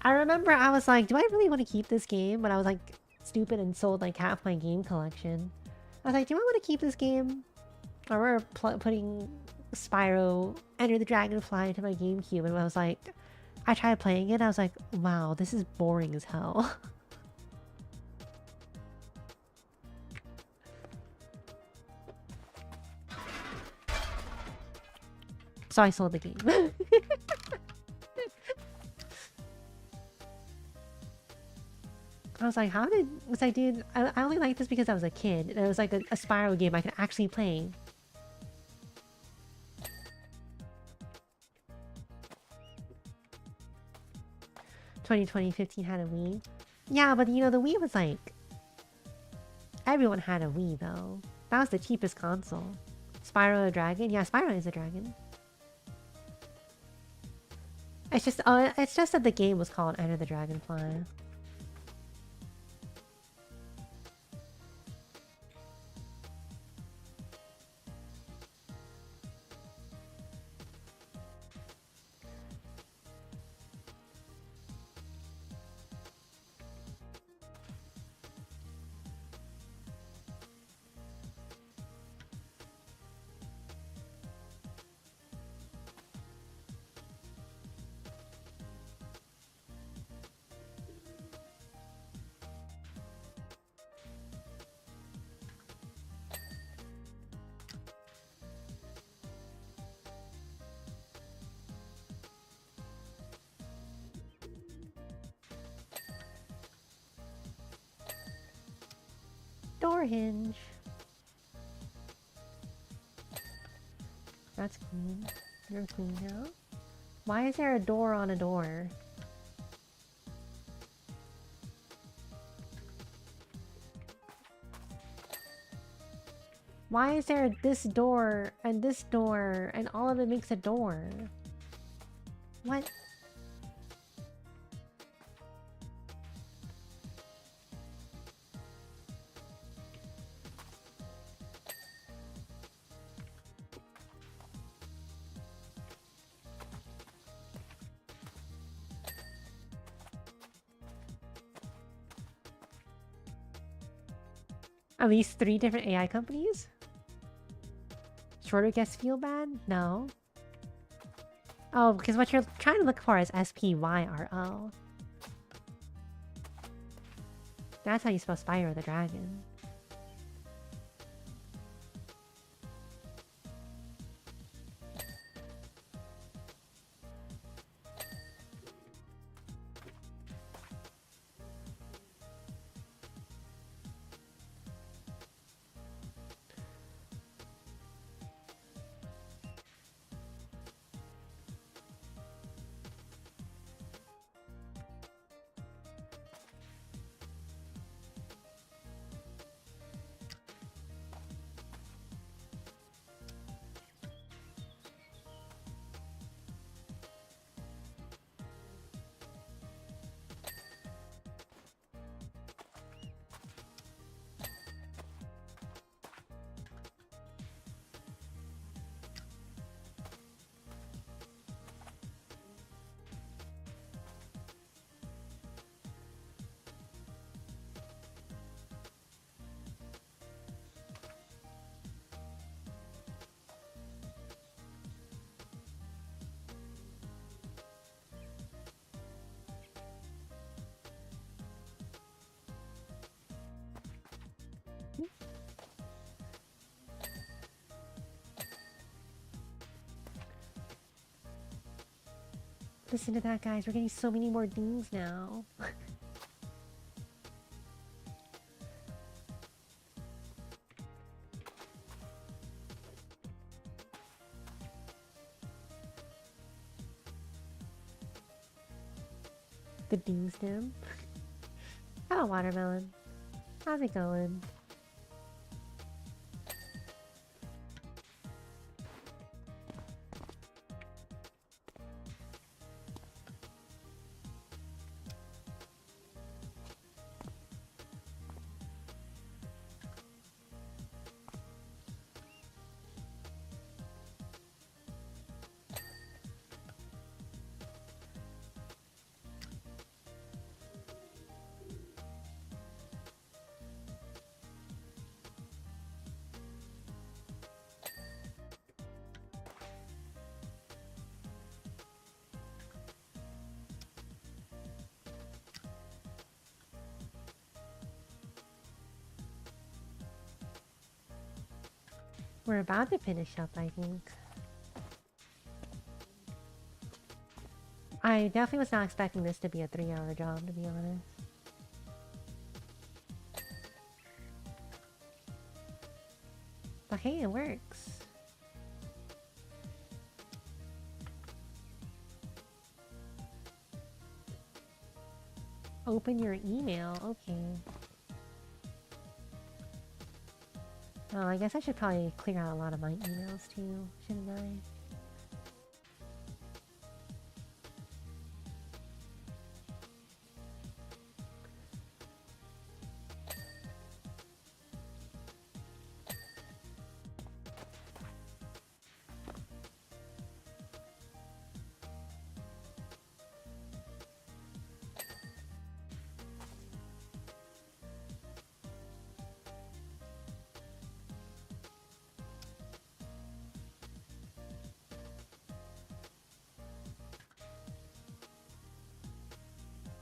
Speaker 1: I remember I was like, do I really want to keep this game? But I was like stupid and sold like half my game collection. I was like, do I want to keep this game? I remember putting Spyro, Enter the Dragonfly into my GameCube, and I was like, I tried playing it, I was like, wow, this is boring as hell. So I sold the game. I was like, was I dude? I only liked this because I was a kid. And it was like a Spyro game I could actually play. "2015 had a Wii." Yeah, but you know, the Wii was like... Everyone had a Wii, though. That was the cheapest console. Spyro a dragon? Yeah, Spyro is a dragon. It's just that the game was called Enter the Dragonfly. Door hinge. That's clean. You're clean now. Why is there a door on a door? Why is there this door and all of it makes a door? What? At least 3 different AI companies? Shorter guess feel bad? No. Oh, because what you're trying to look for is SPYRO. That's how you spell Spyro the Dragon. Listen to that, guys. We're getting so many more dings now. The ding stem. Hello, watermelon. How's it going? We're about to finish up, I think. I definitely was not expecting this to be a 3-hour job, to be honest. But hey, it works. Open your email, okay. Oh, I guess I should probably clear out a lot of my emails too, shouldn't I?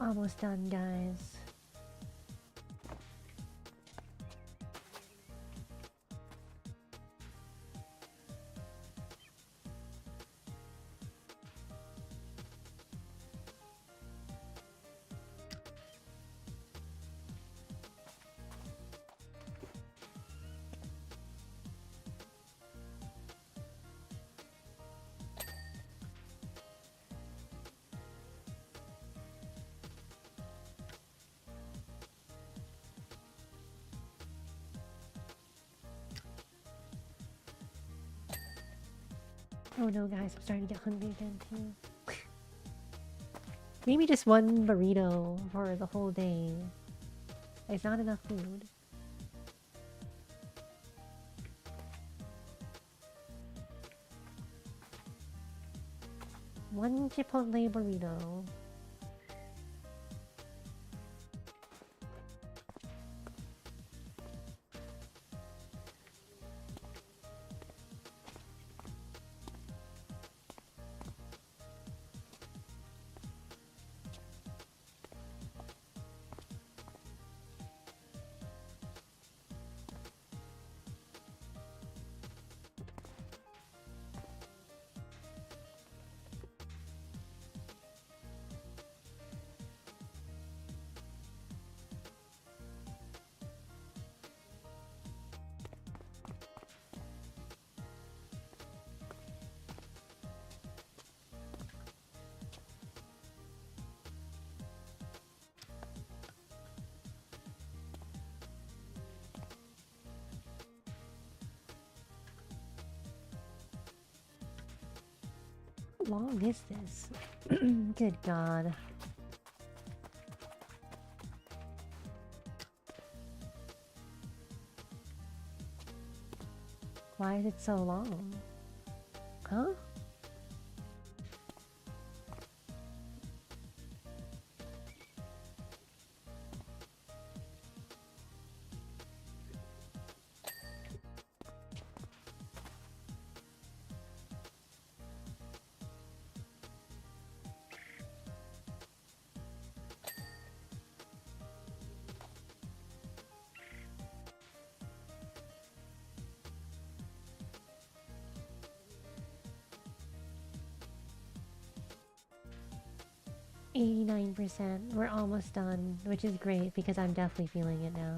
Speaker 1: Almost done, guys. Oh no, guys, I'm starting to get hungry again too. Maybe just one burrito for the whole day. It's not enough food. One Chipotle burrito. How long is this? Good God. Why is it so long? Huh? 89%. We're almost done, which is great because I'm definitely feeling it now.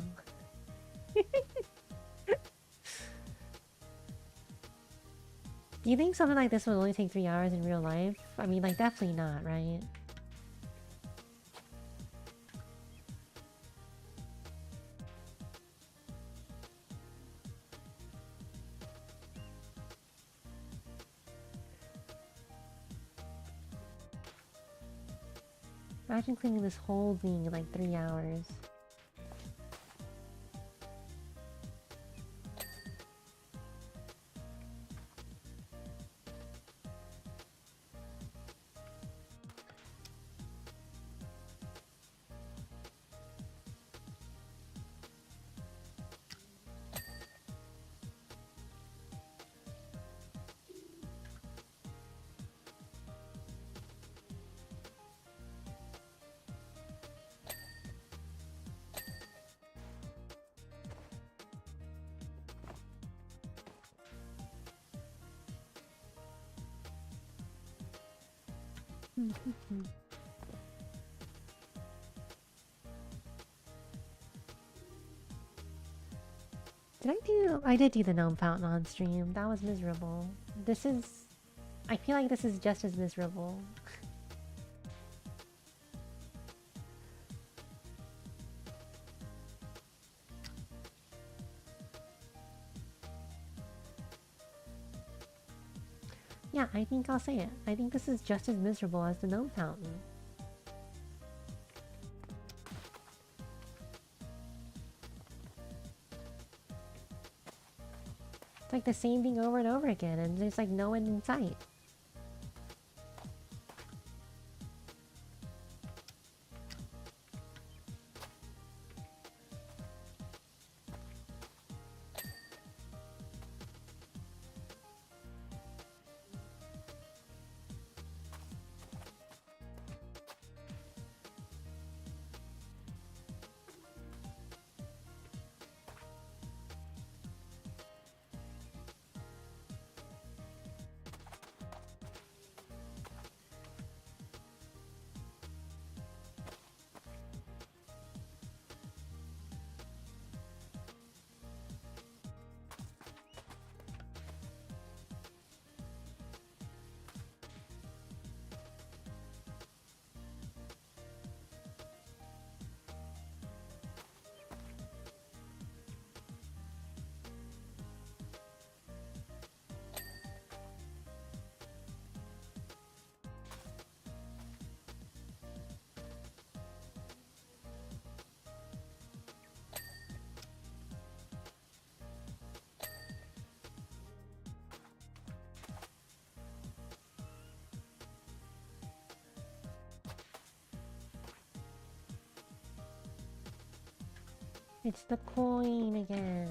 Speaker 1: Do you think something like this would only take 3 hours in real life? I mean, like, definitely not, right? Imagine cleaning this whole thing in like 3 hours. Did I do... I did do the gnome fountain on stream. That was miserable. This is... I feel like this is just as miserable. Yeah, I think I'll say it. I think this is just as miserable as the gnome fountain. It's like the same thing over and over again, and there's like no end in sight. It's the coin again.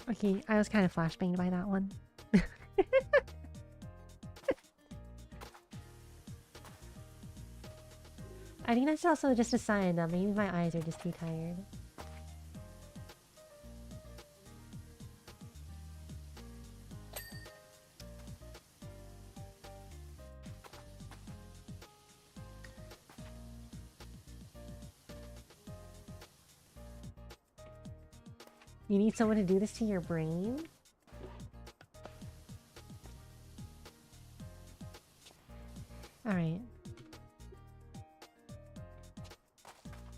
Speaker 1: Okay, I was kind of flashbanged by that one. I think that's also just a sign that maybe my eyes are just too tired. You need someone to do this to your brain? Alright.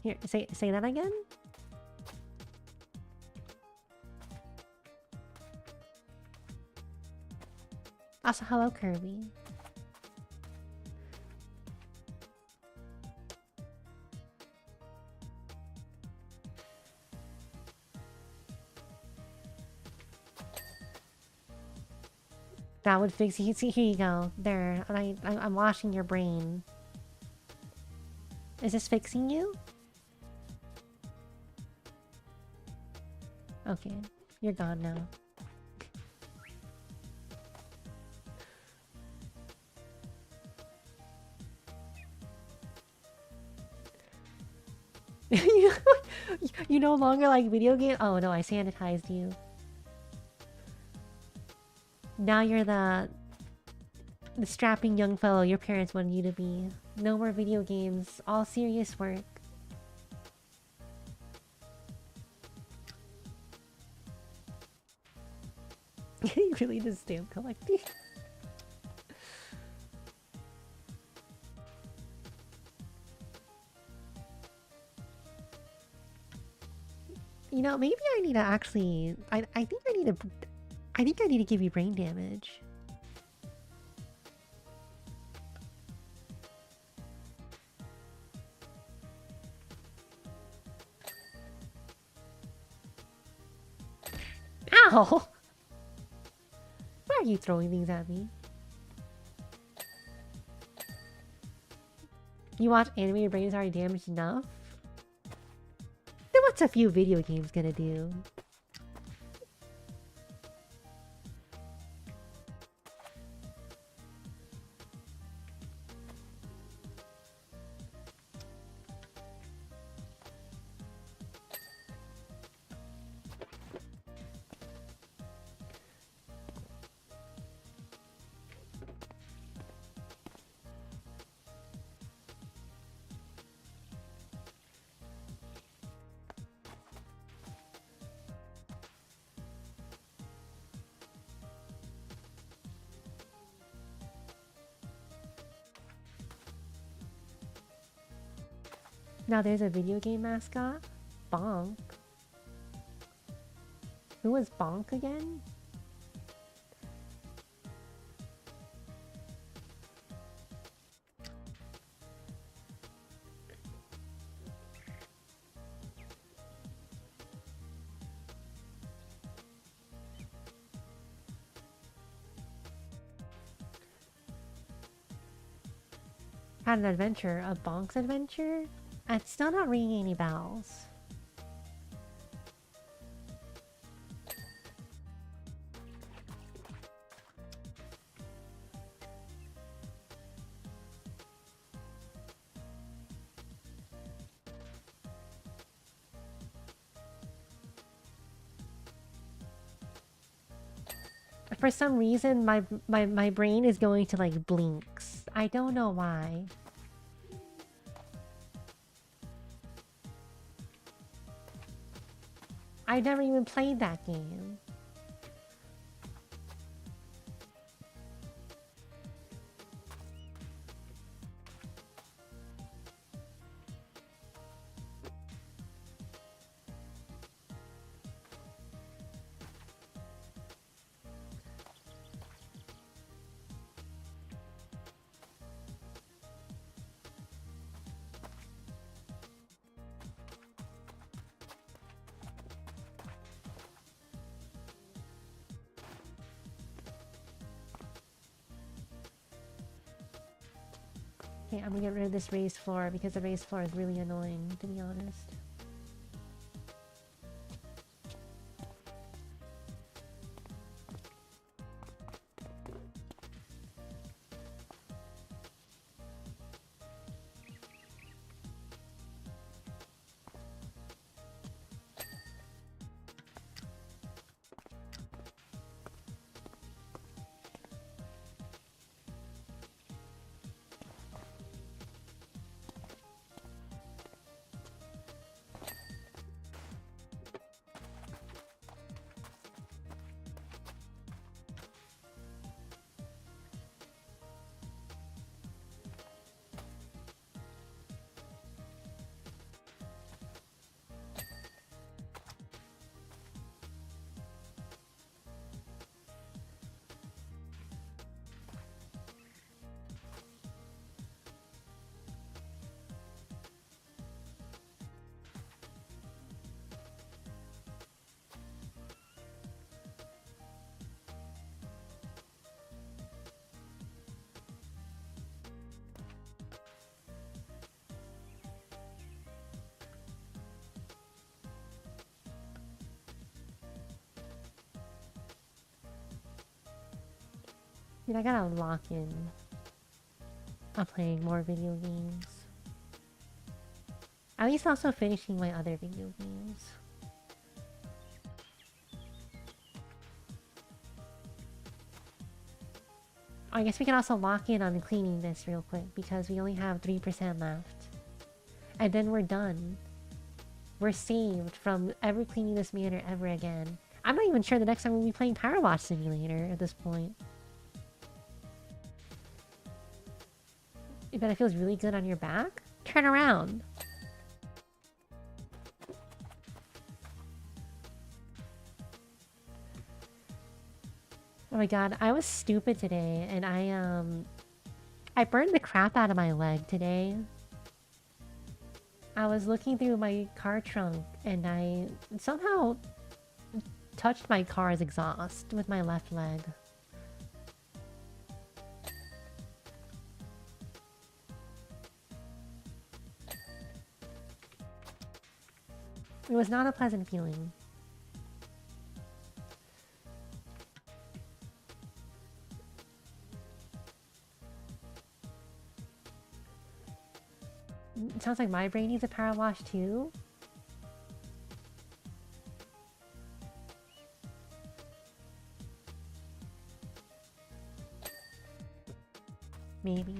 Speaker 1: Here, say that again? Also, hello, Kirby. That would fix you. See, here you go. There. I'm washing your brain. Is this fixing you? Okay. You're gone now. you, you no longer like video game? Oh no, I sanitized you. Now you're the strapping young fellow your parents wanted you to be. No more video games, all serious work. You really just stamp collecting? You know, maybe I need to actually... I think I need to... I think I need to give you brain damage. Ow! Why are you throwing things at me? You watch anime, your brain is already damaged enough? Then what's a few video games gonna do? Now there's a video game mascot? Bonk. Who was Bonk again? Had an adventure, a Bonk's adventure? It's still not ringing any bells. For some reason, my brain is going to like blinks. I don't know why. I never even played that game. Okay, I'm gonna get rid of this raised floor because the raised floor is really annoying, to be honest. Dude, I gotta lock in on playing more video games. At least also finishing my other video games. I guess we can also lock in on cleaning this real quick because we only have 3% left. And then we're done. We're saved from ever cleaning this manor ever again. I'm not even sure the next time we'll be playing PowerWash Simulator at this point. I bet it feels really good on your back. Turn around. Oh my god, I was stupid today and I burned the crap out of my leg today. I was looking through my car trunk and I somehow touched my car's exhaust with my left leg. It was not a pleasant feeling. It sounds like my brain needs a power wash too. Maybe.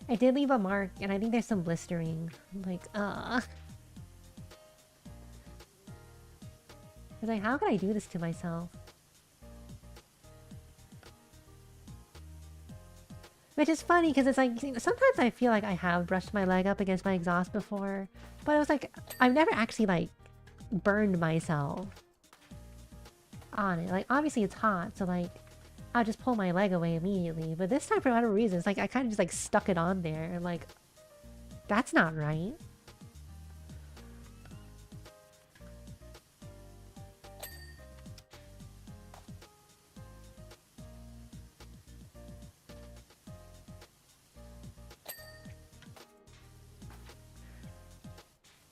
Speaker 1: I did leave a mark and I think there's some blistering. Like, I was like, how could I do this to myself? Which is funny because it's like, sometimes I feel like I have brushed my leg up against my exhaust before. But it was like, I've never actually like burned myself on it. Like, obviously it's hot, so like, I'll just pull my leg away immediately. But this time, for whatever reason, it's like I kind of just like stuck it on there. And like, that's not right.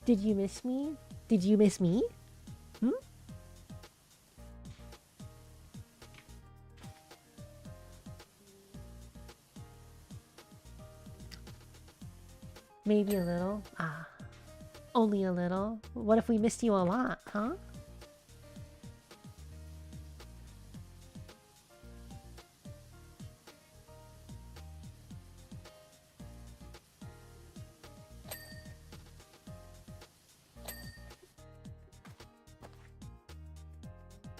Speaker 1: Did you miss me? Did you miss me? Hmm? Maybe a little. Ah. Only a little. What if we missed you a lot, huh?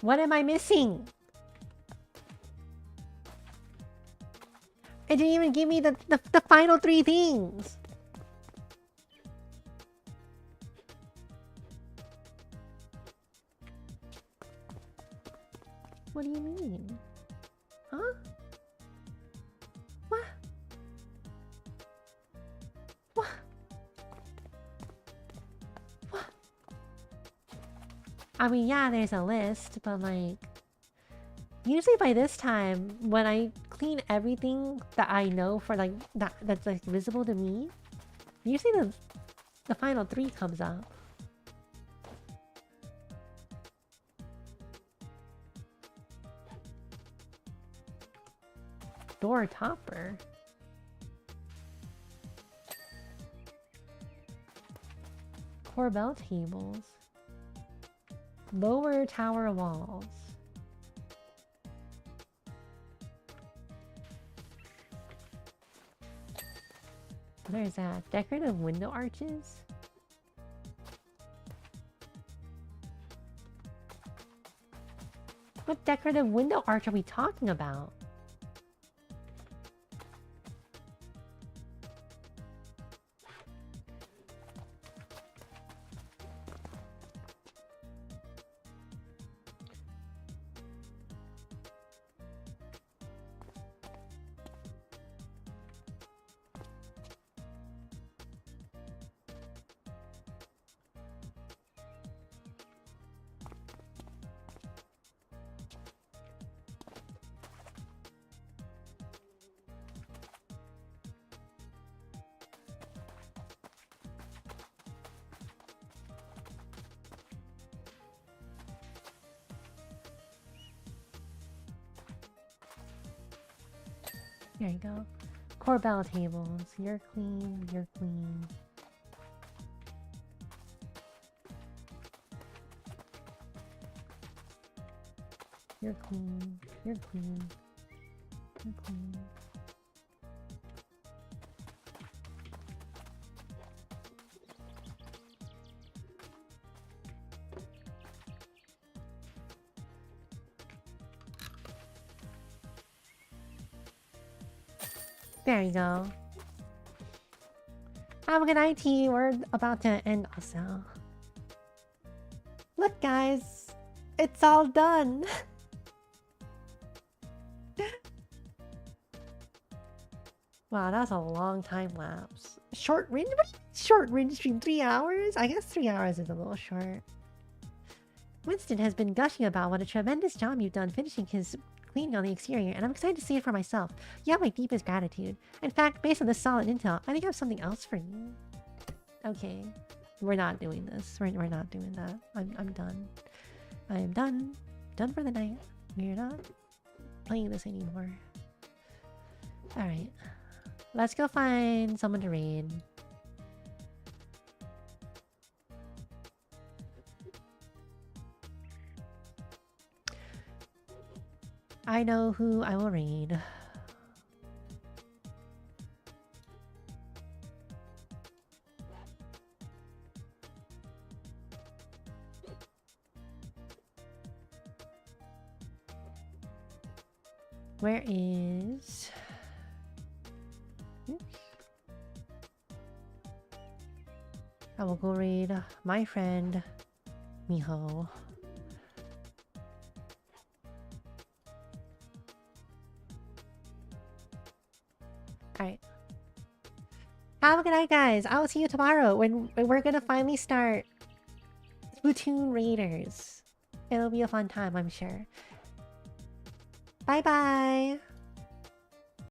Speaker 1: What am I missing? It didn't even give me the final 3 things. What do you mean? Huh? What? What? What? I mean, yeah, there's a list, but like... Usually by this time, when I clean everything that I know for like, that's like visible to me, usually the final 3 comes up. Door topper. Corbell tables. Lower tower walls. There's that. Decorative window arches. What decorative window arch are we talking about? There you go. Corbell tables. You're clean. You're clean. You're clean. You're clean. You're clean. There you go. Have a good night, T. We're about to end also. Look, guys. It's all done. Wow, that's a long time lapse. Short range? Short range stream? 3 hours? I guess 3 hours is a little short. Winston has been gushing about what a tremendous job you've done finishing his cleaning on the exterior, and I'm excited to see it for myself. You have my deepest gratitude. In fact, based on this solid intel, I think I have something else for you. Okay. We're not doing this. We're not doing that. I'm done. I am done. Done for the night. We're not playing this anymore. Alright. Let's go find someone to raid. I know who I will raid. Where is... Oops. I will go raid my friend Miho. Alright. Have a good night, guys. I will see you tomorrow when we're gonna finally start Splatoon Raiders. It'll be a fun time, I'm sure. Bye-bye!